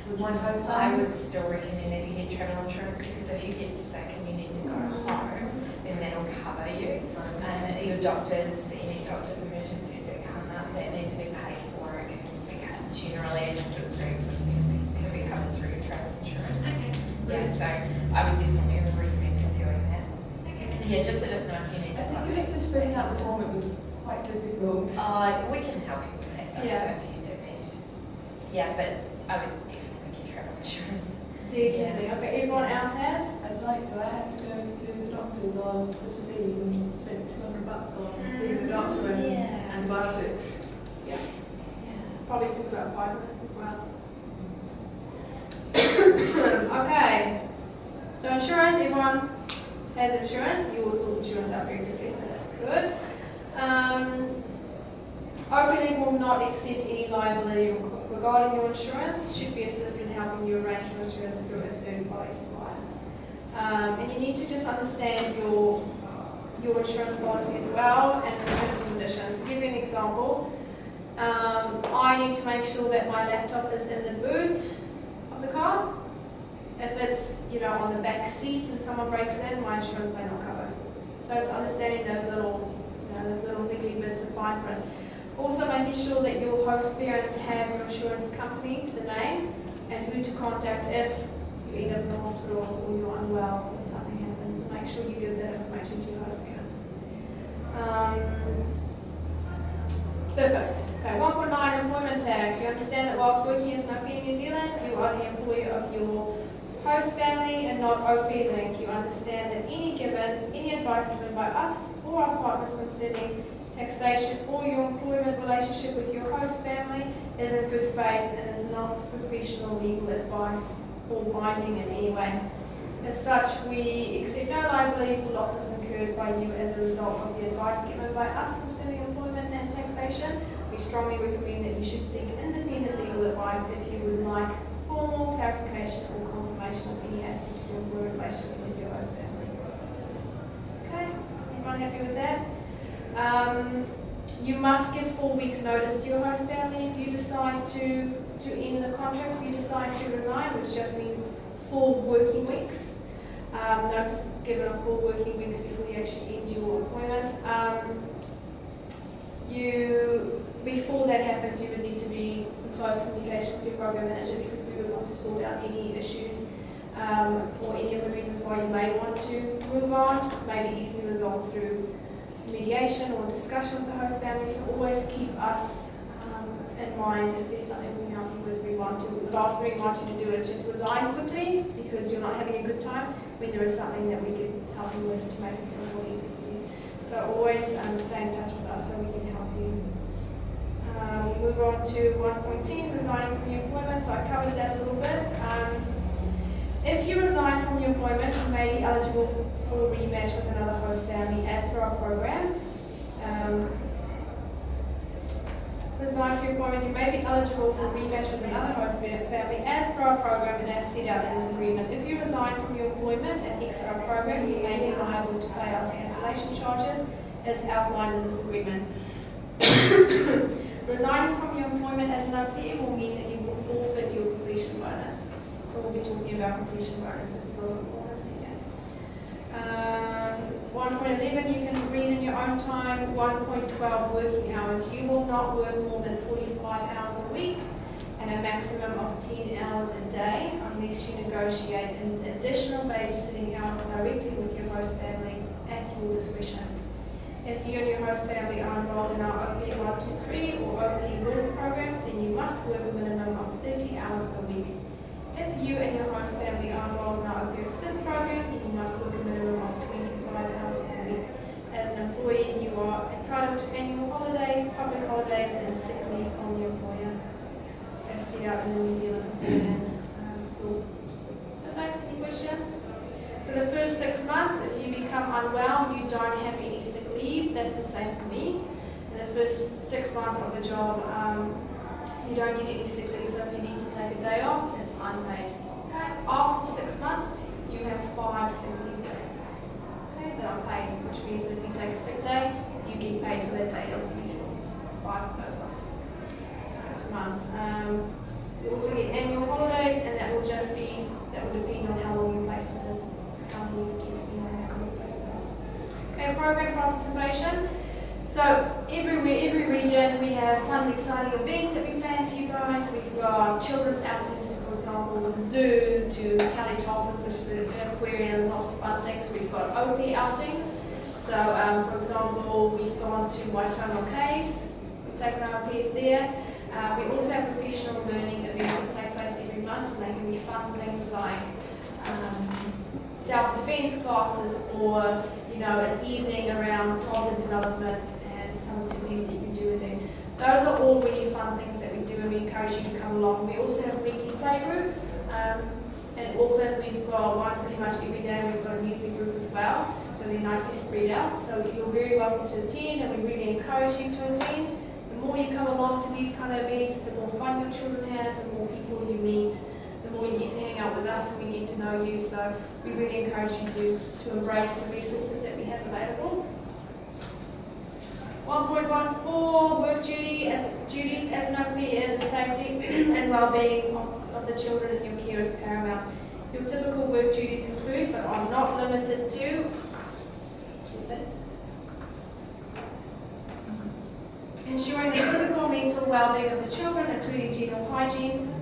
with my host I family. would still recommend that you get travel insurance because if you get sick and you need to go home, then that'll cover you. Your doctors, any doctor's emergencies that come up that need to be paid for, it can be covered. Generally, and this is pre-existing, can be covered through your travel insurance. Yeah, so I would definitely recommend pursuing that. Yeah, just let us know if you need I that. think it was just filling out the form, it was quite difficult. We can help you with that though, Yeah. so if you do need. Yeah, but I would definitely get travel insurance. Definitely. Okay, everyone else has? I'd like to. I had to go to the doctor's on Christmas Eve and spent $200 on seeing the doctor and antibiotics. Yeah. Probably took about 5 minutes as well. Okay. So insurance, everyone has insurance. You will sort insurance out very quickly, so that's good. Openly will not accept any liability regarding your insurance. Should be assist in helping you arrange your insurance through a third-party supplier. And you need to just understand your insurance policy as well and the terms and conditions. To give you an example, I need to make sure that my laptop is in the boot of the car. If it's on the back seat and someone breaks in, my insurance may not cover. So it's understanding those little niggly bits of fine print. Also making sure that your host parents have your insurance company, the name, and who to contact if you end up in the hospital or you're unwell or something happens. So make sure you give that information to your host parents. Perfect. Okay, 1.9 employment tax. You understand that whilst working as an OP in New Zealand, you are the employer of your host family and not OP Link. You understand that any advice given by us or our partners concerning taxation or your employment relationship with your host family is in good faith and is not professional legal advice or binding in any way. As such, we accept no liability for losses incurred by you as a result of the advice given by us concerning employment and taxation. We strongly recommend that you should seek independent legal advice if you would like formal clarification or confirmation of any aspect of your employment relationship with your host family. Okay, everyone happy with that? You must give 4 weeks notice to your host family if you decide to end the contract, if you decide to resign, which just means 4 working weeks. Notice given on 4 working weeks before you actually end your employment. Before that happens, you would need to be in close communication with your program manager because we would want to sort out any issues or any of the reasons why you may want to move on, maybe easily resolved through mediation or discussion with the host family. So always keep us in mind if there's something we can help you with. The last thing we want you to do is just resign quickly because you're not having a good time, when there is something that we can help you with to make it simple and easy for you. So always stay in touch with us so we can help you. We'll move on to 1.10, resigning from your employment. So I covered that a little bit. If you resign from your employment, you may be eligible for a rematch with another host family as per our program. Resign from your employment, you may be eligible for a rematch with another host family as per our program and as set out in this agreement. If you resign from your employment and exit our program, you may be liable to pay us cancellation charges as outlined in this agreement. Resigning from your employment as an OP will mean that you will forfeit your completion bonus. So we'll be talking about completion bonuses for a little more this year. 1.11, you can read in your own time. 1.12, working hours. You will not work more than 45 hours a week and a maximum of 10 hours a day unless you negotiate an additional babysitting hours directly with your host family at your discretion. If you and your host family are enrolled in our OP 123 or OP Words programs, then you must work a minimum of 30 hours per week. If you and your host family are enrolled in our OP Assist program, then you must work a minimum of 25 hours per week. As an employee, you are entitled to annual holidays, public holidays, and sick leave from the employer, as set out in the New Zealand Employment Law. Any questions? So the first 6 months, if you become unwell, you don't have any sick leave. That's the same for me. In the first 6 months of the job, you don't get any sick leave. So if you need to take a day off, it's unpaid. Okay. After 6 months, you have 5 sick leave days. Okay, that are paid, which means that if you take a sick day, you get paid for that day as usual. 5 of those off 6 months. You also get annual holidays, and that will depend on how long your placement is. Okay, program participation. So every region we have fun and exciting events that we plan for you guys. We've got children's outings, for example, the zoo to Kelly Tolton's, which is an aquarium, lots of fun things. We've got OP outings. So for example, we've gone to Waitomo Caves. We've taken our OPs there. We also have professional learning events that take place place every month, and they can be fun things like self-defense classes, or an evening around toddler development and some activities that you can do with them. Those are all really fun things that we do, and we encourage you to come along. We also have weekly play groups. In Auckland, we've got one pretty much every day. We've got a music group as well, so they're nicely spread out. So you're very welcome to attend, and we really encourage you to attend. The more you come along to these kind of events, the more fun your children have, the more people you meet, the more you get to hang out with us and we get to know you. So we really encourage you to embrace the resources that we have available. 1.14, work duties as an au pair, the safety and well-being of the children in your care is paramount. Your typical work duties include, but are not limited to, ensuring the physical and mental well-being of the children, including general hygiene,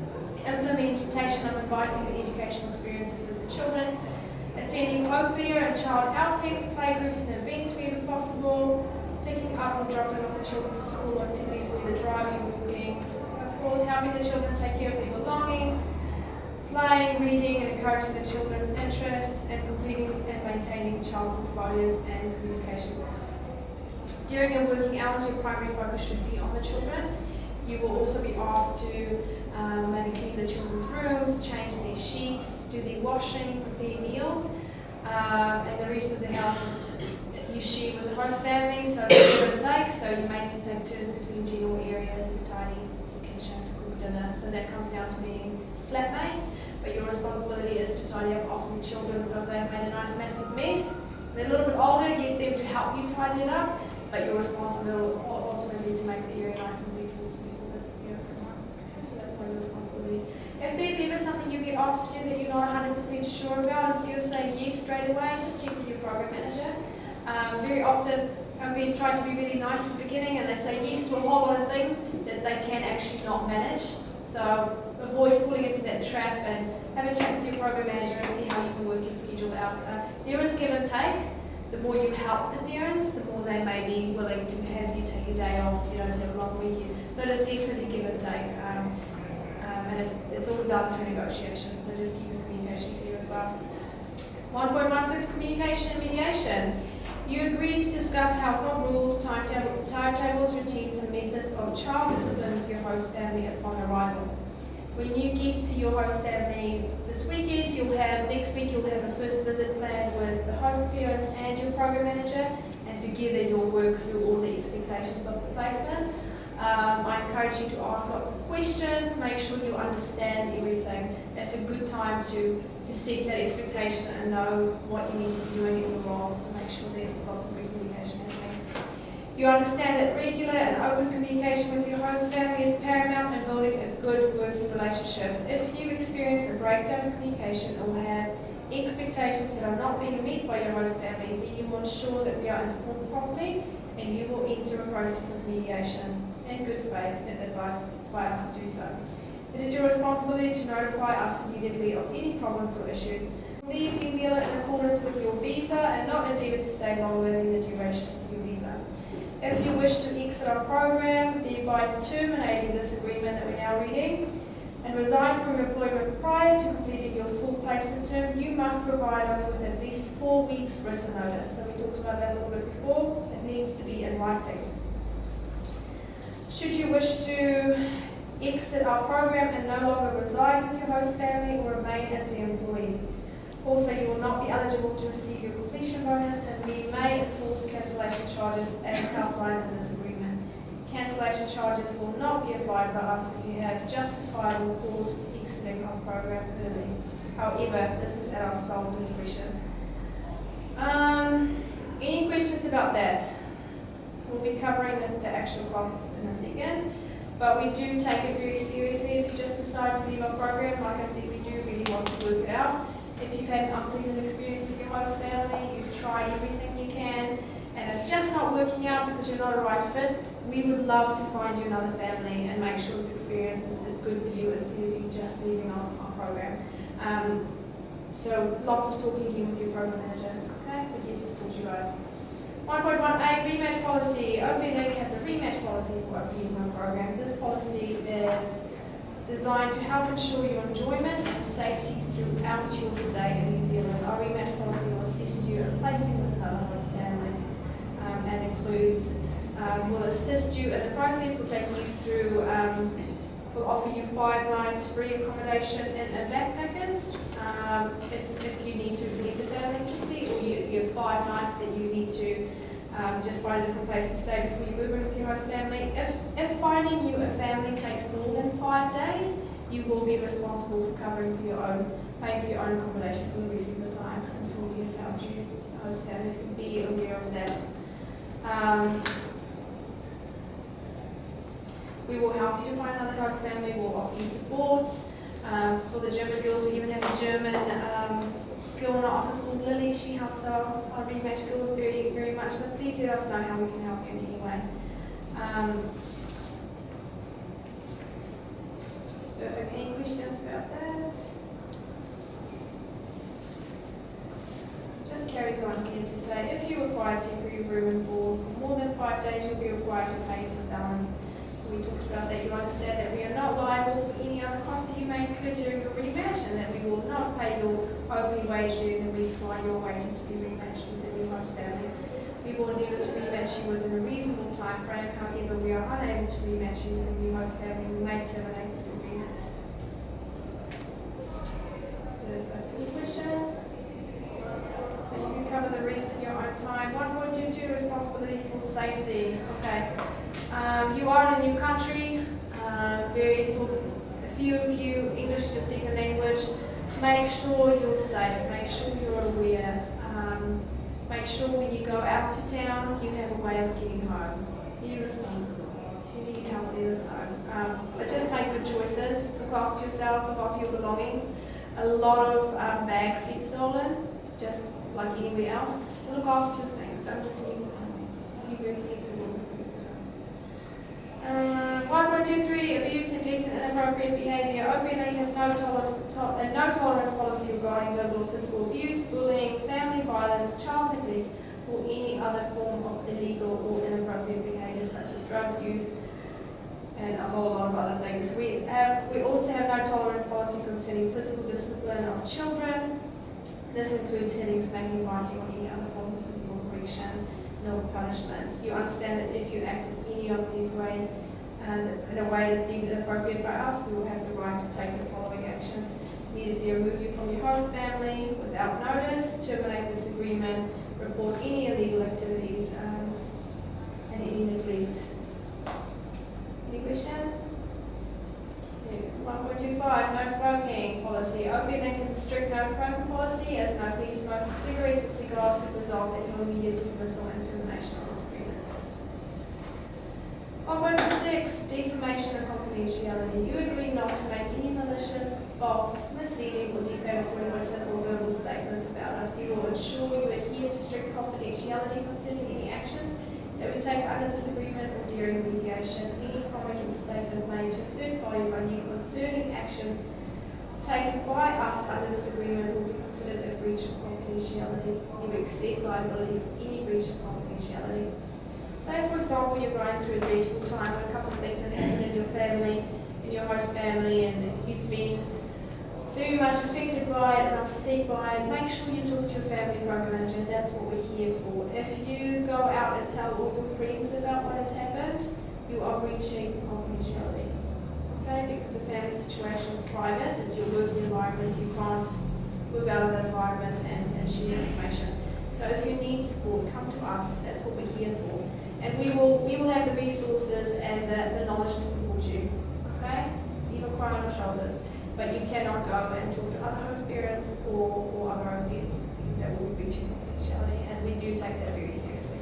implementation of inviting and educational experiences with the children, attending au pair and child outings, playgroups and events wherever possible, picking up or dropping off the children to school activities, whether driving, walking, so forth, helping the children take care of their belongings, playing, reading and encouraging the children's interests, and completing and maintaining child portfolios and communication books. During your working hours, your primary focus should be on the children. You will also be asked to maybe clean the children's rooms, change their sheets, do their washing, prepare meals, and the rest of the house is you share with the host family, so it's give and take. So you may need to take turns to clean general areas, to tidy the kitchen, to cook dinner. So that comes down to being flatmates, but your responsibility is to tidy up after the children. So if they've made a nice massive mess, they're a little bit older, get them to help you tidy it up, but you're responsible ultimately to make the area nice and easy for people that come on. So that's one of your responsibilities. If there's ever something you get asked to do that you're not 100% sure about, instead of saying yes straight away, just check with your program manager. Very often, companies try to be really nice at the beginning and they say yes to a whole lot of things that they can actually not manage. So avoid falling into that trap and have a chat with your program manager and see how you can work your schedule out. There is give and take. The more you help the parents, the more they may be willing to have you take a day off, to have a long weekend. So there's definitely give and take. And it's all done through negotiation, so just keep your communication clear as well. 1.16, communication and mediation. You agreed to discuss household rules, timetables, routines, and methods of child discipline with your host family upon arrival. When you get to your host family this weekend, next week you'll have a first visit planned with the host parents and your program manager, and together you'll work through all the expectations of the placement. I encourage you to ask lots of questions, make sure you understand everything. It's a good time to set that expectation and know what you need to be doing in your role, so make sure there's lots of good communication happening. You understand that regular and open communication with your host family is paramount in building a good working relationship. If you experience a breakdown in communication or have expectations that are not being met by your host family, then you will ensure that we are informed properly, and you will enter a process of mediation in good faith if advised by us to do so. It is your responsibility to notify us immediately of any problems or issues. Leave New Zealand in accordance with your visa and not endeavour to stay longer than the duration of your visa. If you wish to exit our program, thereby terminating this agreement that we're now reading, and resign from employment prior to completing your full placement term, you must provide us with at least 4 weeks written notice. So we talked about that a little bit before. It needs to be in writing. Should you wish to exit our program and no longer reside with your host family or remain as the employee, also you will not be eligible to receive your completion bonus, and we may enforce cancellation charges as outlined in this agreement. Cancellation charges will not be applied by us if you have justifiable cause for exiting our program early. However, this is at our sole discretion. Any questions about that? We'll be covering the actual costs in a second, but we do take it very seriously if you just decide to leave our program. Like I said, we do really want to work it out. If you've had an unpleasant experience with your host family, you've tried everything you can, and it's just not working out because you're not a right fit, we would love to find you another family and make sure this experience is good for you instead of you just leaving our program. So lots of talking again with your program manager, okay? We're here to support you guys. 1.18, rematch policy. OPLink has a rematch policy for our PSMO program. This policy is designed designed to help ensure your enjoyment and safety throughout your stay in New Zealand. Our rematch policy will assist you in placing with another host family and includes, will assist you in the process, will take you through, will offer you 5 nights free accommodation in a backpackers if you need to leave the family quickly, or you have 5 nights that you need to just find a different place to stay before you move in with your host family. If finding you a family takes more than 5 days, you will be responsible for paying for your own accommodation for the rest of the time until we have found you a host family, so be aware of that. We will help you to find another host family, we'll offer you support. For the German girls, we even have a German girl in our office called Lily. She helps our rematch girls very, very much, so please let us know how we can help you in any way. Perfect. Any questions about that? Just carries on here to say, if you require temporary room and board for more than 5 days, you'll be required to pay for the balance. So we talked about that. You understand that we are not liable for any other costs that you may incur during your rematch, and that we will not pay your open wage during the weeks while you're waiting to be rematched with the new host family. We will endeavour to rematch you within a reasonable time frame. However, we are unable to rematch you with the new host family. We may terminate this agreement. Any questions? So you can cover the rest in your own time. 1.22, responsibility for safety. Okay. You are in a new country. Very important. A few of you, English is your second language. Make sure you're safe. Make sure you're aware. Make sure when you go out to town, you have a way of getting home. Be responsible. If you need help, let us know. But just make good choices. Look after yourself. Look after your belongings. A lot of bags get stolen, just like anywhere else. So look after your things. Don't just leave them somewhere. So be very sensible with your visitors. 1.23, abuse, neglect, and inappropriate behaviour. OPNA has no tolerance policy regarding verbal or physical abuse, bullying, family violence, child neglect, or any other form of illegal or inappropriate behaviour such as drug use and a whole lot of other things. We also have no tolerance policy concerning physical discipline of children. This includes hitting, spanking, biting, or any other forms of physical correction, no punishment. You understand that if you act in any of these ways, in a way that's deemed inappropriate by us, we will have the right to take the following actions. Immediately remove you from your host family without notice, terminate this agreement, report any illegal activities, and any neglect. Any questions? 1.25, no smoking policy. OPNA has a strict no smoking policy, as no plea smoking cigarettes or cigars could result in your immediate dismissal and termination of this agreement. 1.26, defamation of confidentiality. You agree not to make any malicious, false, misleading, or defamatory written or verbal statements about us. You will ensure you adhere to strict confidentiality concerning any actions that we take under this agreement or during mediation. Any comment or statement made to a third party by you concerning actions taken by us under this agreement will be considered a breach of confidentiality. You accept liability for any breach of confidentiality. Say, for example, you're going through a dreadful time and a couple of things have happened in your family, in your host family, and you've been very much affected by it and upset by it. Make sure you talk to your family program manager. That's what we're here for. If you go out and tell all your friends about what has happened, you are breaching confidentiality. Okay? Because the family situation is private, it's your working environment, you can't move out of that environment and share information. So if you need support, come to us. That's what we're here for. And we will have the resources and the knowledge to support you. Okay? Even cry on your shoulders. But you cannot go and talk to other host parents or other OPs, because that will be breaching confidentiality, and we do take that very seriously.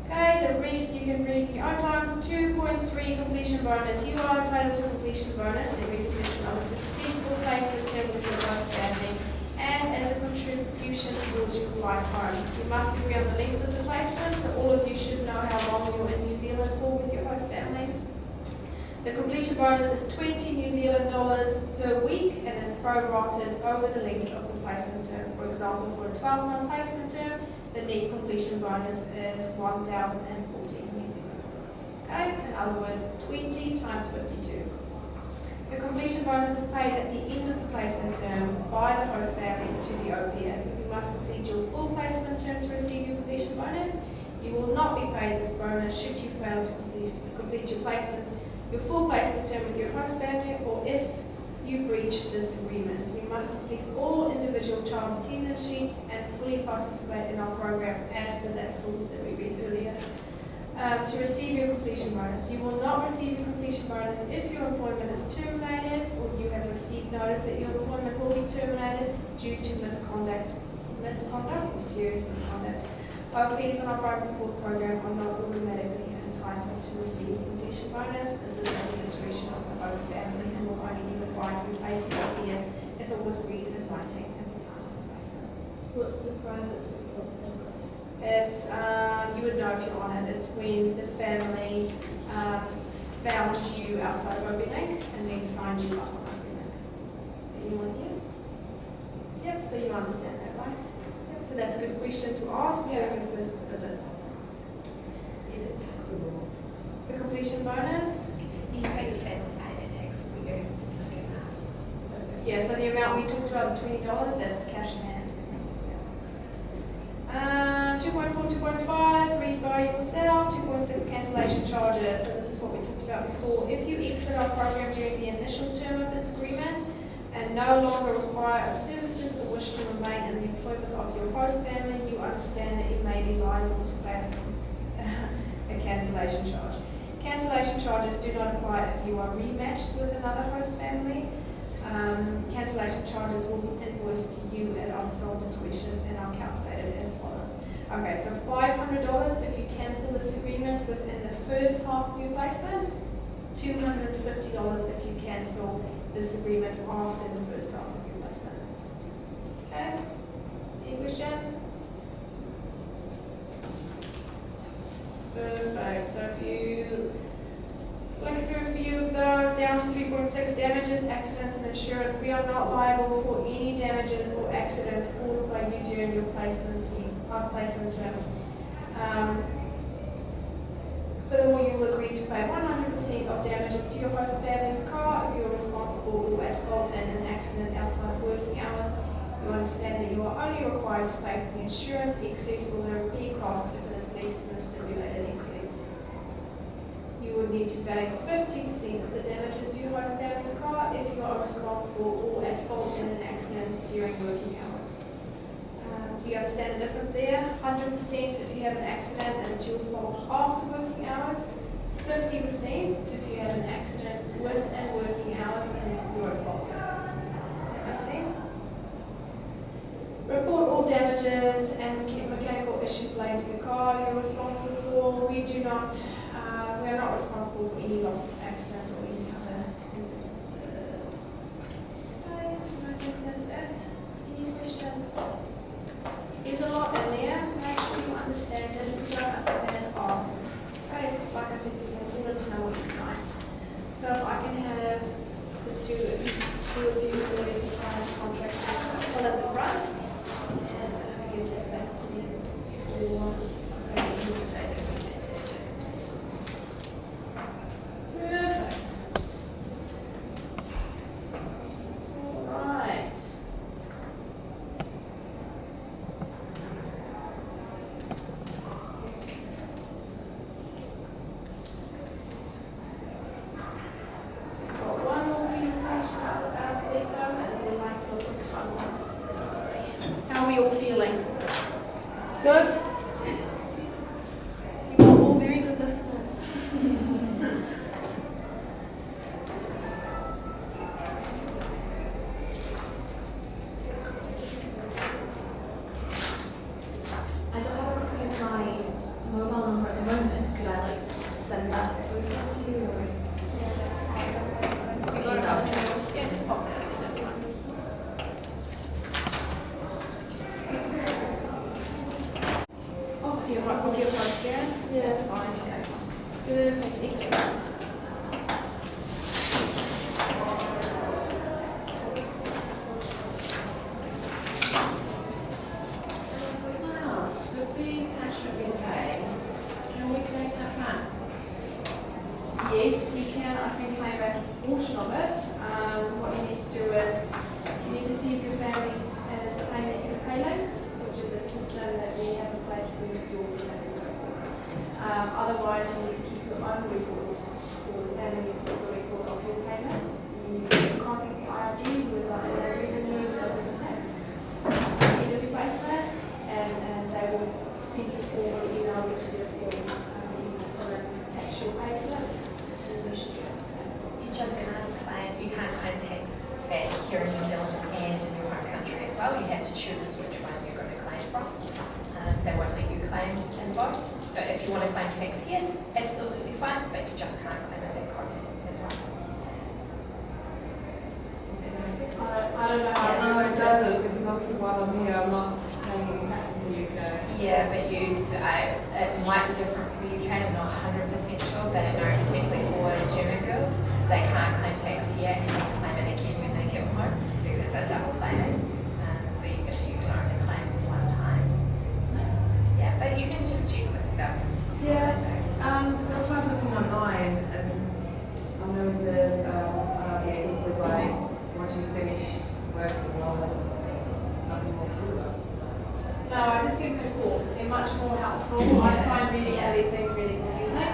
Okay, the rest you can read in your own time. 2.3, completion bonus. You are entitled to completion bonus in recognition of a successful placement term with your host family and as a contribution towards your flight home. You must agree on the length of the placement, so all of you should know how long you're in New Zealand for with your host family. The completion bonus is $20 New Zealand per week and is prorated over the length of the placement term. For example, for a 12-month placement term, the net completion bonus is 1,014 New Zealand dollars. Okay, in other words, 20 times 52. The completion bonus is paid at the end of the placement term by the host family to the au pair. You must complete your full placement term to receive your completion bonus. You will not be paid this bonus should you fail to complete your full placement term with your host family, or if you breach this agreement. You must complete all individual child attendance sheets and fully participate in our program as per that clause that we read earlier. To receive your completion bonus. You will not receive your completion bonus if your employment is terminated or you have received notice that your employment will be terminated due to misconduct or serious misconduct. Au pairs on our private support program are not automatically entitled to receive a completion bonus. This is at the discretion of the host family and will only be required to be paid to the au pair if it was agreed in writing at the time of the placement. What's the private support program? It's, you would know if you're on it, it's when the family found you outside of OB-Link and then signed you up on OB-Link. Anyone here? Yep, so you understand that, right? Yep, so that's a good question to ask during your first visit. Is it taxable? The completion bonus? He's paid family pay their tax for you. Yeah, so the amount we talked about, the $20, that's cash in hand. 2.4, 2.5, read by yourself. 2.6, cancellation charges. So this is what we talked about before. If you exit our program during the initial term of this agreement and no longer require our services or wish to remain in the employment of your host family, you understand that you may be liable to pay us a cancellation charge. Cancellation charges do not apply if you are rematched with another host family. Cancellation charges will be invoiced to you at our sole discretion and are calculated as follows. Okay, so $500 if you cancel this agreement within the first half of your placement, $250 if you cancel this agreement after the first half of your placement. Okay? Any questions? Perfect. So if you look through a few of those, down to 3.6, damages, accidents and insurance. We are not liable for any damages or accidents caused by you during your placement term. Furthermore, you will agree to pay 100% of damages to your host family's car if you are responsible or at fault in an accident outside of working hours. You understand that you are only required to pay for the insurance excess or the repair cost if it is less than the stipulated excess. You would need to pay 50% of the damages to your host family's car if you are responsible or at fault in an accident during working hours. So you understand the difference there. 100% if you have an accident and it's your fault after working hours. 50% if you have an accident within working hours and you're at fault. That makes sense? Report all damages and mechanical issues related to the car you're responsible for. We are not responsible for any losses, accidents, or any other incidences. Okay, I think that's it. Any questions? There's a lot in there. Make sure you understand it. If you don't understand, ask. Okay, it's like I said before, important to know what you sign. So if I can have the two of you ready to sign the contract, just pull at the front and give that back to me. Or once I get you the data. Perfect. All right. Got one more presentation left over. It's a nice little fun one. How are we all feeling? Good? You are all very good listeners. I don't have a copy of my mobile number at the moment. Could I send that over to you? Or? Yeah, that's fine. We got it out. Yeah, just pop that in. That's fine. Oh, do you want your first parents? Yeah, that's fine. Okay. Perfect. Excellent. Yes, you can. then I can claim back a portion of it. What you need to do is you need to see if your family has a payment in a payment, which is a system that we have in place to do all the taxes. Otherwise, you need to keep your own record, or the family needs to keep a record of your payments. You need to contact the IRD, who is our revenue, who does all the tax. Either replace that, and they will send you form or email you to the form for the actual pay slips. And you should get that. You just can't claim tax back here in New Zealand and in your home country as well. You have to choose which one you're going to claim from. They won't let you claim in both. So if you want to claim tax here, absolutely fine, but you just can't claim it back home as well. Does that make sense? I don't know how No, it doesn't, because obviously while I'm here, I'm not paying tax in the UK. Yeah, but it might be different for the UK. I'm not 100% sure, but I know particularly for German girls, they can't claim tax here and they claim it again when they get home because they're double claiming. So you can only claim one time. Yeah, but you can just check with the government. Yeah. I'm trying to look online, and I know that he says like once you've finished working, nothing more to do with us. No, I just give them a call. They're much more helpful. I find reading everything really confusing.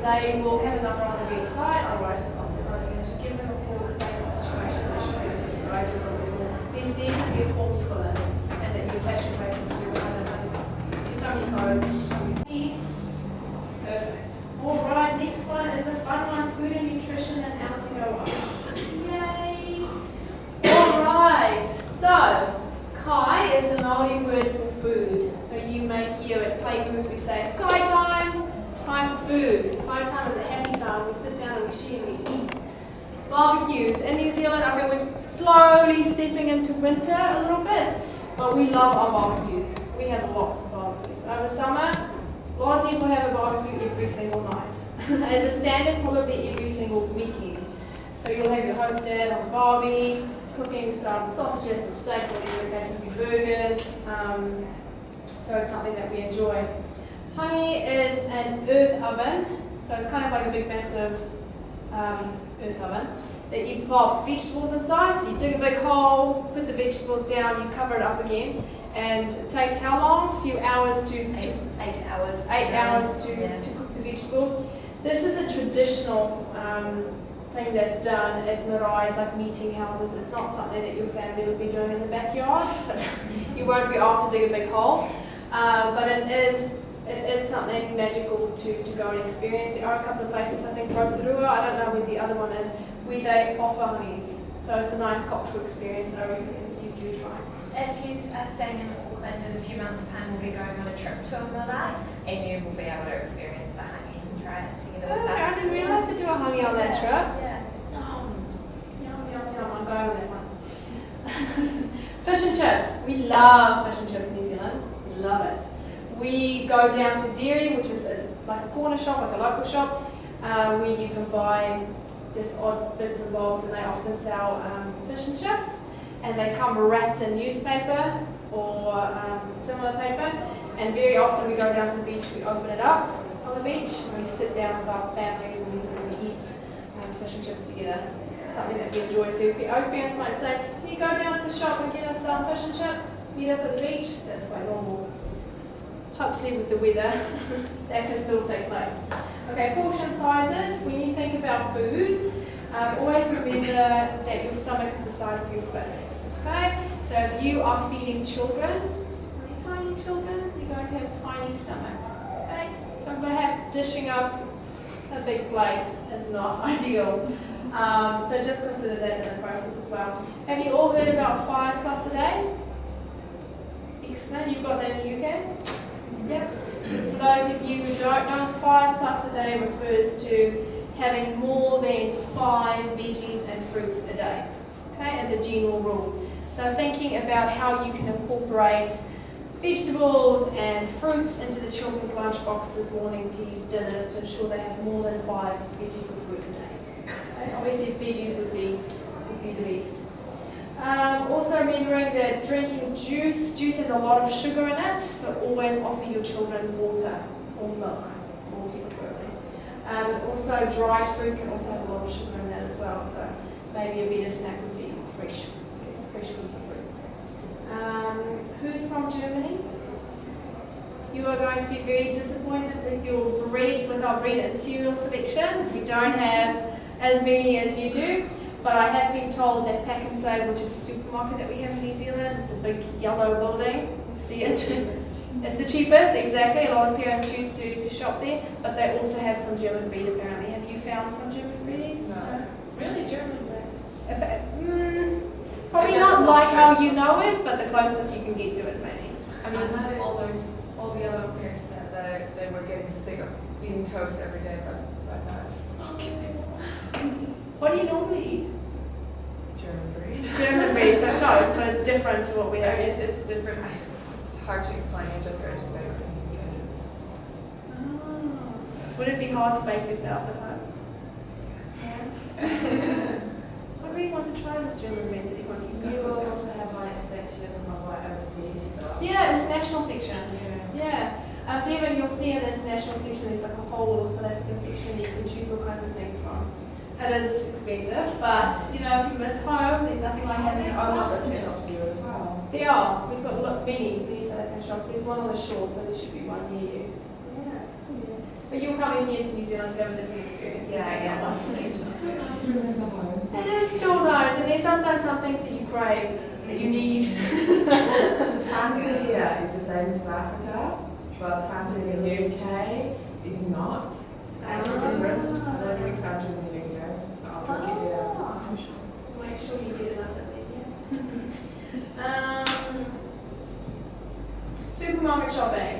They will have a number on the website, otherwise just ask them running. You should give them a call, explain the situation, they should be able to guide you a little bit more. There's definitely a form to fill in, and that your tax process to do with there's so many codes. Perfect. Alright, next one is the fun one, food and nutrition and how to go on. Yay! Alright, so kai is the Maori word for food. So you may hear at playgroups we say it's kai time, it's time for food. Kai time is a happy time, we sit down and we share and we eat. Barbecues. In New Zealand, I mean, we're slowly stepping into winter a little bit, but we love our barbecues. We have lots of barbecues. Over summer, a lot of people have a barbecue every single night. As a standard, probably every single weekend. So you'll have your host dad on barbie, cooking some sausages or steak, whatever the case may be, burgers. So it's something that we enjoy. Hangi is an earth oven, so it's kind of like a big massive earth oven that you pop vegetables inside. So you dig a big hole, put the vegetables down, you cover it up again, and it takes how long? A few hours to 8 hours. 8 hours to cook the vegetables. This is a traditional thing that's done at marae's, like meeting houses. It's not something that your family would be doing in the backyard, so you won't be asked to dig a big hole. But it is something magical to go and experience. There are a couple of places, I think Rotorua, I don't know where the other one is, where they offer hangis. So it's a nice cultural experience that I recommend you do try. If you are staying in Auckland in a few months' time, we'll be going on a trip to a marae, and you will be able to experience a hangi and try it together with us. I didn't realise they do a hangi on that trip. Yeah. Yum, I'm going on that one. Fish and chips. We love fish and chips in New Zealand. We love it. We go down to Dairy, which is like a corner shop, like a local shop, where you can buy just odd bits and bobs, and they often sell fish and chips. And they come wrapped in newspaper or similar paper. And very often we go down to the beach, we open it up on the beach, and we sit down with our families and we eat fish and chips together. It's something that we enjoy. So if our parents might say, can you go down to the shop and get us some fish and chips? Meet us at the beach? That's quite normal. Hopefully with the weather, that can still take place. Okay, portion sizes. When you think about food, always remember that your stomach is the size of your fist. Okay? So if you are feeding children, tiny children, you're going to have tiny stomachs. Okay? So perhaps dishing up a big plate is not ideal. So just consider that in the process as well. Have you all heard about 5 plus a day? Excellent. You've got that in the UK? Yep. For those of you who don't know, 5 plus a day refers to having more than 5 veggies and fruits a day, okay, as a general rule. So thinking about how you can incorporate vegetables and fruits into the children's lunch boxes, morning teas, dinners, to ensure they have more than 5 veggies or fruit a day. Okay? Obviously veggies would be the best. Also remembering that drinking juice has a lot of sugar in it, so always offer your children water or milk, water preferably. also dried fruit can also have a lot of sugar in that as well, so maybe a better snack would be fresh piece of fruit. Who's from Germany? You are going to be very disappointed with our bread and cereal selection. We don't have as many as you do, but I have been told that Pack and Save, which is a supermarket that we have in New Zealand, it's a big yellow building. You see it? It's the cheapest, exactly. A lot of parents choose to shop there, but they also have some German bread apparently. Have you found some German bread? No. Really, German bread? Probably not like how you know it, but the closest you can get to it maybe. I mean, all the other parents said they were getting sick of eating toast every day, but that's What do you normally eat? German bread. German bread, so toast, but it's different to what we have. It's different. It's hard to explain. You just go to the bakery and you get it. Would it be hard to bake yourself at home? I really want to try this German bread that everyone keeps You going will with. also have like a section of like overseas stuff. Yeah, international section. Yeah. Yeah. Devon, you'll see in the international section there's like a whole little South African section that you can choose all kinds of things from. It is expensive, but you know, if you miss home, there's nothing like having your own office. shops here as well. There are. We've got many South African shops. There's one on the shore, so there should be one near you. Yeah. But you're coming here to New Zealand to have a different experience. It is still nice, and there's sometimes some things that you crave, that you need. The Fanta here is the same as South Africa, but the Fanta in the UK is not. It's actually different. I don't drink Fanta in the UK, but I'll drink it here. Make sure you get enough of it, yeah. Supermarket shopping.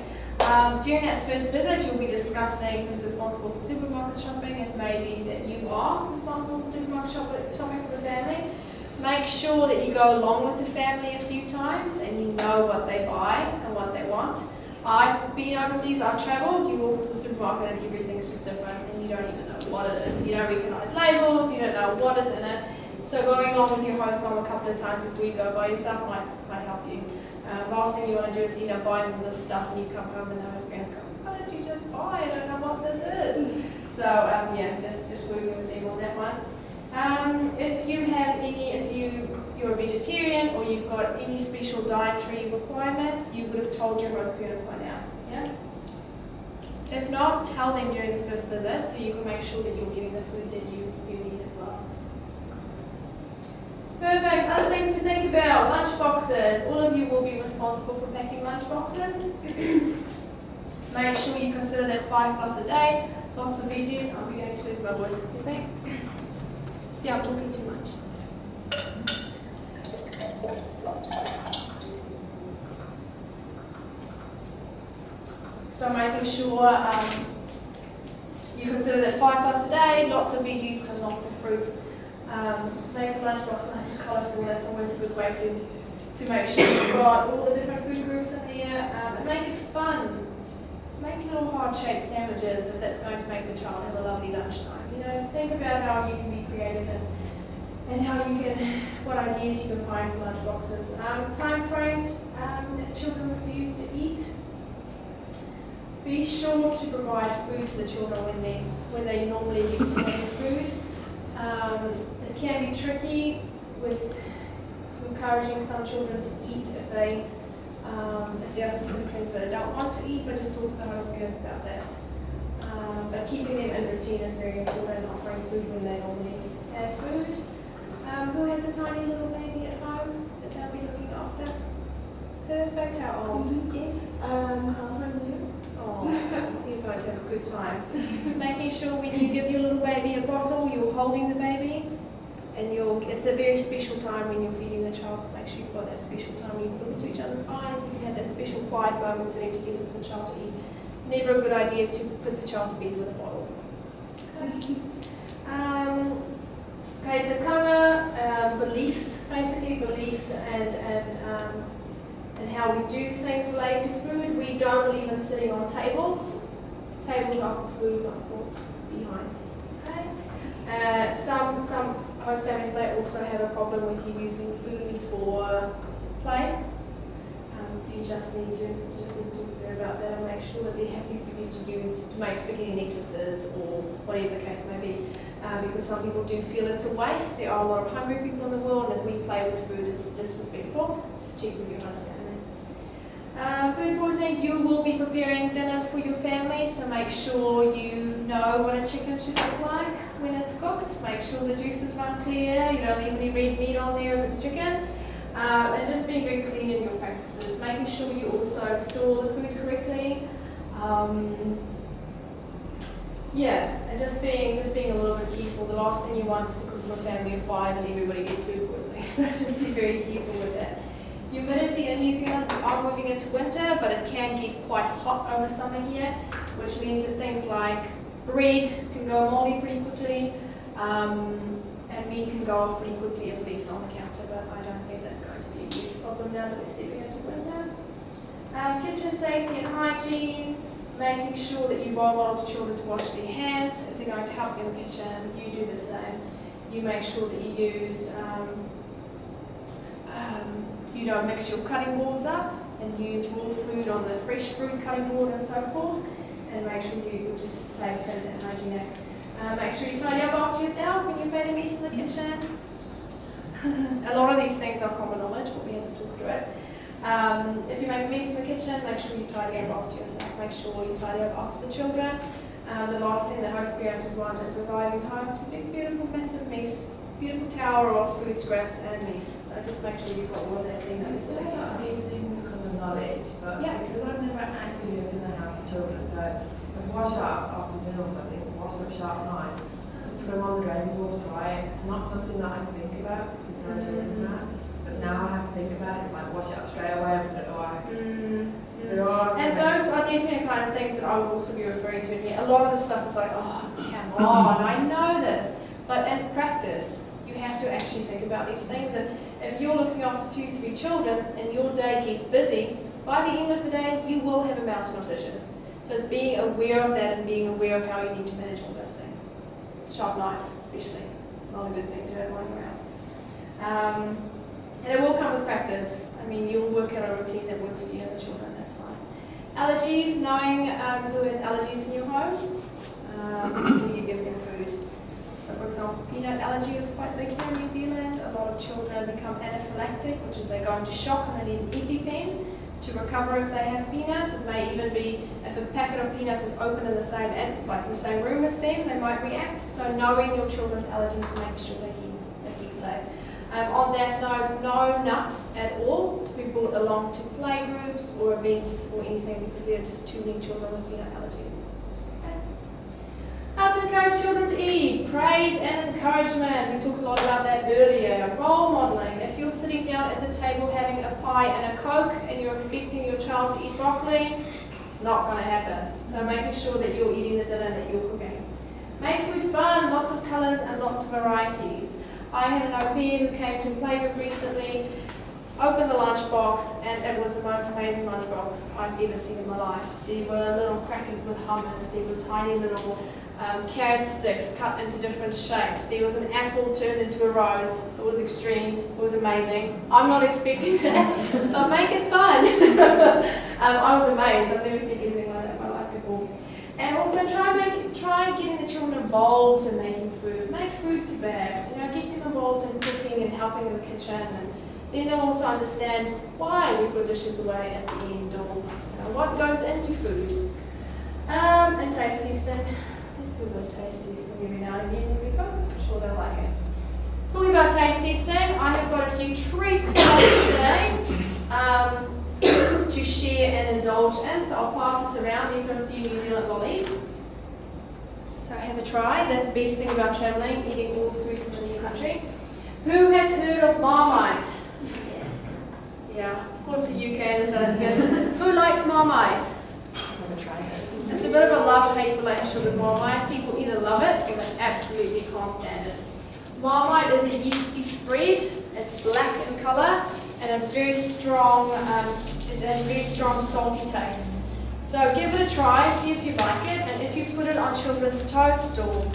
During that first visit, you'll be discussing who's responsible for supermarket shopping. It may be that you are responsible for supermarket shopping for the family. Make sure that you go along with the family a few times and you know what they buy and what they want. I've been overseas, I've travelled, you walk to the supermarket and everything's just different and you don't even know what it is. You don't recognise labels, you don't know what is in it. So going along with your host mom a couple of times before you go by yourself might help you. Last thing you want to do is buy them this stuff and you come home and the host parents go, what did you just buy? I don't know what this is. So yeah, just working with them on that one. If you're a vegetarian or you've got any special dietary requirements, you would have told your host parents by now. Yeah? If not, tell them during the first visit so you can make sure that you're getting the food that you need as well. Perfect. Other things to think about. Lunch boxes. All of you will be responsible for packing lunch boxes. Make sure you consider that 5+ a day. Lots of veggies. I'm beginning to lose my voice, excuse me. See, I'm talking too much. So making sure you consider that 5+ a day, lots of veggies and lots of fruits. Make the lunchbox nice and colourful. That's always a good way to make sure you've got all the different food groups in there. And make it fun. Make little heart-shaped sandwiches if that's going to make the child have a lovely lunchtime. You know, think about how you can be creative and how you can, what ideas you can find for lunchboxes. Time frames. If children refuse to eat, be sure to provide food to the children when they normally used to eat food. It can be tricky with encouraging some children to eat if there are specific things that they don't want to eat, but just talk to the host parents about that. But keeping them in routine is very important, offering food when they normally have food. Who has a tiny little baby at home that they'll be looking after? Perfect. How old? Oh, you're going to have a good time. Making sure when you give your little baby a bottle, you're holding the baby, and it's a very special time when you're feeding the child, so make sure you've got that special time when you can look into each other's eyes, you can have that special quiet moment sitting together for the child to eat. Never a good idea to put the child to bed with a bottle. Okay, tikanga, beliefs and how we do things related to food. We don't believe in sitting on tables. Tables are for food, not for behinds. Okay. Some host families may also have a problem with you using food for play. So you just need to talk to them about that and make sure that they're happy for you to make spaghetti necklaces or whatever the case because some people do feel it's a waste. There are a lot of hungry people in the world, and if we play with food, it's disrespectful. Just check with your husband. Food poisoning, you will be preparing dinners for your family, so make sure you know what a chicken should look like when it's cooked. Make sure the juices run clear, you don't leave any red meat on there if it's chicken. And just being very clean in your practices. Making sure you also store the food correctly. And just being a little bit careful. The last thing you want is to cook for a family of 5 and everybody gets food poisoning. So just be very careful with that. Humidity in New Zealand, we are moving into winter, but it can get quite hot over summer here, which means that things like bread can go moldy pretty quickly, and meat can go off pretty quickly if left on the counter, but I don't think that's going to be a huge problem now that we're stepping into winter. Kitchen safety and hygiene, making sure that you role model to children to wash their hands. If they're going to help you in the kitchen, you do the same. You make sure that you use you don't mix your cutting boards up and use raw food on the fresh fruit cutting board and so forth, and make sure you're just safe and hygienic. Make sure you tidy up after yourself when you've made a mess in the kitchen. A lot of these things are common knowledge, but we have to talk through it. If you make a mess in the kitchen, make sure you tidy up after yourself. Make sure you tidy up after the children. The last thing that host parents would want is arriving home to a big, beautiful, massive mess. Beautiful tower of food scraps and mess. So just make sure you've got all of that clean up. These things are common knowledge, but because I've never actually lived in the house with children, so I wash up after dinner or something, wash up sharp knives, just put them on the draining board to dry it. It's not something that I think about, because it's no children that. But now I have to think about it. It's like wash it up straight away and put it away. And those are definitely kind of things that I would also be referring to here. A lot of the stuff is like, oh, come on, I know this. But in practice, you have to actually think about these things. And if you're looking after 2-3 children and your day gets busy, by the end of the day, you will have a mountain of dishes. So it's being aware of that and being aware of how you need to manage all those things. Sharp knives, especially. Not a good thing to have lying around. And it will come with practice. I mean, you'll work out a routine that works for you and the children, that's fine. Allergies, knowing who has allergies in your home, when you give them food. So for example, peanut allergy is quite big here in New Zealand. A lot of children become anaphylactic, which is they go into shock and they need an EpiPen to recover if they have peanuts. It may even be if a packet of peanuts is open in the same room as them, they might react. So knowing your children's allergies and making sure they keep safe. On that note, no nuts at all to be brought along to playgroups or events or anything, because we are just too many children with peanut allergies. Okay. How to encourage children to eat. Praise and encouragement. We talked a lot about that earlier. Role modeling. If you're sitting down at the table having a pie and a Coke and you're expecting your child to eat broccoli, not going to happen. So making sure that you're eating the dinner that you're cooking. Make food fun. Lots of colours and lots of varieties. I had an au pair who came to playgroup recently, opened the lunchbox, and it was the most amazing lunchbox I've ever seen in my life. There were little crackers with hummus, there were tiny little carrot sticks cut into different shapes. There was an apple turned into a rose. It was extreme, it was amazing. I'm not expecting that, but make it fun. I was amazed, I've never seen anything like that in my life before. And also try getting the children involved in making food. Make food bags, get them involved in cooking and helping in the kitchen, and then they'll also understand why we put dishes away at the end, or what goes into food. And taste testing. Let's do a little taste testing every now and again when we cook. I'm sure they'll like it. Talking about taste testing, I have got a few treats for us today to share and indulge in. So I'll pass this around. These are a few New Zealand lollies. So have a try. That's the best thing about travelling, eating all the food from a new country. Who has heard of Marmite? Yeah, of course the UK and the South Africans. Who likes Marmite? It's a bit of a love-hate relationship with Marmite. People either love it or they absolutely can't stand it. Marmite is a yeasty spread. It's black in colour and it's very strong. It has a very strong salty taste. So give it a try, see if you like it, and if you put it on children's toast or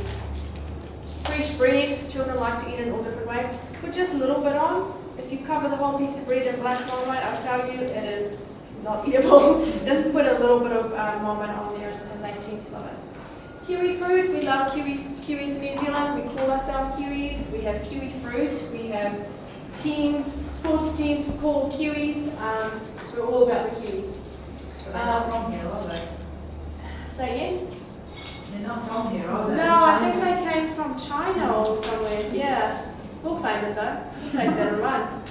fresh bread, children like to eat it in all different ways, put just a little bit on. If you cover the whole piece of bread in black Marmite, I'll tell you, it is not eatable. Just put a little bit of Marmite on there and they tend to love it. Kiwi fruit, we love kiwis in New Zealand. We ourselves Kiwis. We have Kiwi fruit. We have teams, sports teams called Kiwis. We're all about the Kiwis. But they're not from here, are they? Say again? They're not from here, are they? No, I think they came from China or somewhere. Yeah, we'll claim it though. We'll take that and run.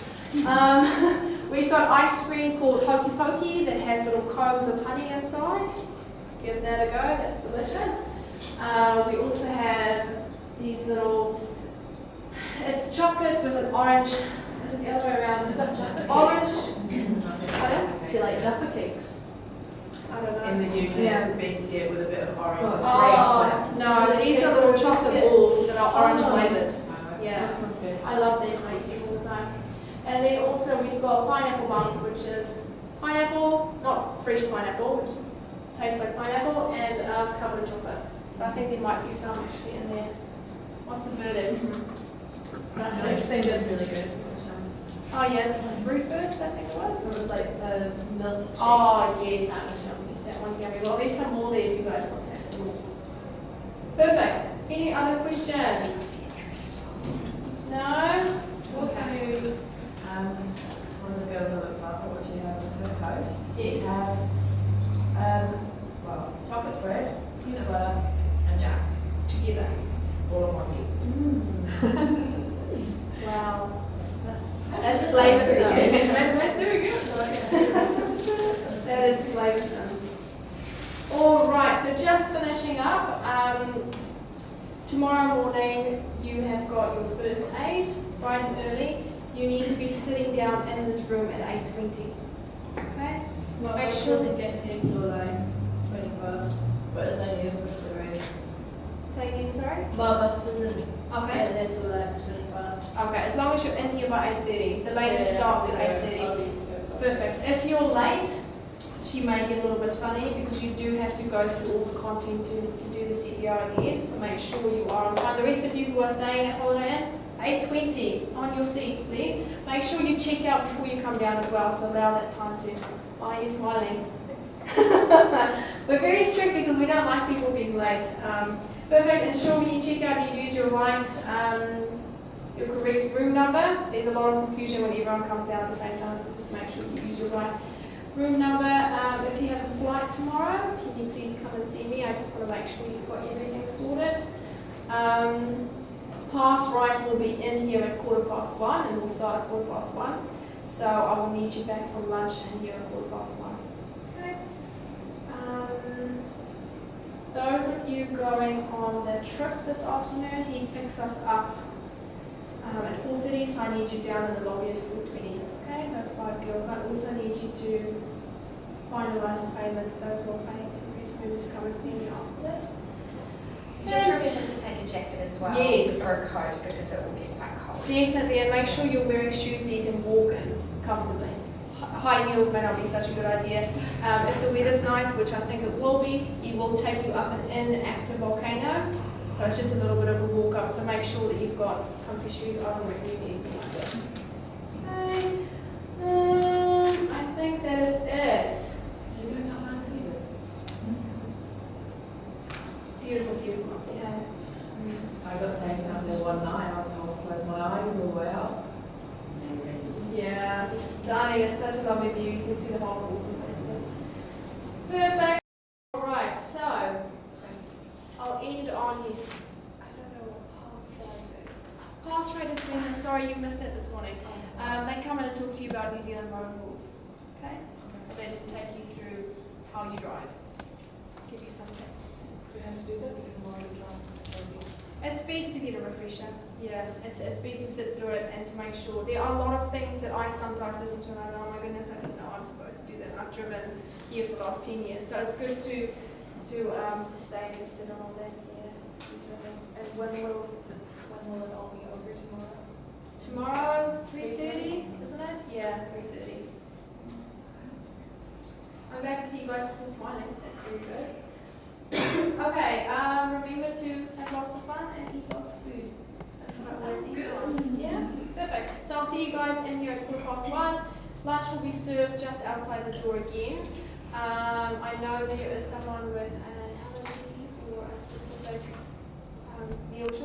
We've got ice cream called Hokey Pokey that has little combs of honey inside. Give that a go, that's delicious. We also have these little, it's chocolates with an orange, is it the other way around? Is that chocolate? Orange. Pardon? Is it like Jaffa cakes? I don't know. In the UK, Yeah. it's a biscuit with a bit of orange. It's Oh, no, these are little chocolate balls that are orange flavored. great. Yeah, I love them, I eat them all the time. And then also we've got pineapple buns, which is pineapple, not fresh pineapple, tastes like pineapple, and covered in chocolate. So I think there might be some actually in there. What's the bird in? I think that's really good. Oh yeah, the fruit birds, I think it was. It was like the milk. Oh yes, that one's yummy. Well, there's some more there if you guys want to have some more. Perfect. Any other questions? No? What's new? One of the girls I looked after, what she had on her toast. Yes. Well, chocolate spread, peanut butter, and jam. Together. All on one piece. Wow. That's flavoursome. Let's do it good. That is flavoursome. All right, so just finishing up. Tomorrow morning you have got your first aid, bright and early. You need to be sitting down in this room at 8:20. Okay? Well, Make I sure- wasn't getting paid till like 21st, but it's only a first already. Say again, sorry? My bus doesn't Okay. get there till like 21st. Okay, as long as you're in here by 8:30. The latest starts at 8:30. I'll be there. Perfect. If you're late, she may get a little bit funny because you do have to go through all the content to do the CPR again, so make sure you are on time. The rest of you who are staying at Holiday Inn, 8:20 on your seats, please. Make sure you check out before you come down as well, so allow that time to. Why are you smiling? We're very strict because we don't like people being late. Perfect. Ensure when you check out you use your correct room number. There's a lot of confusion when everyone comes down at the same time, so just make sure you use your right room number. If you have a flight tomorrow, can you please come and see me? I just want to make sure you've got everything sorted. Pass ride will be in here at 1:15 and we'll start at 1:15. So I will need you back from lunch and here at 1:15. Okay. Those of you going on the trip this afternoon, he picks us up at 4:30, so I need you down in the lobby at 4:20. Okay, those 5 girls. I also need you to finalise the payments. Those who are paying, so please remember to come and see me after this. Just remember to take a jacket as well. Yes. Or a coat because it will get quite cold. Definitely, and make sure you're wearing shoes that you can walk in comfortably. High heels may not be such a good idea. If the weather's nice, which I think it will be, he will take you up an inactive volcano. So it's just a little bit of a walk up, so make sure that you've got comfy shoes. I don't really need anything like this. Okay. I think that is it. Beautiful, beautiful. Yeah. I got taken up there one night, I was told to close my eyes all the way up. Yeah, it's stunning. It's such a lovely view. You can see the whole walking place. Perfect. All right, so I'll end on his. I don't know what pass rate has been. Sorry, you missed it this morning. They come in and talk to you about New Zealand road rules. Okay? They just take you through how you drive. Give you some tips. We have to do that because I'm already drunk. It's best to get a refresher. Yeah, it's best to sit through it and to make sure. There are a lot of things that I sometimes listen to and I go, oh my goodness, I didn't know I'm supposed to do that. I've driven here for the last 10 years. So it's good to stay and just sit on all that. Yeah. And when will it all be over tomorrow? Tomorrow, 3:30, isn't it? Yeah, 3:30. I'm glad to see you guys still smiling. That's very good. Okay, remember to have lots of fun and eat lots of food. That's what I always eat. Yeah, perfect. So I'll see you guys in here at 1:15. Lunch will be served just outside the door again. I know there is someone with an allergy or a specific meal choice.